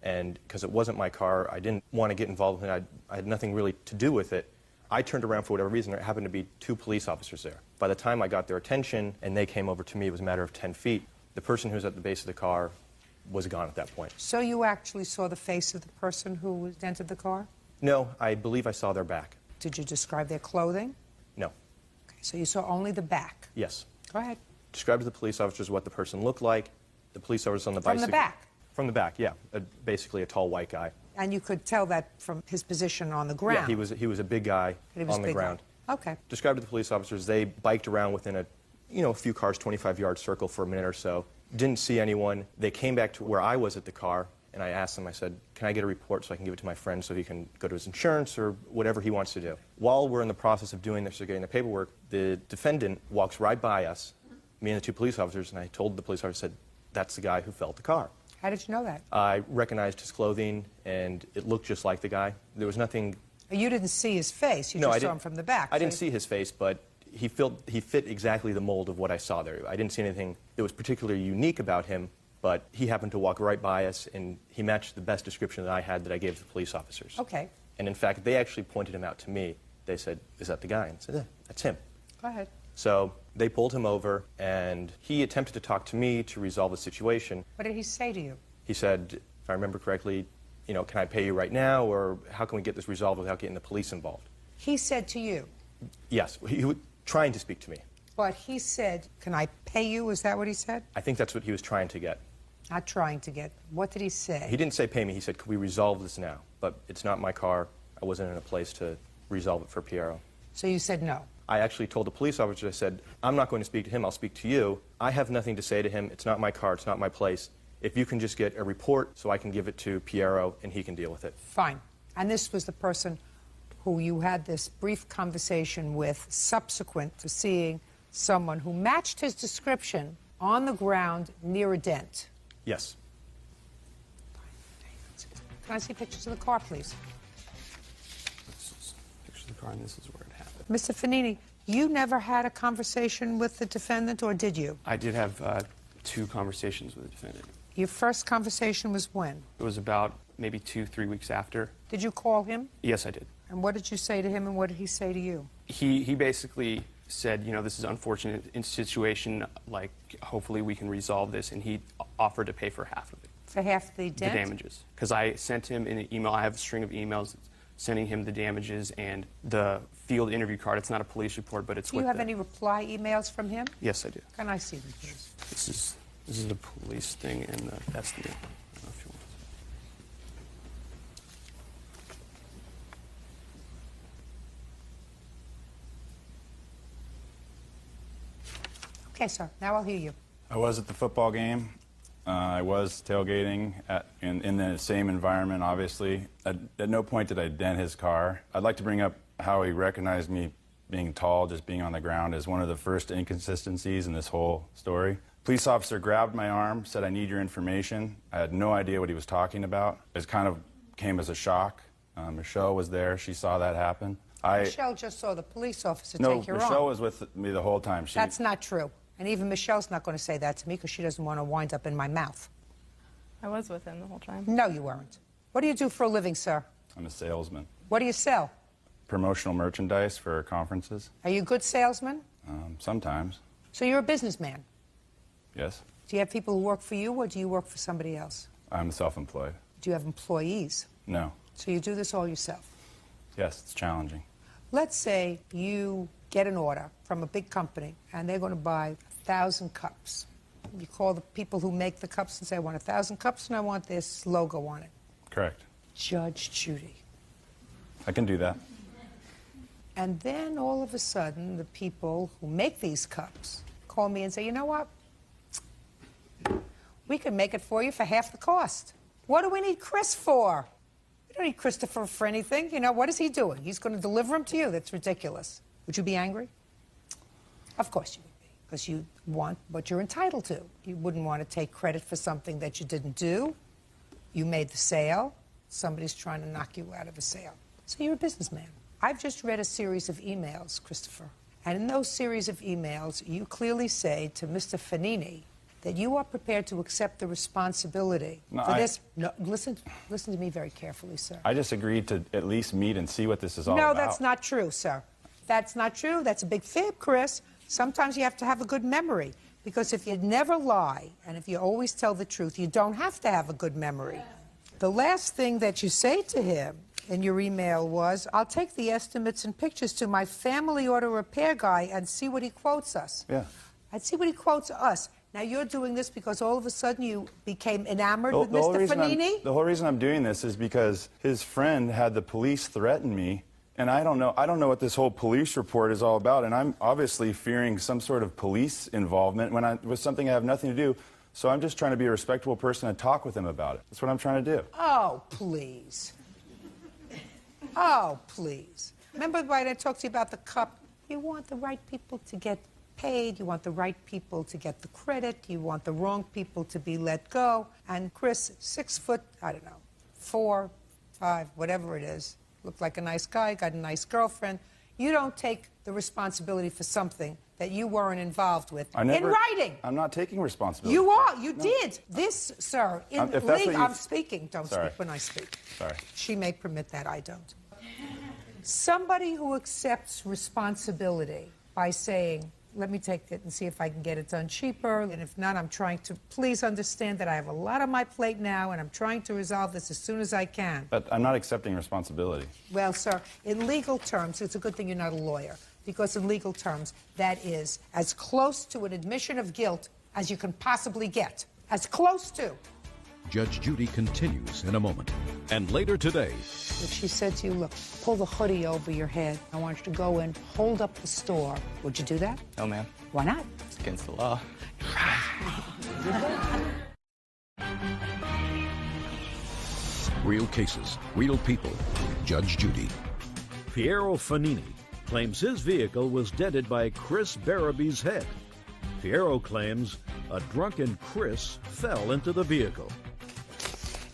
and because it wasn't my car, I didn't want to get involved in it. I had nothing really to do with it. I turned around for whatever reason. There happened to be 2 police officers there. By the time I got their attention and they came over to me, it was a matter of 10 feet. The person who was at the base of the car was gone at that point. So you actually saw the face of the person who dented the car? No, I believe I saw their back. Did you describe their clothing? No. Okay, so you saw only the back? Yes. Go ahead. Described to the police officers what the person looked like. The police officers on the bicycle. From the back? From the back, yeah. Basically a tall white guy. And you could tell that from his position on the ground? Yeah, he was a big guy on the ground. Okay. Described to the police officers, they biked around within a few cars, 25-yard circle for a minute or so. Didn't see anyone. They came back to where I was at the car, and I asked them, I said, can I get a report so I can give it to my friend so he can go to his insurance or whatever he wants to do? While we're in the process of doing this or getting the paperwork, the defendant walks right by us, me and the 2 police officers, and I told the police officer, said, that's the guy who fell at the car. How did you know that? I recognized his clothing, and it looked just like the guy. There was nothing... You didn't see his face. You just saw him from the back. I didn't see his face, but he fit exactly the mold of what I saw there. I didn't see anything that was particularly unique about him, but he happened to walk right by us, and he matched the best description that I had that I gave to the police officers. Okay. And in fact, they actually pointed him out to me. They said, is that the guy? And I said, yeah, that's him. Go ahead. So they pulled him over, and he attempted to talk to me to resolve the situation. What did he say to you? He said, if I remember correctly, can I pay you right now, or how can we get this resolved without getting the police involved? He said to you? Yes, he was trying to speak to me. But he said, can I pay you? Is that what he said? I think that's what he was trying to get. Not trying to get. What did he say? He didn't say pay me. He said, could we resolve this now? But it's not my car. I wasn't in a place to resolve it for Piero. So you said no? I actually told the police officer, I said, I'm not going to speak to him. I'll speak to you. I have nothing to say to him. It's not my car. It's not my place. If you can just get a report so I can give it to Piero and he can deal with it. Fine. And this was the person who you had this brief conversation with subsequent to seeing someone who matched his description on the ground near a dent? Yes. Can I see pictures of the car, please? Pictures of the car, and this is where it happened. Mr. Fanini, you never had a conversation with the defendant, or did you? I did have 2 conversations with the defendant. Your first conversation was when? It was about maybe 2-3 weeks after. Did you call him? Yes, I did. And what did you say to him, and what did he say to you? He basically said, this is an unfortunate situation, like, hopefully we can resolve this, and he offered to pay for half of it. For half the dent? The damages. Because I sent him an email. I have a string of emails sending him the damages and the field interview card. It's not a police report, but it's Do you have any reply emails from him? Yes, I do. Can I see them, please? This is the police thing, and that's the... I don't know if you want to. Okay, sir. Now I'll hear you. I was at the football game. I was tailgating in the same environment, obviously. At no point did I dent his car. I'd like to bring up how he recognized me being tall, just being on the ground, as one of the first inconsistencies in this whole story. Police officer grabbed my arm, said, I need your information. I had no idea what he was talking about. It kind of came as a shock. Michelle was there. She saw that happen. Michelle just saw the police officer take your arm. No, Michelle was with me the whole time. That's not true. And even Michelle's not going to say that to me because she doesn't want to wind up in my mouth. I was with him the whole time. No, you weren't. What do you do for a living, sir? I'm a salesman. What do you sell? Promotional merchandise for conferences. Are you a good salesman? Sometimes. So you're a businessman? Yes. Do you have people who work for you, or do you work for somebody else? I'm self-employed. Do you have employees? No. So you do this all yourself? Yes, it's challenging. Let's say you get an order from a big company, and they're going to buy 1,000 cups. You call the people who make the cups and say, I want 1,000 cups, and I want this logo on it. Correct. Judge Judy. I can do that. And then all of a sudden, the people who make these cups call me and say, you know what? We can make it for you for half the cost. What do we need Chris for? We don't need Christopher for anything. You know, what is he doing? He's going to deliver them to you. That's ridiculous. Would you be angry? Of course you would be, because you want what you're entitled to. You wouldn't want to take credit for something that you didn't do. You made the sale. Somebody's trying to knock you out of a sale. So you're a businessman. I've just read a series of emails, Christopher. And in those series of emails, you clearly say to Mr. Fanini that you are prepared to accept the responsibility for this. No, listen to me very carefully, sir. I just agreed to at least meet and see what this is all about. No, that's not true, sir. That's not true. That's a big fib, Chris. Sometimes you have to have a good memory, because if you never lie and if you always tell the truth, you don't have to have a good memory. The last thing that you say to him in your email was, I'll take the estimates and pictures to my family auto repair guy and see what he quotes us. Yeah. I'd see what he quotes us. Now, you're doing this because all of a sudden you became enamored with Mr. Fanini? The whole reason I'm doing this is because his friend had the police threaten me, and I don't know what this whole police report is all about, and I'm obviously fearing some sort of police involvement with something I have nothing to do. So I'm just trying to be a respectable person and talk with him about it. That's what I'm trying to do. Oh, please. Oh, please. Remember when I talked to you about the cup? You want the right people to get paid. You want the right people to get the credit. You want the wrong people to be let go. And Chris, 6 foot, I don't know, 4, 5, whatever it is, looked like a nice guy, got a nice girlfriend. You don't take the responsibility for something that you weren't involved with in writing. I'm not taking responsibility. You are. You did. This, sir, in legal, I'm speaking. Don't Sorry. speak when I speak. Sorry. She may permit that. I don't. Somebody who accepts responsibility by saying, let me take it and see if I can get it done cheaper, and if not, I'm trying to, please understand that I have a lot on my plate now, and I'm trying to resolve this as soon as I can. But I'm not accepting responsibility. Well, sir, in legal terms, it's a good thing you're not a lawyer, because in legal terms, that is as close to an admission of guilt as you can possibly get. As close to. Judge Judy continues in a moment. And later today... If she said to you, look, pull the hoodie over your head, I want you to go in, hold up the store, would you do that? No, ma'am. Why not? It's against the law. Real cases, real people. Judge Judy. Piero Fanini claims his vehicle was dented by Chris Baraby's head. Piero claims a drunken Chris fell into the vehicle.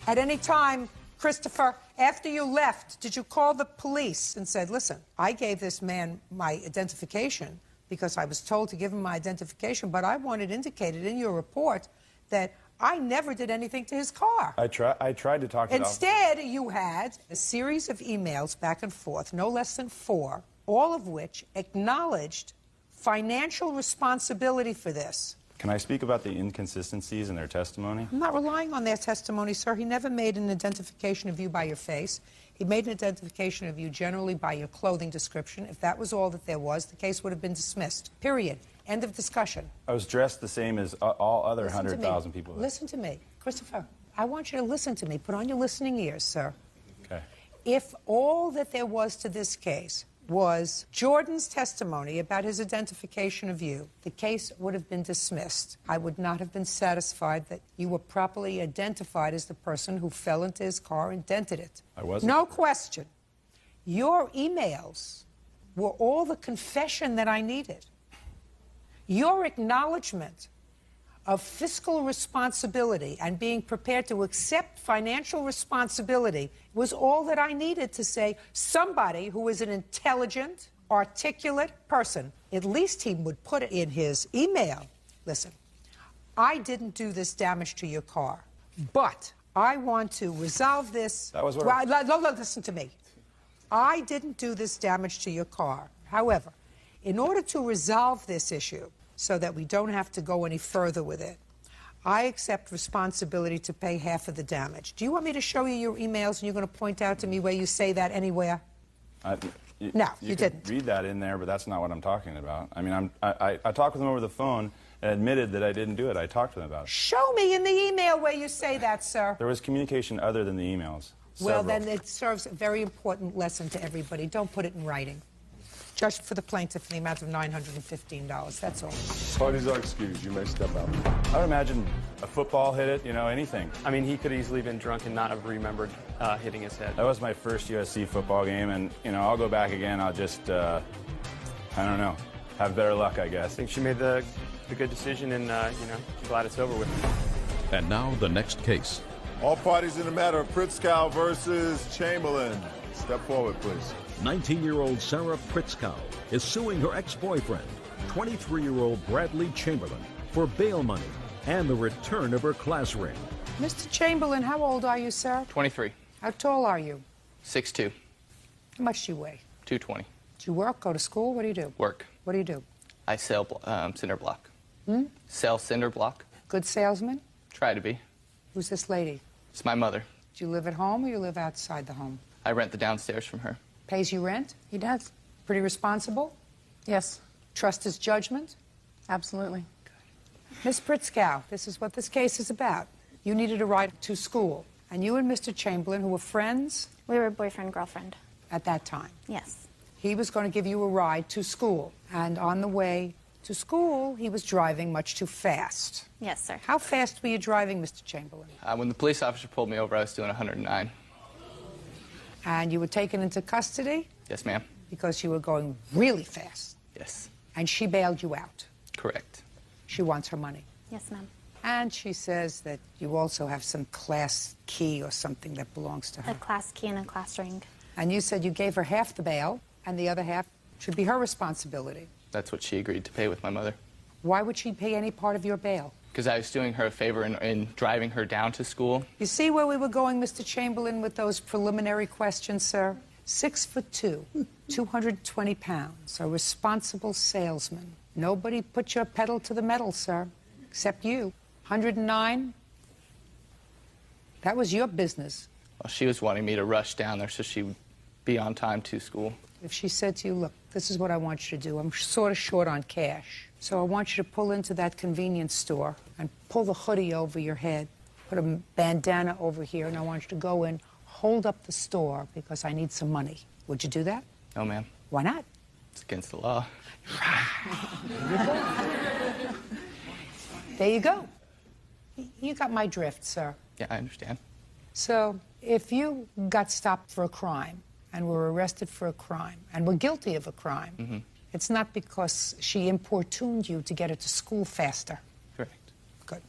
At any time, Christopher, after you left, did you call the police and said, listen, I gave this man my identification because I was told to give him my identification, but I want it indicated in your report that I never did anything to his car. I tried to talk to Instead, you had a series of emails back and forth, no less than 4, all of which acknowledged financial responsibility for this. Can I speak about the inconsistencies in their testimony? I'm not relying on their testimony, sir. He never made an identification of you by your face. He made an identification of you generally by your clothing description. If that was all that there was, the case would have been dismissed. Period. End of discussion. I was dressed the same as all other 100,000 people. Listen to me. Christopher, I want you to listen to me. Put on your listening ears, sir. Okay. If all that there was to this case was Jordan's testimony about his identification of you, the case would have been dismissed. I would not have been satisfied that you were properly identified as the person who fell into his car and dented it. I wasn't. No question. Your emails were all the confession that I needed. Your acknowledgement of fiscal responsibility and being prepared to accept financial responsibility was all that I needed to say somebody who is an intelligent, articulate person, at least he would put it in his email. Listen, I didn't do this damage to your car, but I want to resolve this. That was what listen to me. I didn't do this damage to your car. However, in order to resolve this issue, so that we don't have to go any further with it, I accept responsibility to pay half of the damage. Do you want me to show you your emails and you're going to point out to me where you say that anywhere? No, you didn't. Read that in there, but that's not what I'm talking about. I mean, I talked with them over the phone and admitted that I didn't do it. I talked to them about it. Show me in the email where you say that, sir. There was communication other than the emails. Well, Several. then it serves a very important lesson to everybody. Don't put it in writing. Just for the plaintiff in the amount of $915. That's all. Parties are excused. You may step out. I would imagine a football hit it, you know, anything. I mean, he could easily been drunk and not have remembered hitting his head. That was my first USC football game, and, you know, I'll go back again. I'll just, I don't know, have better luck, I guess. I think she made the good decision, and, you know, I'm glad it's over with. And now the next case. All parties in the matter of Pritzkow versus Chamberlain. Step forward, please. 19-year-old Sarah Pritzkow is suing her ex-boyfriend, 23-year-old Bradley Chamberlain, for bail money and the return of her class ring. Mr. Chamberlain, how old are you, sir? 23. How tall are you? 6'2". How much do you weigh? 220. Do you work, go to school? What do you do? Work. What do you do? I sell cinder block. Hmm? Sell cinder block. Good salesman? Try to be. Who's this lady? It's my mother. Do you live at home or you live outside the home? I rent the downstairs from her. Pays you rent? He does. Pretty responsible? Yes. Trust his judgment? Absolutely. Miss Pritzkow, this is what this case is about. You needed a ride to school, and you and Mr. Chamberlain, who were friends? We were boyfriend-girlfriend. At that time? Yes. He was going to give you a ride to school, and on the way to school, he was driving much too fast. Yes, sir. How fast were you driving, Mr. Chamberlain? When the police officer pulled me over, I was doing 109. And you were taken into custody? Yes, ma'am. Because you were going really fast. Yes. And she bailed you out. Correct. She wants her money. Yes, ma'am. And she says that you also have some class key or something that belongs to her. A class key and a class ring. And you said you gave her half the bail, and the other half should be her responsibility. That's what she agreed to pay with my mother. Why would she pay any part of your bail? Because I was doing her a favor in driving her down to school. You see where we were going, Mr. Chamberlain, with those preliminary questions, sir? 6'2", 220 pounds, a responsible salesman. Nobody put your pedal to the metal, sir, except you. 109? That was your business. Well, she was wanting me to rush down there so she would be on time to school. If she said to you, look, this is what I want you to do. I'm sort of short on cash. So I want you to pull into that convenience store and pull the hoodie over your head, put a bandana over here, and I want you to go in, hold up the store because I need some money. Would you do that? No, ma'am. Why not? It's against the law. There you go. You got my drift, sir. Yeah, I understand. So if you got stopped for a crime and were arrested for a crime and were guilty of a crime, it's not because she importuned you to get her to school faster. Correct. Good.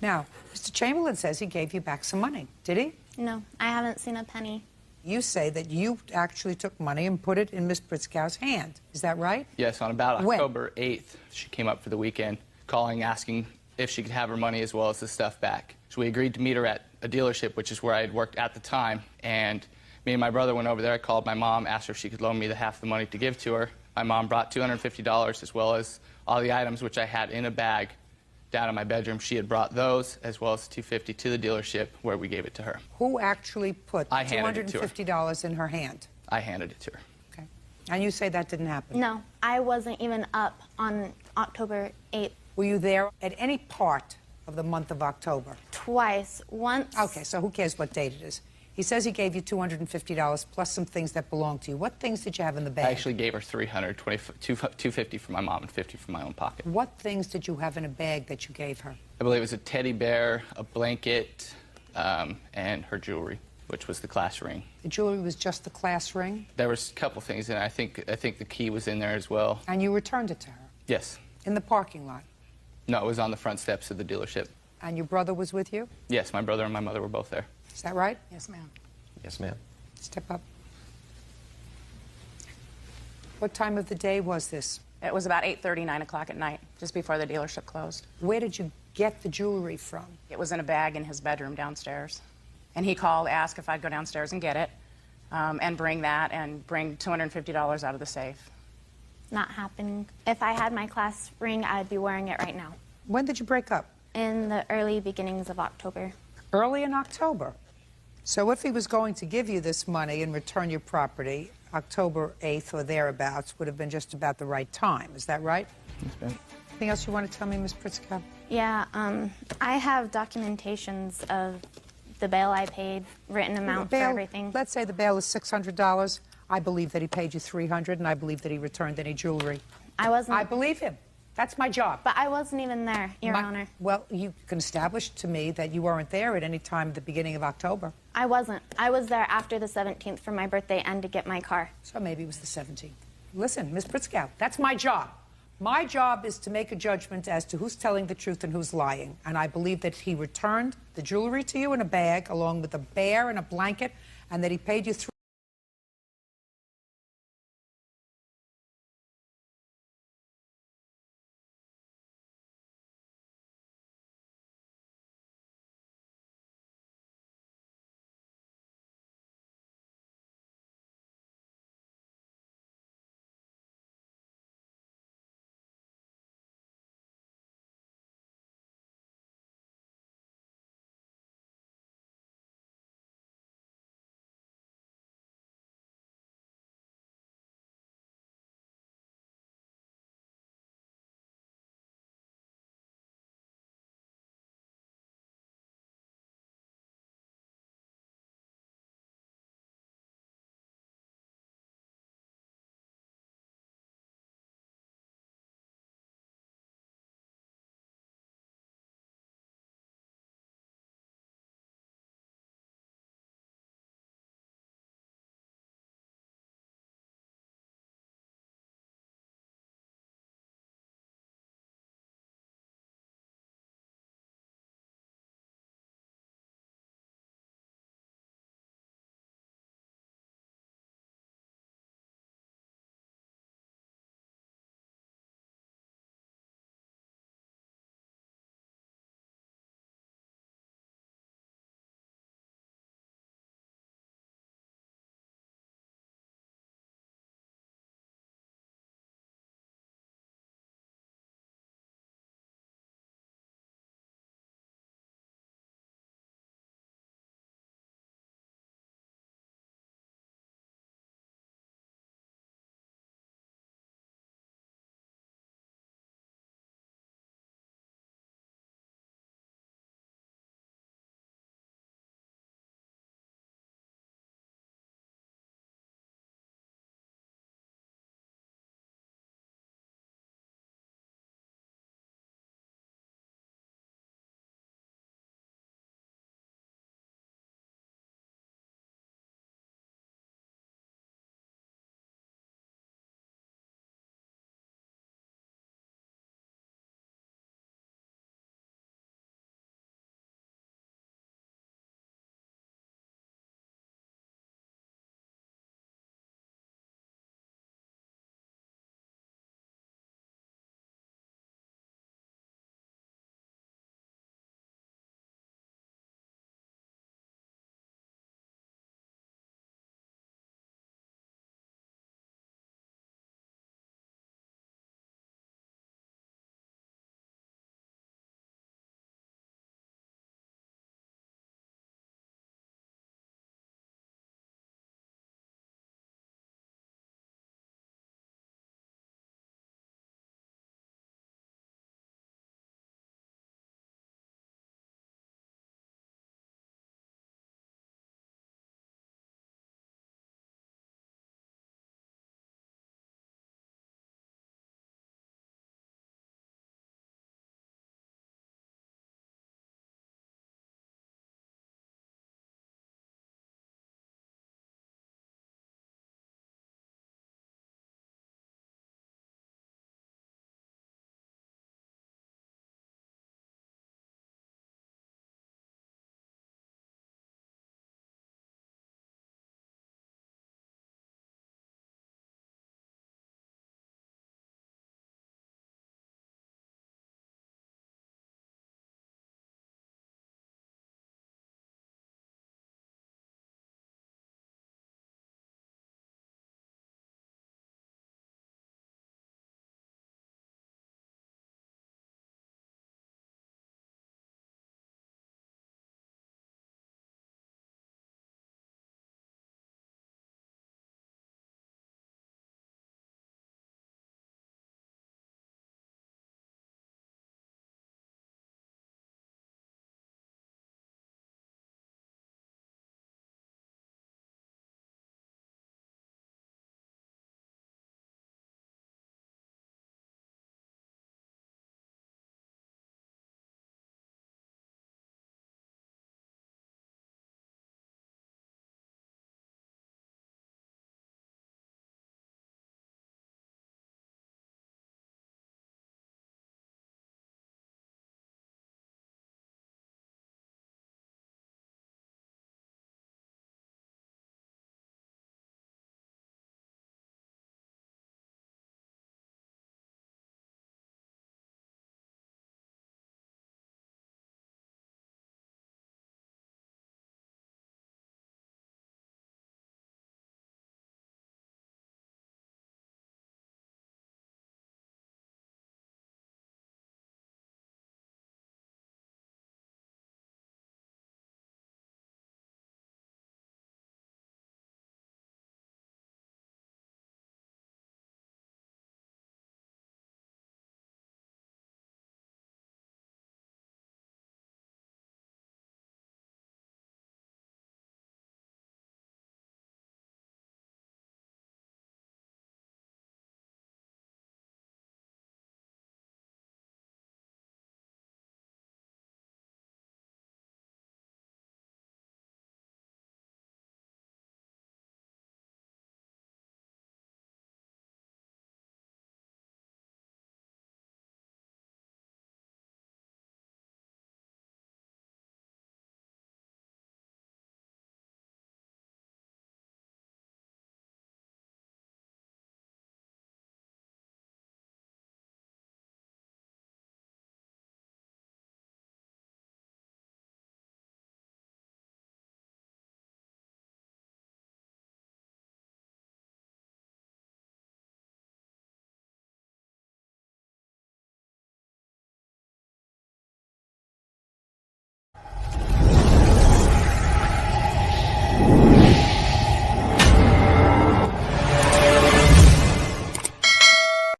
Now, Mr. Chamberlain says he gave you back some money. Did he? No, I haven't seen a penny. You say that you actually took money and put it in Miss Pritzkow's hand. Is that right? Yes, on about When? October 8th, she came up for the weekend, calling, asking if she could have her money as well as the stuff back. So we agreed to meet her at a dealership, which is where I had worked at the time. And me and my brother went over there. I called my mom, asked her if she could loan me the half the money to give to her. My mom brought $250 as well as all the items which I had in a bag down in my bedroom. She had brought those as well as $250 to the dealership where we gave it to her. Who actually put I handed it to her. $250 in her hand? I handed it to her. Okay. And you say that didn't happen? No, I wasn't even up on October 8th. Were you there at any part of the month of October? Twice. Once. Okay, so who cares what date it is? He says he gave you $250 plus some things that belonged to you. What things did you have in the bag? I actually gave her $250 for my mom and $50 from my own pocket. What things did you have in a bag that you gave her? I believe it was a teddy bear, a blanket, and her jewelry, which was the class ring. The jewelry was just the class ring? There was a couple things in it. I think the key was in there as well. And you returned it to her? Yes. In the parking lot? No, it was on the front steps of the dealership. And your brother was with you? Yes, my brother and my mother were both there. Is that right? Yes, ma'am. Yes, ma'am. Step up. What time of the day was this? It was about 8:30, 9 o'clock at night, just before the dealership closed. Where did you get the jewelry from? It was in a bag in his bedroom downstairs. And he called, asked if I'd go downstairs and get it, and bring that, and bring $250 out of the safe. Not happening. If I had my class ring, I'd be wearing it right now. When did you break up? In the early beginnings of October. Early in October. So if he was going to give you this money and return your property, October 8th or thereabouts would have been just about the right time. Is that right? Yes, ma'am. Anything else you want to tell me, Ms. Pritzkow? Yeah, I have documentations of the bail I paid, written amount for everything. Let's say the bail is $600. I believe that he paid you $300, and I believe that he returned any jewelry. I believe him. That's my job. But I wasn't even there, Your Honor. Well, you can establish to me that you weren't there at any time at the beginning of October. I wasn't. I was there after the 17th for my birthday and to get my car. So maybe it was the 17th. Listen, Ms. Pritzkow, that's my job. My job is to make a judgment as to who's telling the truth and who's lying. And I believe that he returned the jewelry to you in a bag along with a bear and a blanket, and that he paid you